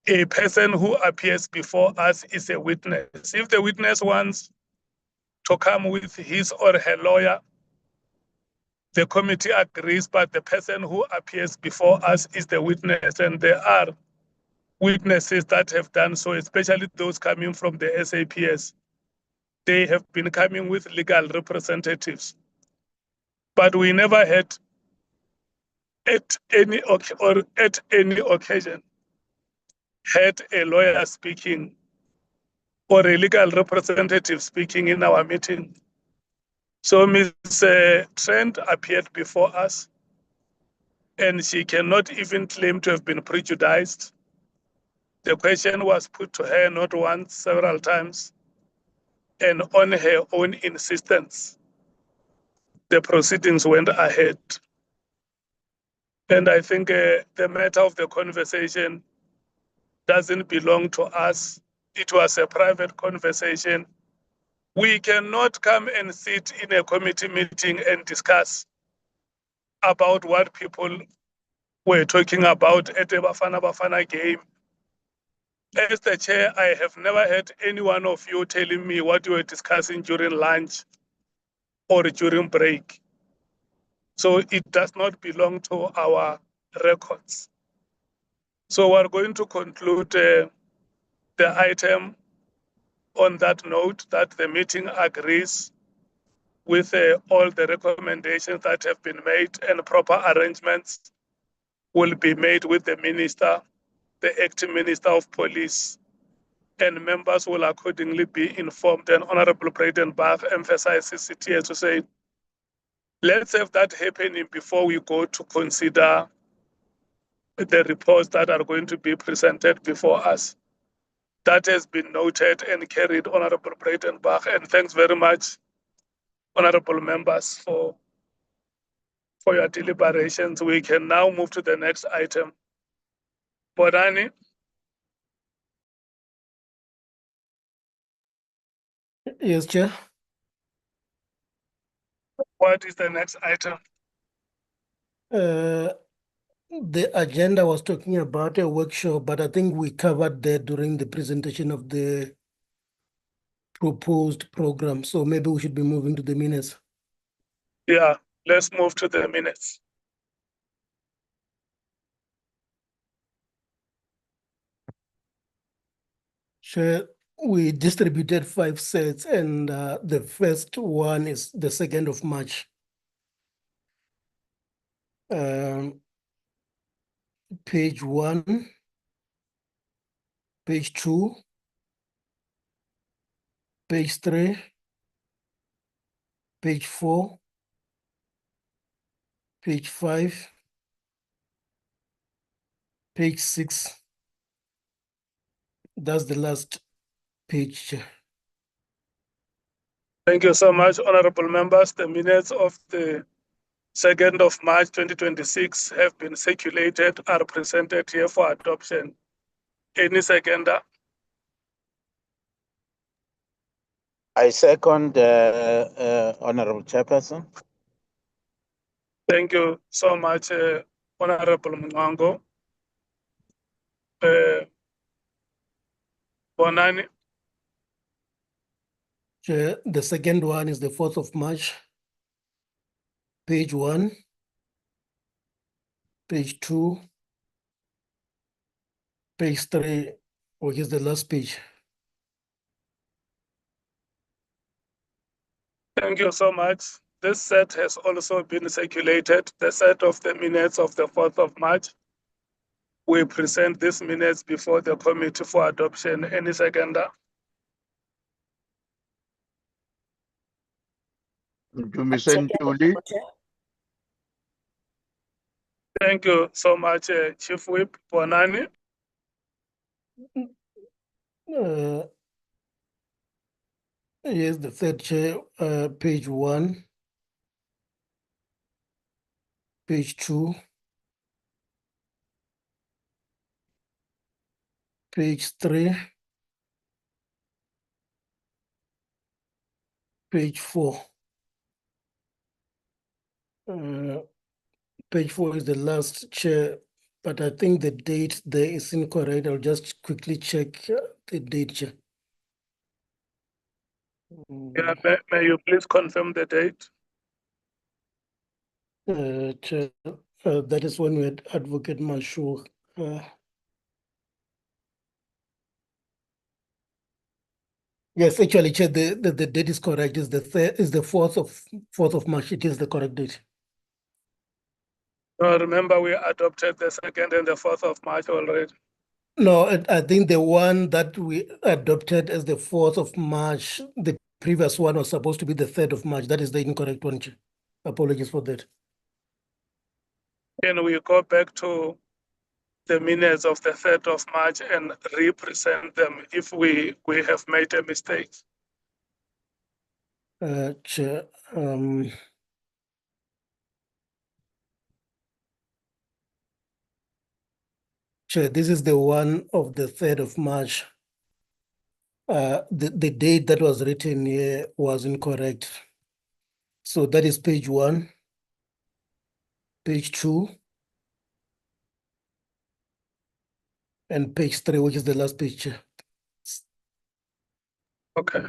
a person who appears before us is a witness. If the witness wants to come with his or her lawyer, the committee agrees, but the person who appears before us is the witness. And there are witnesses that have done so, especially those coming from the SAPS. They have been coming with legal representatives. But we never had at any occasion had a lawyer speaking or a legal representative speaking in our meeting. So Ms. Trent appeared before us, and she cannot even claim to have been prejudiced. The question was put to her not once, several times, and on her own insistence, the proceedings went ahead. And I think the matter of the conversation doesn't belong to us. It was a private conversation. We cannot come and sit in a committee meeting and discuss about what people were talking about at a Bafana Bafana game. As the chair, I have never heard any one of you telling me what you were discussing during lunch or during break. So it does not belong to our records. So we're going to conclude the item on that note, that the meeting agrees with all the recommendations that have been made, and proper arrangements will be made with the minister, the acting minister of police, and members will accordingly be informed. And Honorable Breitenbach emphasizes it here to say, let's have that happening before we go to consider the reports that are going to be presented before us. That has been noted and carried, Honorable Breitenbach, and thanks very much, honorable members, for your deliberations. We can now move to the next item. Bodani? Yes, Chair. What is the next item? The agenda was talking about a workshop, but I think we covered that during the presentation of the proposed program. So maybe we should be moving to the minutes. Yeah, let's move to the minutes. Sure. We distributed 5 sets, and the first one is the 2nd of March. Page 1, page 2, page 3, page 4, page 5, page 6. That's the last page. Thank you so much, honorable members. The minutes of the 2nd of March 2026 have been circulated, are presented here for adoption. Any seconder? I second Honorable Chairperson. Thank you so much, Honorable Mngango. Bonani? Chair, the second one is the 4th of March. Page 1, page 2, page 3, which is the last page. Thank you so much. this set has also been circulated, the set of the minutes of the 4th of March. We present these minutes before the committee for adoption. Any seconder? Thank you so much, Chief Whip Bonani. Yes, the third chair, page 1, page 2, page 3, page 4. Page 4 is the last chair, but I think the date there is incorrect. I'll just quickly check the date, Chair. Yeah, may you please confirm the date? Chair, that is when we had Advocate Mashur. Yes, actually, Chair, the date is correct. Is the 4th of March. It is the correct date. Remember, we adopted the 2nd and the 4th of March already. No, I think the one that we adopted as the 4th of March, the previous one was supposed to be the 3rd of March. That is the incorrect one, Chair. Apologies for that. Can we go back to the minutes of the 3rd of March and represent them if we have made a mistake? Chair, Chair, this is the one of the 3rd of March. The date that was written here was incorrect. So that is page 1, page 2, and page 3, which is the last page, Chair. Okay.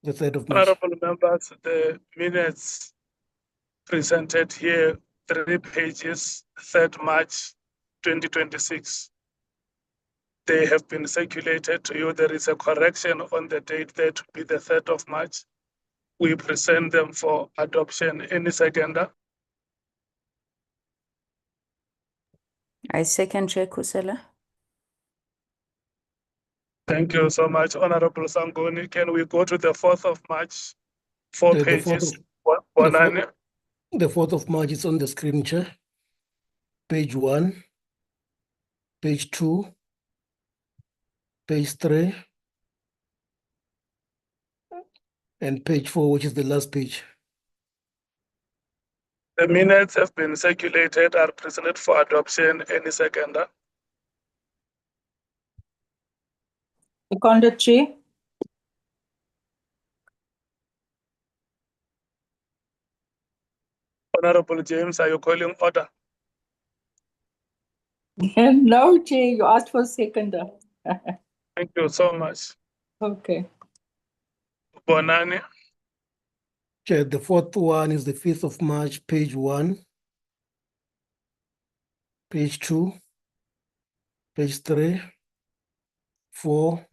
The 3rd of March. Honorable members, the minutes presented here, 3 pages, 3rd March 2026. They have been circulated to you. There is a correction on the date there to be the 3rd of March. We present them for adoption. Any seconder? I second Chair Kusela. Thank you so much, Honorable Sangoni. Can we go to the 4th of March? 4 pages. The 4th of March is on the screen, Chair. Page 1, page 2, page 3, and page 4, which is the last page. The minutes have been circulated, are presented for adoption. Any seconder? Seconded, Chair. Honorable James, are you calling order? No, Chair, you asked for seconder. Thank you so much. Okay. Bonani. Chair, the 4th one is the 5th of March, page 1, page 2, page 3, 4,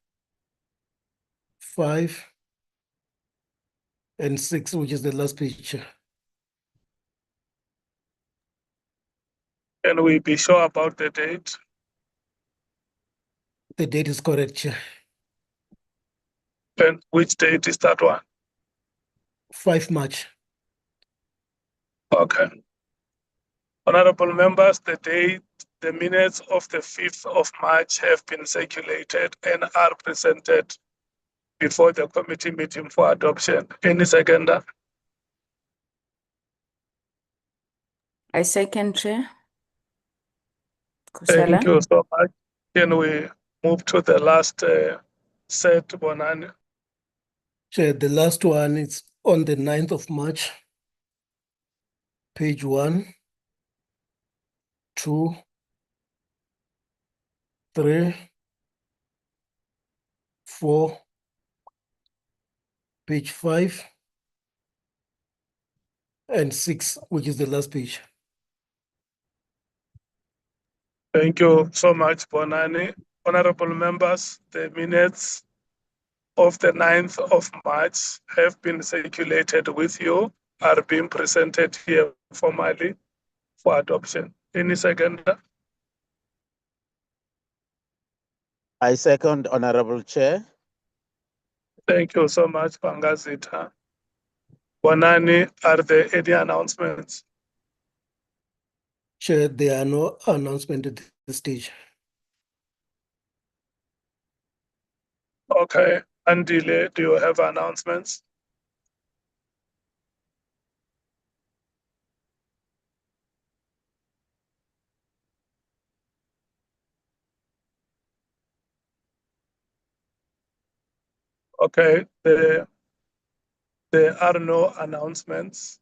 5, and 6, which is the last page, Chair. Can we be sure about the date? The date is correct, Chair. And which date is that one? 5 March. Okay. Honorable members, the minutes of the 5th of March have been circulated and are presented before the committee meeting for adoption. Any seconder? I second, Chair. Thank you so much. Can we move to the last set, Bonani? Chair, the last one is on the 9th of March, page 1, 2, 3, 4, page 5, and 6, which is the last page. Thank you so much, Bonani. Honorable members, the minutes of the 9th of March have been circulated with you. are being presented here formally for adoption. Any seconder? I second, Honorable Chair. Thank you so much, Pangazita. Bonani, are there any announcements? Chair, there are no announcements at this stage. Okay. Andile, do you have announcements? Okay. There are no announcements.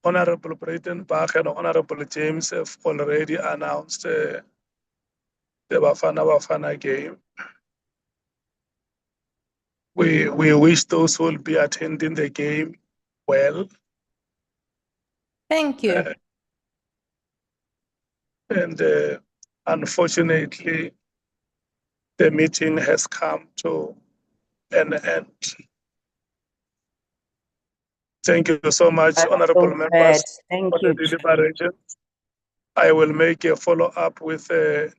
Honorable Breitenbach and Honorable James have already announced the Bafana game. We wish those who will be attending the game well. Thank you. And unfortunately, the meeting has come to an end. Thank you so much, I'm honorable so members, glad. Thank for the you, Chair. deliberation. I will make a follow-up with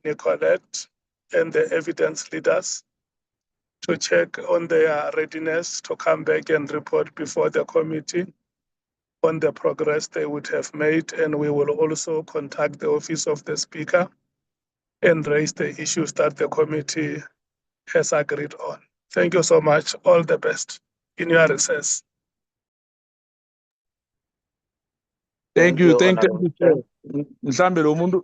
Nicolette and the evidence leaders to check on their readiness to come back and report before the committee on the progress they would have made. And we will also contact the Office of the Speaker and raise the issues that the committee has agreed on. Thank you so much. All the best in your recess. Thank you, Honorable Chair. Mhlambe lo muntu